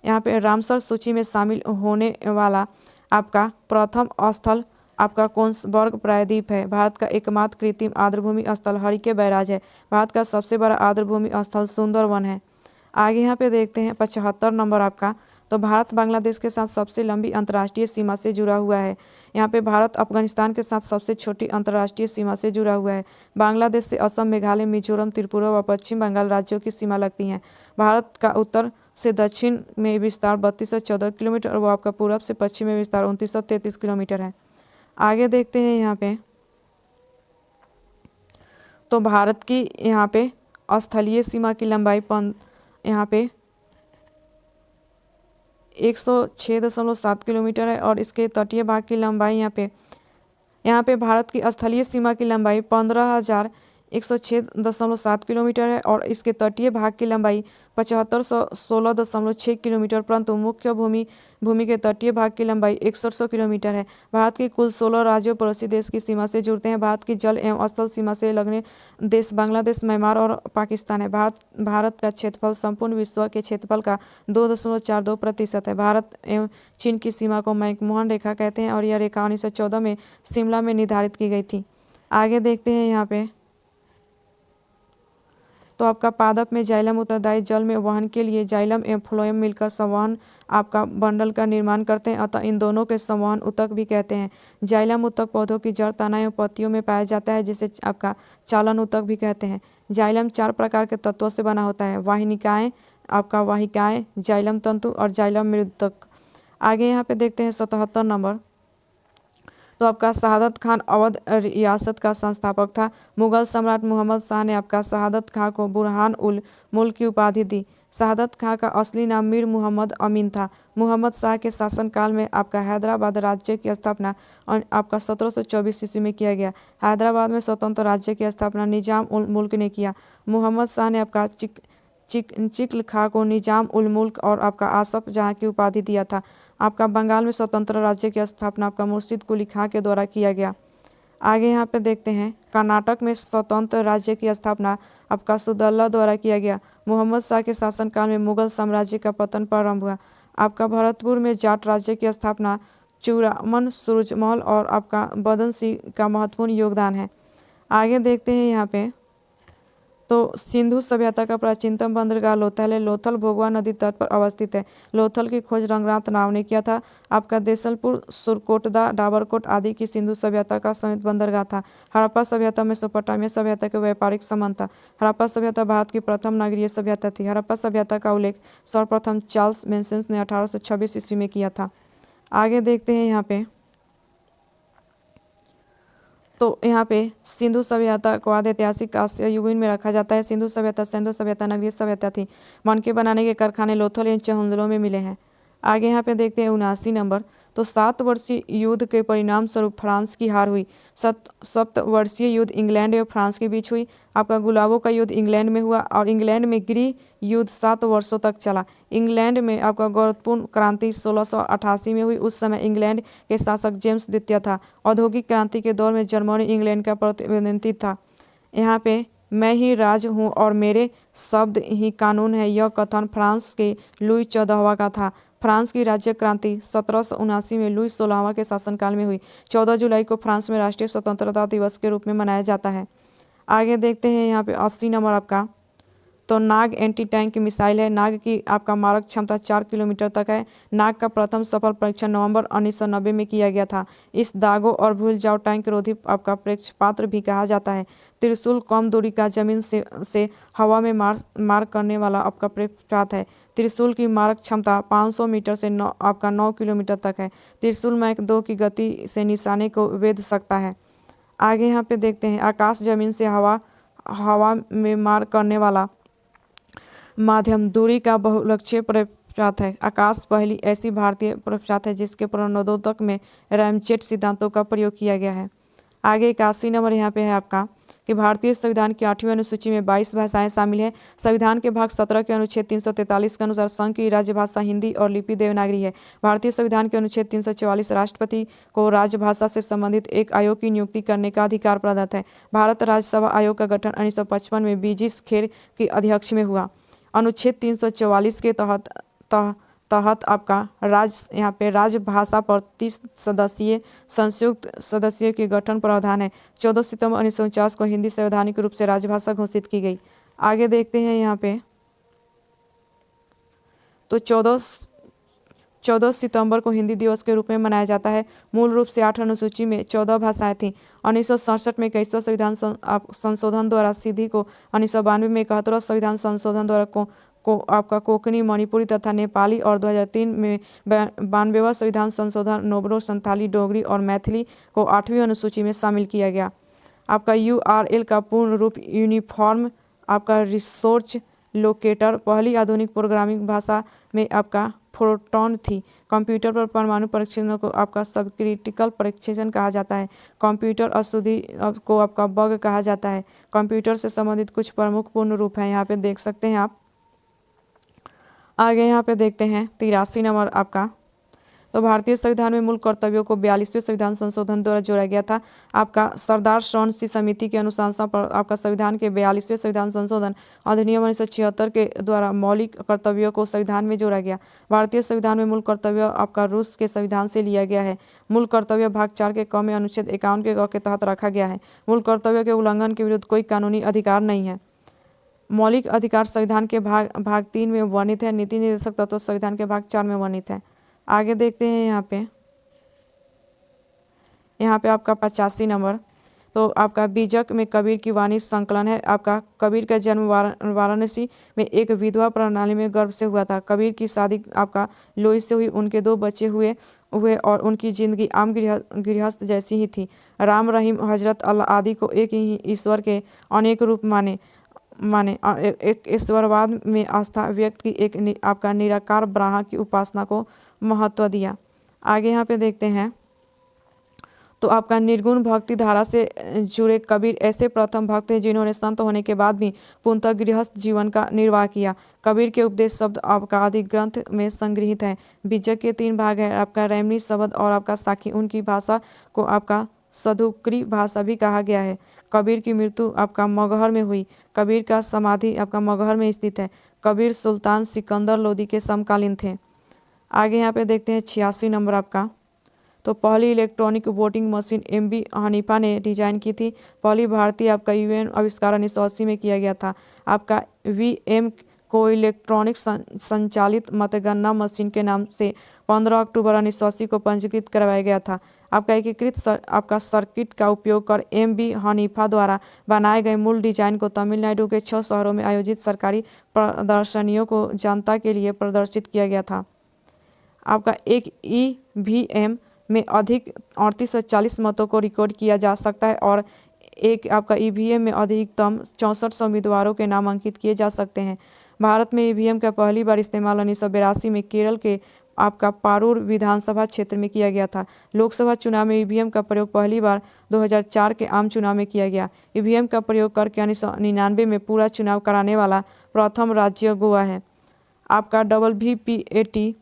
यहाँ पे रामसर सूची में शामिल होने वाला आपका प्रथम स्थल आपका कोन्सबर्ग प्रायद्वीप है। भारत का एकमात्र कृत्रिम आर्द्रभूमि स्थल हरिके बैराज है। भारत का सबसे बड़ा आर्द्रभूमि स्थल सुंदरवन है। आगे यहाँ पे देखते हैं 75 नंबर आपका, तो भारत बांग्लादेश के साथ सबसे लंबी अंतर्राष्ट्रीय सीमा से जुड़ा हुआ है। यहाँ पे भारत अफगानिस्तान के साथ सबसे छोटी अंतर्राष्ट्रीय सीमा से जुड़ा हुआ है। बांग्लादेश से असम, मेघालय, मिजोरम, त्रिपुरा व पश्चिम बंगाल राज्यों की सीमा लगती हैं। भारत का उत्तर से दक्षिण में विस्तार 3214 किलोमीटर और वो आपका पूरब से पश्चिम में विस्तार 2933 किलोमीटर है। आगे देखते हैं यहाँ पे, तो भारत की यहाँ पे स्थलीय सीमा की लंबाई यहाँ पे 106.7 किलोमीटर है और इसके तटीय भाग की लंबाई यहाँ पे भारत की स्थलीय सीमा की लंबाई 15,106.7 किलोमीटर है और इसके तटीय भाग की लंबाई 7516.6 किलोमीटर, परंतु मुख्य भूमि के तटीय भाग की लंबाई 6100 किलोमीटर है। भारत की कुल 16 राज्यों पड़ोसी देश की सीमा से जुड़ते हैं। भारत की जल एवं स्थल सीमा से लगने देश बांग्लादेश, म्यांमार और पाकिस्तान है। भारत का क्षेत्रफल संपूर्ण विश्व के क्षेत्रफल का 2.42% है। भारत एवं चीन की सीमा को मैकमोहन रेखा कहते हैं और यह रेखा 1914 में शिमला में निर्धारित की गई थी। आगे देखते हैं यहाँ पे, तो आपका पादप में जाइलम उत्तरदायी जल में वहन के लिए जाइलम एवं फ्लोएम मिलकर संवहन आपका बंडल का निर्माण करते हैं, अतः इन दोनों के संवहन ऊतक भी कहते हैं। जाइलम ऊतक पौधों की जड़, तना एवं पत्तियों में पाया जाता है, जिसे आपका चालन ऊतक भी कहते हैं। जाइलम 4 प्रकार के तत्वों से बना होता है, वाहिनिकाएँ, आपका वाहिकाएँ, जाइलम तंतु और जाइलम मृदुतक। आगे यहाँ पे देखते हैं 77 नंबर, तो आपका शहादत खान अवध रियासत का संस्थापक था। मुगल सम्राट मोहम्मद शाह ने आपका शहादत खां को बुरहान उल मुल्क की उपाधि दी। शहादत खां का असली नाम मीर मोहम्मद अमीन था। मोहम्मद शाह के शासनकाल में आपका हैदराबाद राज्य की स्थापना आपका 1724 ईस्वी में किया गया। हैदराबाद में स्वतंत्र राज्य की स्थापना निजाम उल मुल्क ने किया। मोहम्मद शाह ने आपका चिकल खां को निजाम उल मुल्क और आपका आसफ जहाँ की उपाधि दिया था। आपका बंगाल में स्वतंत्र राज्य की स्थापना आपका मुर्शिद कुली खां के द्वारा किया गया। आगे यहाँ पे देखते हैं, कर्नाटक में स्वतंत्र राज्य की स्थापना आपका सुदल्ला द्वारा किया गया। मोहम्मद शाह के शासनकाल में मुगल साम्राज्य का पतन प्रारंभ हुआ। आपका भरतपुर में जाट राज्य की स्थापना चूड़ामन, सूरजमल और आपका बदन सिंह का महत्वपूर्ण योगदान है। आगे देखते हैं यहाँ पे, तो सिंधु सभ्यता का प्राचीनतम बंदरगाह लोथल है। लोथल भोगवा नदी तट पर अवस्थित है। लोथल की खोज रंगनाथ राव ने किया था। आपका देसलपुर, सुरकोटदा, डाबरकोट आदि की सिंधु सभ्यता का समेत बंदरगाह था। हड़प्पा सभ्यता में मेसोपोटामिया सभ्यता के व्यापारिक संबंध था। हड़प्पा सभ्यता भारत की प्रथम नगरीय सभ्यता थी। हड़प्पा सभ्यता का उल्लेख सर्वप्रथम चार्ल्स मेंसेस ने 1826 ईस्वी में किया था। आगे देखते हैं यहाँ पे, तो यहाँ पे सिंधु सभ्यता को आदि ऐतिहासिक कांस्य युगीन में रखा जाता है। सिंधु सभ्यता नगरीय सभ्यता थी। मनके बनाने के कारखाने लोथल एवं चहुंदलों में मिले हैं। आगे यहाँ पे देखते हैं 79 नंबर, तो 7 वर्षीय युद्ध के परिणाम स्वरूप फ्रांस की हार हुई। 7 वर्षीय युद्ध इंग्लैंड एवं फ्रांस के बीच हुई। आपका गुलाबों का युद्ध इंग्लैंड में हुआ और इंग्लैंड में गृह युद्ध 7 वर्षों तक चला। इंग्लैंड में आपका गौरवपूर्ण क्रांति 1688 में हुई। उस समय इंग्लैंड के शासक जेम्स द्वितीय था। औद्योगिक क्रांति के दौर में जर्मनी इंग्लैंड का प्रतिनिधि था। यहाँ पे मैं ही राज हूँ और मेरे शब्द ही कानून है, यह कथन फ्रांस के लुई 14वां का था। फ्रांस की राज्य क्रांति 1779 में लुई 16वां के शासनकाल में हुई। 14 जुलाई को फ्रांस में राष्ट्रीय स्वतंत्रता दिवस के रूप में मनाया जाता है। आगे देखते हैं यहाँ पे 80 नंबर आपका, तो नाग एंटी टैंक मिसाइल है। नाग की आपका मारक क्षमता 4 किलोमीटर तक है। नाग का प्रथम सफल परीक्षण नवंबर 1990 में किया गया था। इस दागों और भूल जाओ टैंक रोधी आपका प्रेक्षपात्र भी कहा जाता है। त्रिशूल कम दूरी का जमीन से हवा में मार करने वाला आपका प्रेक्षपात है। त्रिशूल की मारक क्षमता 500 मीटर से 9 किलोमीटर तक है। त्रिशूल मैक 2 की गति से निशाने को वेध सकता है। आगे यहाँ पे देखते हैं, आकाश जमीन से हवा में मार करने वाला माध्यम दूरी का बहुलक्षीय प्रक्षेपात है। आकाश पहली ऐसी भारतीय प्रक्षेपात है जिसके प्रणोदक में रैमजेट सिद्धांतों का प्रयोग किया गया है। आगे 81 नंबर यहाँ पे है आपका कि भारतीय संविधान की 8वीं अनुसूची में 22 भाषाएं शामिल है। संविधान के भाग 17 के अनुच्छेद 343 के अनुसार संघ की राज्यभाषा हिंदी और लिपि देवनागरी है। भारतीय संविधान के अनुच्छेद 344 राष्ट्रपति को राजभाषा से संबंधित एक आयोग की नियुक्ति करने का अधिकार प्रदत्त है। भारत राज्यसभा आयोग का गठन 1955 में बीजिस खेर की अध्यक्ष में हुआ। अनुच्छेद 344 के तहत आपका यहाँ पे राजभाषा पर 30 सदस्यीय संयुक्त सदस्यों के गठन प्रावधान है। 14 सितंबर 1949 को हिंदी संवैधानिक रूप से राजभाषा घोषित की गई। आगे देखते हैं यहाँ पे, तो 14 सितंबर को हिंदी दिवस के रूप में मनाया जाता है। मूल रूप से 8 अनुसूची में 14 भाषाएं थीं। 1967 में 21वां संविधान संशोधन द्वारा सीधी को 1992 में 71वां संविधान संशोधन द्वारा को आपका कोंकणी, मणिपुरी तथा नेपाली और 2003 में 92वां संविधान संशोधन नोबरो, संथाली, डोगरी और मैथिली को 8वीं अनुसूची में शामिल किया गया। आपका URL का पूर्ण रूप यूनिफॉर्म आपका रिसोर्स लोकेटर पहली आधुनिक प्रोग्रामिंग भाषा में आपका फोरट्रान थी। कंप्यूटर पर परमाणु परीक्षण को आपका सब क्रिटिकल परीक्षण कहा जाता है। कंप्यूटर अशुद्धि को आपका बग कहा जाता है। कंप्यूटर से संबंधित कुछ प्रमुख पूर्ण रूप हैं, यहाँ पे देख सकते हैं आप। आगे यहाँ पे देखते हैं 83 नंबर आपका, तो भारतीय संविधान में मूल कर्तव्यों को 42वें संविधान संशोधन द्वारा जोड़ा गया था। आपका सरदार श्रवणशी समिति के अनुशंसा पर आपका संविधान के 42वें संविधान संशोधन अधिनियम 1976 के द्वारा मौलिक कर्तव्यों को संविधान में जोड़ा गया। भारतीय संविधान में मूल कर्तव्य आपका रूस के संविधान से लिया गया है। मूल कर्तव्य भाग 4 के क में अनुच्छेद 51 के ग के तहत रखा गया है। मूल कर्तव्य के उल्लंघन के विरुद्ध कोई कानूनी अधिकार नहीं है। मौलिक अधिकार संविधान के भाग 3 में वर्णित है। नीति निर्देशक तत्व संविधान के भाग 4 में वर्णित है। आगे देखते हैं यहाँ पे आपका 85 नंबर, तो आपका बीजक में कबीर की वाणी संकलन है। आपका कबीर का जन्म वाराणसी में एक विधवा प्रणाली में गर्भ से हुआ था। कबीर की शादी आपका लोई से हुई। उनके 2 बच्चे हुए और उनकी जिंदगी आम गृहस्थ जैसी ही थी। राम, रहीम, हजरत अल्लाह आदि को एक ही ईश्वर के अनेक रूप माने एक ईश्वरवाद में आस्था व्यक्त की। एक आपका निराकार ब्रह्मा की उपासना को महत्व दिया। आगे यहाँ पे देखते हैं, तो आपका निर्गुण भक्ति धारा से जुड़े कबीर ऐसे प्रथम भक्त हैं जिन्होंने संत होने के बाद भी पूर्णतः गृहस्थ जीवन का निर्वाह किया। कबीर के उपदेश शब्द आपका आदि ग्रंथ में संग्रहित है। बीजक के 3 भाग है, आपका रैमनी शब्द और आपका साखी। उनकी भाषा को आपका सदुक्री भाषा भी कहा गया है। कबीर की मृत्यु आपका मगहर में हुई। कबीर का समाधि आपका मगहर में स्थित है। कबीर सुल्तान सिकंदर लोदी के समकालीन थे। आगे यहाँ पे देखते हैं 86 नंबर आपका, तो पहली electronic voting machine MB Hanifa ने डिजाइन की थी। पहली भारतीय आपका UN आविष्कार 1980 में किया गया था। आपका VM को इलेक्ट्रॉनिक संचालित मतगणना मशीन के नाम से 15 अक्टूबर 1980 को पंजीकृत करवाया गया था। आपका एकीकृत आपका सर्किट का उपयोग कर MB हनीफा द्वारा बनाए गए मूल डिजाइन को तमिलनाडु के 6 शहरों में आयोजित सरकारी प्रदर्शनियों को जनता के लिए प्रदर्शित किया गया था। आपका एक EVM में अधिक 3840 मतों को रिकॉर्ड किया जा सकता है और एक आपका EVM में अधिकतम 6400 उम्मीदवारों के नाम अंकित किए जा सकते हैं। भारत में EVM का पहली बार इस्तेमाल 1982 में केरल के आपका पारूर विधानसभा क्षेत्र में किया गया था। लोकसभा चुनाव में EVM का प्रयोग पहली बार 2004 के आम चुनाव में किया गया। EVM का प्रयोग करके 1999 में पूरा चुनाव कराने वाला प्रथम राज्य गोवा है। आपका WVPAT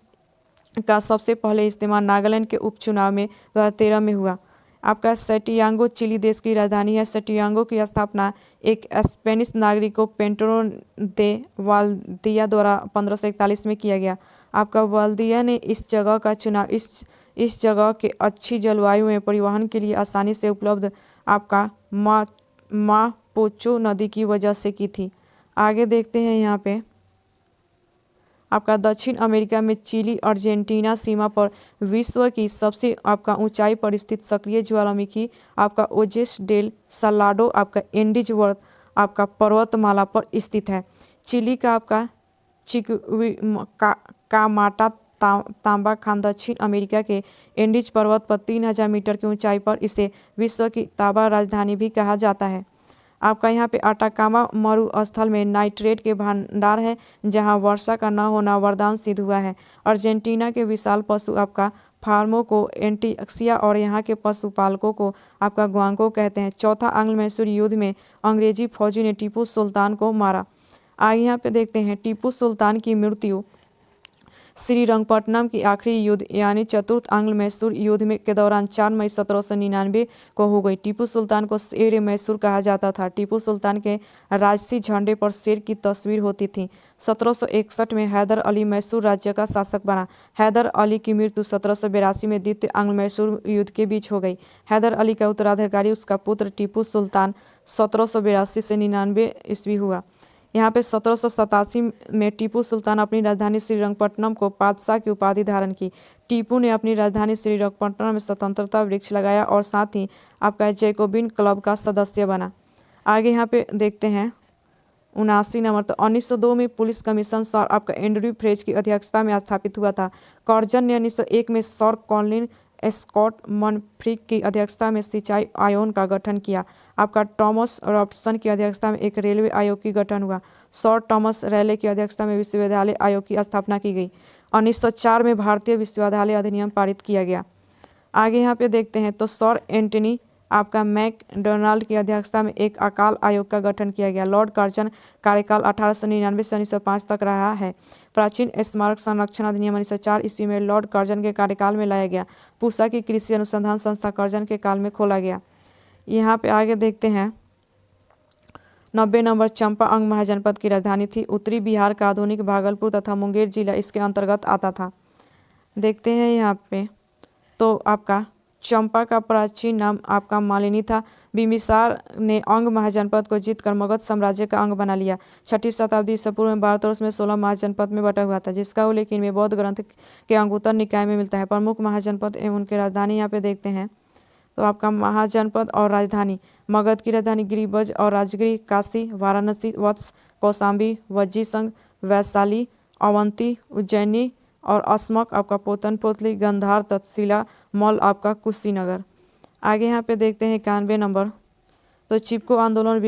का सबसे पहले इस्तेमाल नागालैंड के उपचुनाव में 2013 में हुआ। आपका सैंटियागो चिली देश की राजधानी है। सैंटियागो की स्थापना एक स्पेनिश नागरिक को पेड्रो दे वाल्दिया द्वारा 1541 में किया गया। आपका वाल्दिया ने इस जगह का चुनाव इस जगह के अच्छी जलवायु में परिवहन के लिए आसानी से उपलब्ध आपका पोचो नदी की वजह से की थी। आगे देखते हैं यहाँ पे आपका दक्षिण अमेरिका में चिली अर्जेंटीना सीमा पर विश्व की सबसे आपका ऊंचाई पर स्थित सक्रिय ज्वालामुखी आपका ओजेस डेल सालाडो आपका एंडीज वर्थ आपका पर्वतमाला पर स्थित है। चिली का आपका कामाटा तांबा खान दक्षिण अमेरिका के एंडीज पर्वत पर 3000 मीटर की ऊंचाई पर इसे विश्व की तांबा राजधानी भी कहा जाता है। आपका यहाँ पे अटाकामा मरुस्थल में नाइट्रेट के भंडार है, जहाँ वर्षा का न होना वरदान सिद्ध हुआ है। अर्जेंटीना के विशाल पशु आपका फार्मों को एंटीक्सिया और यहाँ के पशुपालकों को आपका ग्वांगो कहते हैं। चौथा आंग्ल मैसूर युद्ध में अंग्रेजी फौजी ने टीपू सुल्तान को मारा। आगे यहाँ पे देखते हैं टीपू सुल्तान की मृत्यु श्रीरंगपट्टनम की आखिरी युद्ध यानी चतुर्थ आंग्ल मैसूर युद्ध में के दौरान 4 मई 1799 को हो गई। टीपू सुल्तान को शेर मैसूर कहा जाता था। टीपू सुल्तान के राजसी झंडे पर शेर की तस्वीर होती थी। 1761 में हैदर अली मैसूर राज्य का शासक बना। हैदर अली की मृत्यु 1782 में द्वितीय आंग्ल मैसूर युद्ध के बीच हो गई। हैदर अली का उत्तराधिकारी उसका पुत्र टीपू सुल्तान 1782 से 99 ईस्वी हुआ। यहाँ पे 1787 में टीपू सुल्तान अपनी राजधानी श्रीरंगपट्टनम को पातशाह की उपाधि धारण की। टीपू ने अपनी राजधानी श्रीरंगपट्टनम में स्वतंत्रता वृक्ष लगाया और साथ ही आपका जैकोबिन क्लब का सदस्य बना। आगे यहाँ पे देखते हैं 79 नंबर। तो 1902 में पुलिस कमीशन सर आपका एंड्रयू फ्रेज की अध्यक्षता में स्थापित हुआ था। कर्जन ने 1901 में सर कॉलिन स्कॉट मनफ्रिक की अध्यक्षता में सिंचाई आयोग का गठन किया। आपका टॉमस रॉबर्टसन की अध्यक्षता में एक रेलवे आयोग की गठन हुआ। सर टॉमस रैले की अध्यक्षता में विश्वविद्यालय आयोग की स्थापना की गई। 1904 में भारतीय विश्वविद्यालय अधिनियम पारित किया गया। आगे यहाँ पे देखते हैं तो सर एंटनी आपका मैकडोनाल्ड की अध्यक्षता में एक अकाल आयोग का गठन किया गया। लॉर्ड कर्जन कार्यकाल 1899 से 1905 तक रहा है। प्राचीन स्मारक संरक्षण अधिनियम 1904 ईस्वी में लॉर्ड कर्जन के कार्यकाल में लाया गया। पूसा की कृषि अनुसंधान संस्था कर्जन के काल में खोला गया। यहाँ पे आगे देखते हैं 90 नंबर। चंपा अंग महाजनपद की राजधानी थी। उत्तरी बिहार का आधुनिक भागलपुर तथा मुंगेर जिला इसके अंतर्गत आता था। देखते हैं यहाँ पे तो आपका चंपा का प्राचीन नाम आपका मालिनी था। बिम्बिसार ने अंग महाजनपद को जीतकर मगध साम्राज्य का अंग बना लिया। 6ठी शताब्दी ईसा पूर्व में भारतवर्ष में 16 महाजनपद में बटा हुआ था, जिसका उल्लेख इनमें बौद्ध ग्रंथ के अंगुत्तर निकाय में मिलता है। प्रमुख महाजनपद एवं उनकी राजधानी यहाँ पे देखते हैं तो आपका महाजनपद और राजधानी मगध की राजधानी गिरिब्रज और राजगिरी, काशी, वाराणसी, वत्स, कौशाम्बी, वज्जीसंग, वैशाली, अवंती, उज्जैनी और अस्मक आपका पोतनपोतली, गंधार, तक्षशिला, मल आपका कुशीनगर। आगे यहाँ पे देखते हैं 91 नंबर। तो चिपको आंदोलन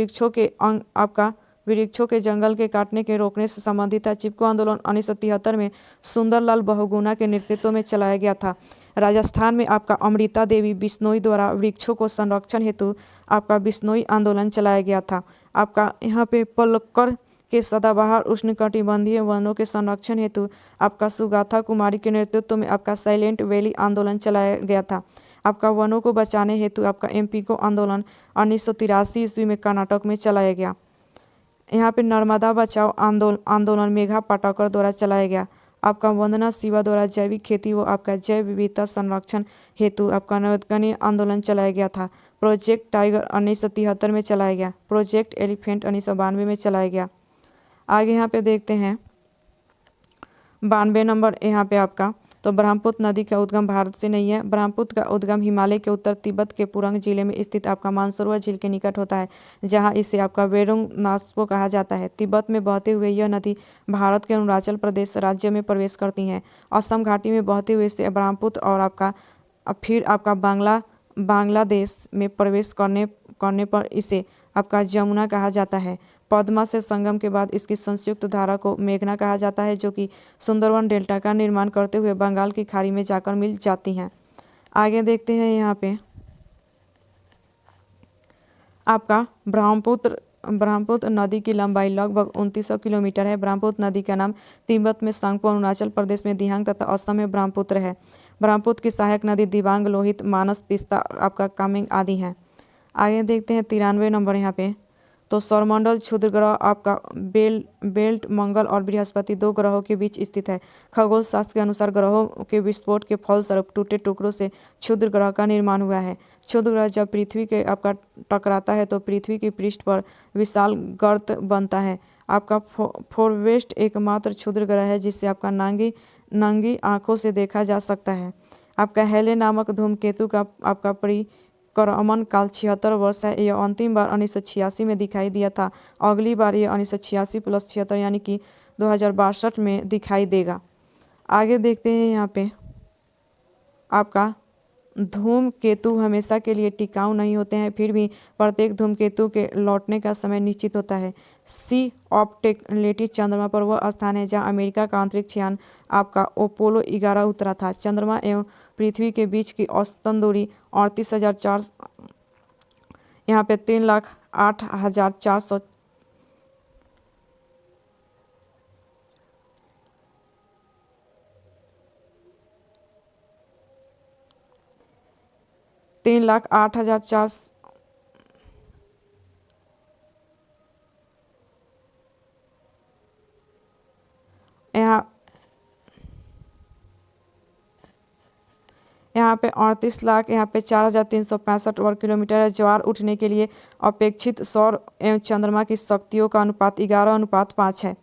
वृक्षों के जंगल के काटने के रोकने से संबंधित था। चिपको आंदोलन 1973 में सुंदरलाल बहुगुणा के नेतृत्व में चलाया गया था। राजस्थान में आपका अमृता देवी बिश्नोई द्वारा वृक्षों को संरक्षण हेतु आपका बिश्नोई आंदोलन चलाया गया था। आपका यहाँ पे पलक्कड़ के सदाबहार उष्णकटिबंधीय वनों के संरक्षण हेतु आपका सुगाथा कुमारी के नेतृत्व में आपका साइलेंट वैली आंदोलन चलाया गया था। आपका वनों को बचाने हेतु आपका एमपीको आंदोलन 1983 ईस्वी में कर्नाटक में चलाया गया। यहाँ पे नर्मदा बचाओ आंदोलन मेघा पाटकर द्वारा चलाया गया। आपका वंदना शिवा द्वारा जैविक खेती व आपका जैव विविधता संरक्षण हेतु आपका नवोत्कर्षीय आंदोलन चलाया गया था। प्रोजेक्ट टाइगर 1973 में चलाया गया। प्रोजेक्ट एलिफेंट 1992 में चलाया गया। आगे यहाँ पे देखते हैं 92 नंबर। यहाँ पे आपका तो ब्रह्मपुत्र नदी का उद्गम भारत से नहीं है। ब्रह्मपुत्र का उद्गम हिमालय के उत्तर तिब्बत के पुरंग जिले में स्थित आपका मानसरोवर झील के निकट होता है, जहाँ इसे आपका वेरुंग नास्पो कहा जाता है। तिब्बत में बहते हुए यह नदी भारत के अरुणाचल प्रदेश राज्य में प्रवेश करती है। असम घाटी में बहते हुए इसे ब्रह्मपुत्र और आपका फिर आपका बांग्लादेश में प्रवेश करने पर इसे आपका जमुना कहा जाता है। पद्मा से संगम के बाद इसकी संयुक्त धारा को मेघना कहा जाता है, जो कि सुंदरवन डेल्टा का निर्माण करते हुए बंगाल की खाड़ी में जाकर मिल जाती हैं। आगे देखते हैं यहाँ पे आपका ब्रह्मपुत्र नदी की लंबाई लगभग 2900 किलोमीटर है। ब्रह्मपुत्र नदी का नाम तिब्बत में सांगपो, अरुणाचल प्रदेश में दिहांग तथा असम में ब्रह्मपुत्र है। ब्रह्मपुत्र की सहायक नदी दिबांग, लोहित, मानस, तीस्ता आपका कामेंग आदि हैं। आगे देखते हैं 93 नंबर। यहाँ पे तो सौरमंडल क्षुद्र ग्रह आपका बेल्ट मंगल और बृहस्पति 2 ग्रहों के बीच स्थित है। खगोल शास्त्र के अनुसार ग्रहों के विस्फोट के फलस्वरूप टूटे टुकड़ों से क्षुद्र ग्रह का निर्माण हुआ है। क्षुद्र ग्रह जब पृथ्वी के आपका टकराता है तो पृथ्वी की पृष्ठ पर विशाल गर्त बनता है। आपका फोरवेस्ट एकमात्र क्षुद्र ग्रह है जिसे आपका नंगी आंखों से देखा जा सकता है। आपका हेले नामक धूमकेतु का आपका परिक्रमण काल 76 वर्ष है। यह अंतिम बार 1986 में दिखाई दिया था। अगली बार यह 1986 + 76 यानी कि 2062 में दिखाई देगा। आगे देखते हैं यहाँ पे आपका धूमकेतु हमेशा के लिए टिकाऊ नहीं होते हैं, फिर भी प्रत्येक धूमकेतु के लौटने का समय निश्चित होता है। सी ऑप्टेलेटिस चंद्रमा पर वह स्थान है जहां अमेरिका का अंतरिक्ष यान आपका अपोलो 11 उतरा था। चंद्रमा एवं पृथ्वी के बीच की औसतन दूरी 38,400 यहाँ पे 3,08,400 3,08,400 यहाँ पे 38 लाख यहाँ पे 4,365 वर्ग किलोमीटर है। ज्वार उठने के लिए अपेक्षित सौर एवं चंद्रमा की शक्तियों का अनुपात 11:5 है।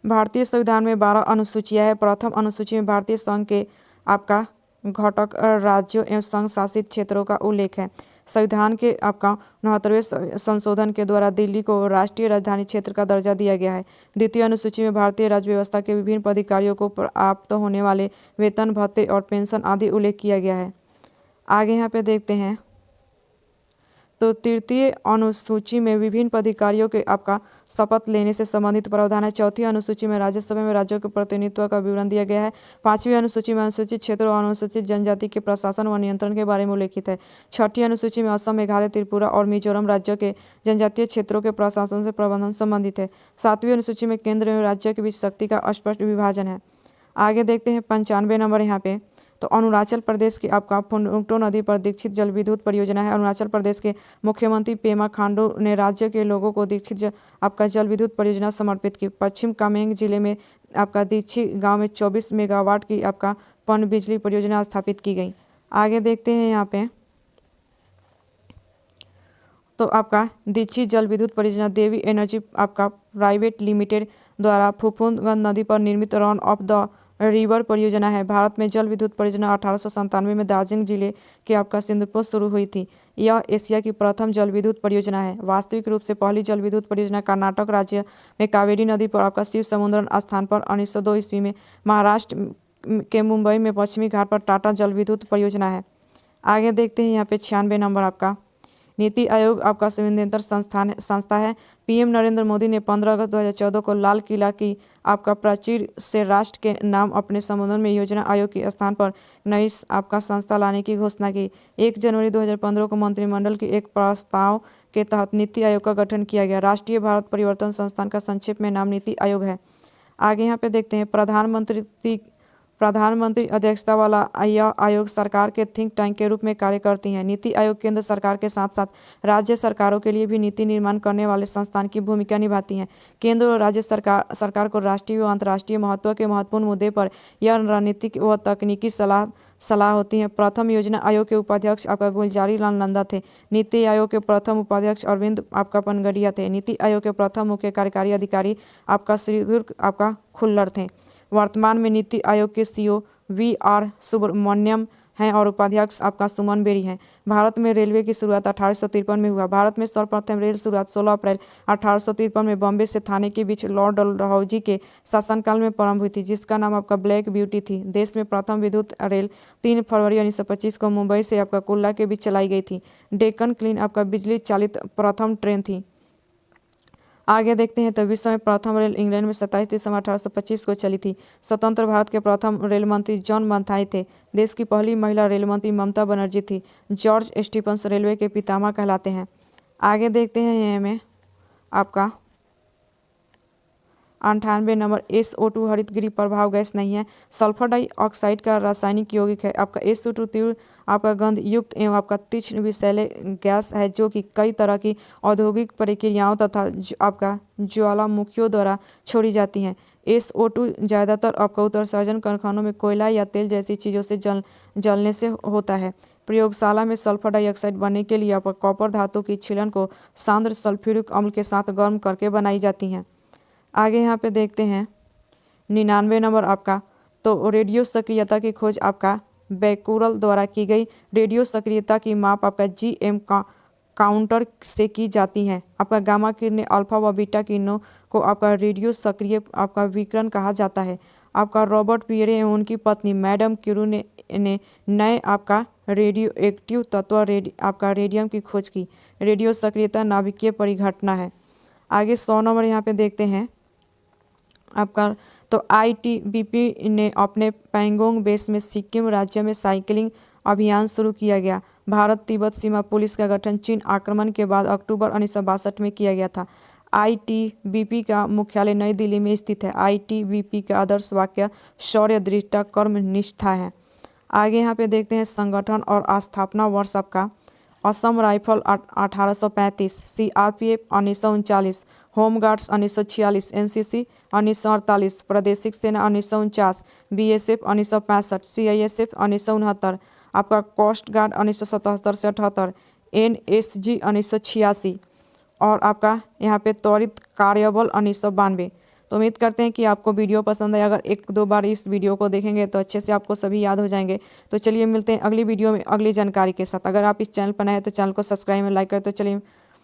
भारतीय संविधान में 12 अनुसूचियां हैं। प्रथम अनुसूची में भारतीय संघ के आपका घटक राज्यों एवं संघ शासित क्षेत्रों का उल्लेख है। संविधान के आपका 69वें संशोधन के द्वारा दिल्ली को राष्ट्रीय राजधानी क्षेत्र का दर्जा दिया गया है। द्वितीय अनुसूची में भारतीय राज्य व्यवस्था के विभिन्न पदाधिकारियों को प्राप्त होने वाले वेतन, भत्ते और पेंशन आदि उल्लेख किया गया है। आगे यहाँ पे देखते हैं तो तृतीय अनुसूची में विभिन्न पदाधिकारियों के आपका शपथ लेने से संबंधित प्रावधान है। चौथी अनुसूची में राज्यसभा में राज्यों के प्रतिनिधित्व का विवरण दिया गया है। पांचवी अनुसूची में अनुसूचित क्षेत्रों और अनुसूचित जनजाति के प्रशासन व नियंत्रण के बारे में उल्लेखित है। छठी अनुसूची में असम, मेघालय, त्रिपुरा और मिजोरम राज्यों के जनजातीय क्षेत्रों के प्रशासन से प्रबंधन संबंधित है। सातवीं अनुसूची में केंद्र एवं राज्यों के बीच शक्ति का स्पष्ट विभाजन है। आगे देखते हैं 95 नंबर यहाँ पे तो अरुणाचल प्रदेश की आपका फुंगटो नदी पर दीक्षित जल विद्युत परियोजना है। अरुणाचल प्रदेश के मुख्यमंत्री पेमा खांडू ने राज्य के लोगों को दीक्षित आपका जल विद्युत परियोजना समर्पित की। पश्चिम कामेंग जिले में आपका दीक्षित गांव में 24 मेगावाट की आपका पन बिजली परियोजना स्थापित की गई। आगे देखते हैं यहाँ पे तो आपका दीक्षित जल विद्युत परियोजना देवी एनर्जी आपका प्राइवेट लिमिटेड द्वारा फफूंदगंज नदी पर निर्मित रन ऑफ द रिवर परियोजना है। भारत में जल विद्युत परियोजना 1897 में दार्जिलिंग जिले के आपका सिंदुपुर शुरू हुई थी। यह एशिया की प्रथम जल विद्युत परियोजना है। वास्तविक रूप से पहली जल विद्युत परियोजना कर्नाटक राज्य में कावेरी नदी पर आपका शिव समुद्र स्थान पर 1902 ईस्वी में, महाराष्ट्र के मुंबई में पश्चिमी घाट पर टाटा जल विद्युत परियोजना है। आगे देखते हैं यहाँ पे 96 नंबर आपका नीति आयोग आपका संविधान संस्था है। पीएम नरेंद्र मोदी ने 15 अगस्त 2014 को लाल किला की आपका प्राचीर से राष्ट्र के नाम अपने संबोधन में योजना आयोग के स्थान पर नई आपका संस्था लाने की घोषणा की। 1 जनवरी 2015 को मंत्रिमंडल के एक प्रस्ताव के तहत नीति आयोग का गठन किया गया। राष्ट्रीय भारत परिवर्तन संस्थान का संक्षेप में नाम नीति आयोग है। आगे यहाँ पे देखते हैं प्रधानमंत्री अध्यक्षता वाला यह आयोग सरकार के थिंक टैंक के रूप में कार्य करती हैं। नीति आयोग केंद्र सरकार के साथ साथ राज्य सरकारों के लिए भी नीति निर्माण करने वाले संस्थान की भूमिका निभाती हैं। केंद्र और राज्य सरकार को राष्ट्रीय व अंतर्राष्ट्रीय महत्व के महत्वपूर्ण मुद्दे पर यह रणनीतिक व तकनीकी सलाह होती है। प्रथम योजना आयोग के उपाध्यक्ष आपका गुलजारी लाल नंदा थे। नीति आयोग के प्रथम उपाध्यक्ष अरविंद आपका पनगड़िया थे। नीति आयोग के प्रथम मुख्य कार्यकारी अधिकारी आपका श्रीधुर आपका खुल्लर थे। वर्तमान में नीति आयोग के सीईओ वी.आर. सुब्रमण्यम हैं और उपाध्यक्ष आपका सुमन बेरी हैं। भारत में रेलवे की शुरुआत 1853 में हुआ। भारत में सर्वप्रथम रेल शुरुआत 16 अप्रैल 1853 में बॉम्बे से थाने के बीच लॉर्ड डलहौजी के शासनकाल में प्रारंभ हुई थी, जिसका नाम आपका ब्लैक ब्यूटी थी। देश में प्रथम विद्युत रेल 3 फरवरी 1925 को मुंबई से आपका कुल्ला के बीच चलाई गई थी। डेक्कन क्वीन आपका बिजली चालित प्रथम ट्रेन थी। आगे देखते हैं तो विश्व में प्रथम रेल इंग्लैंड में 27 दिसंबर 1825 को चली थी। स्वतंत्र भारत के प्रथम रेल मंत्री जॉन मथाई थे। देश की पहली महिला रेल मंत्री ममता बनर्जी थी। जॉर्ज स्टीफंस रेलवे के पितामह कहलाते हैं। आगे देखते हैं ये में आपका 98 नंबर SO2 हरितगृह प्रभाव गैस नहीं है। सल्फर डाइऑक्साइड का रासायनिक यौगिक है। आपका SO2 तीव्र आपका गंध युक्त एवं आपका तीक्ष्ण विषैले गैस है जो कि कई तरह की औद्योगिक प्रक्रियाओं तथा आपका ज्वालामुखियों द्वारा छोड़ी जाती हैं। SO2 ज़्यादातर आपका उत्सर्जन कारखानों में कोयला या तेल जैसी चीज़ों से जलने से होता है। प्रयोगशाला में सल्फर डाइऑक्साइड बनने के लिए आपका कॉपर धातु की छीलन को सांद्र सल्फ्यूरिक अम्ल के साथ गर्म करके बनाई जाती हैं। आगे यहाँ पे देखते हैं 99 नंबर आपका, तो रेडियो सक्रियता की खोज आपका बैकुरल द्वारा की गई। रेडियो सक्रियता की माप आपका GM काउंटर से की जाती है। आपका गामा किरणें अल्फा व बीटा किरणों को आपका रेडियो सक्रिय आपका विकिरण कहा जाता है। आपका रॉबर्ट पियरे एवं उनकी पत्नी मैडम क्यूरी ने नए आपका रेडियो एक्टिव तत्व आपका रेडियम की खोज की। रेडियो सक्रियता नाभिकीय परिघटना है। आगे 100 नंबर यहाँ पे देखते हैं आपका, तो ITBP ने अपने पैंगोंग बेस में सिक्किम राज्य में साइकिलिंग अभियान शुरू किया गया। भारत तिब्बत सीमा पुलिस का गठन चीन आक्रमण के बाद अक्टूबर 1962 में किया गया था। ITBP का मुख्यालय नई दिल्ली में स्थित है। ITBP का आदर्श वाक्य शौर्य, दृढ़ता, कर्म निष्ठा है। आगे यहाँ पे देखते हैं संगठन और स्थापना वर्ष आपका। Assam rifle 1835, CRPF 1939, home guards 1946, NCC 1948, प्रादेशिक सेना 1949, BSF 1965, CISF 1969, आपका कोस्ट गार्ड 1977 से 78, NSG 1986 और आपका यहाँ पे त्वरित कार्यबल 1992। तो उम्मीद करते हैं कि आपको वीडियो पसंद है। अगर एक दो बार इस वीडियो को देखेंगे तो अच्छे से आपको सभी याद हो जाएंगे। तो चलिए मिलते हैं अगली वीडियो में अगली जानकारी के साथ। अगर आप इस चैनल पर नए हैं तो चैनल को सब्सक्राइब और लाइक करें। तो चलिए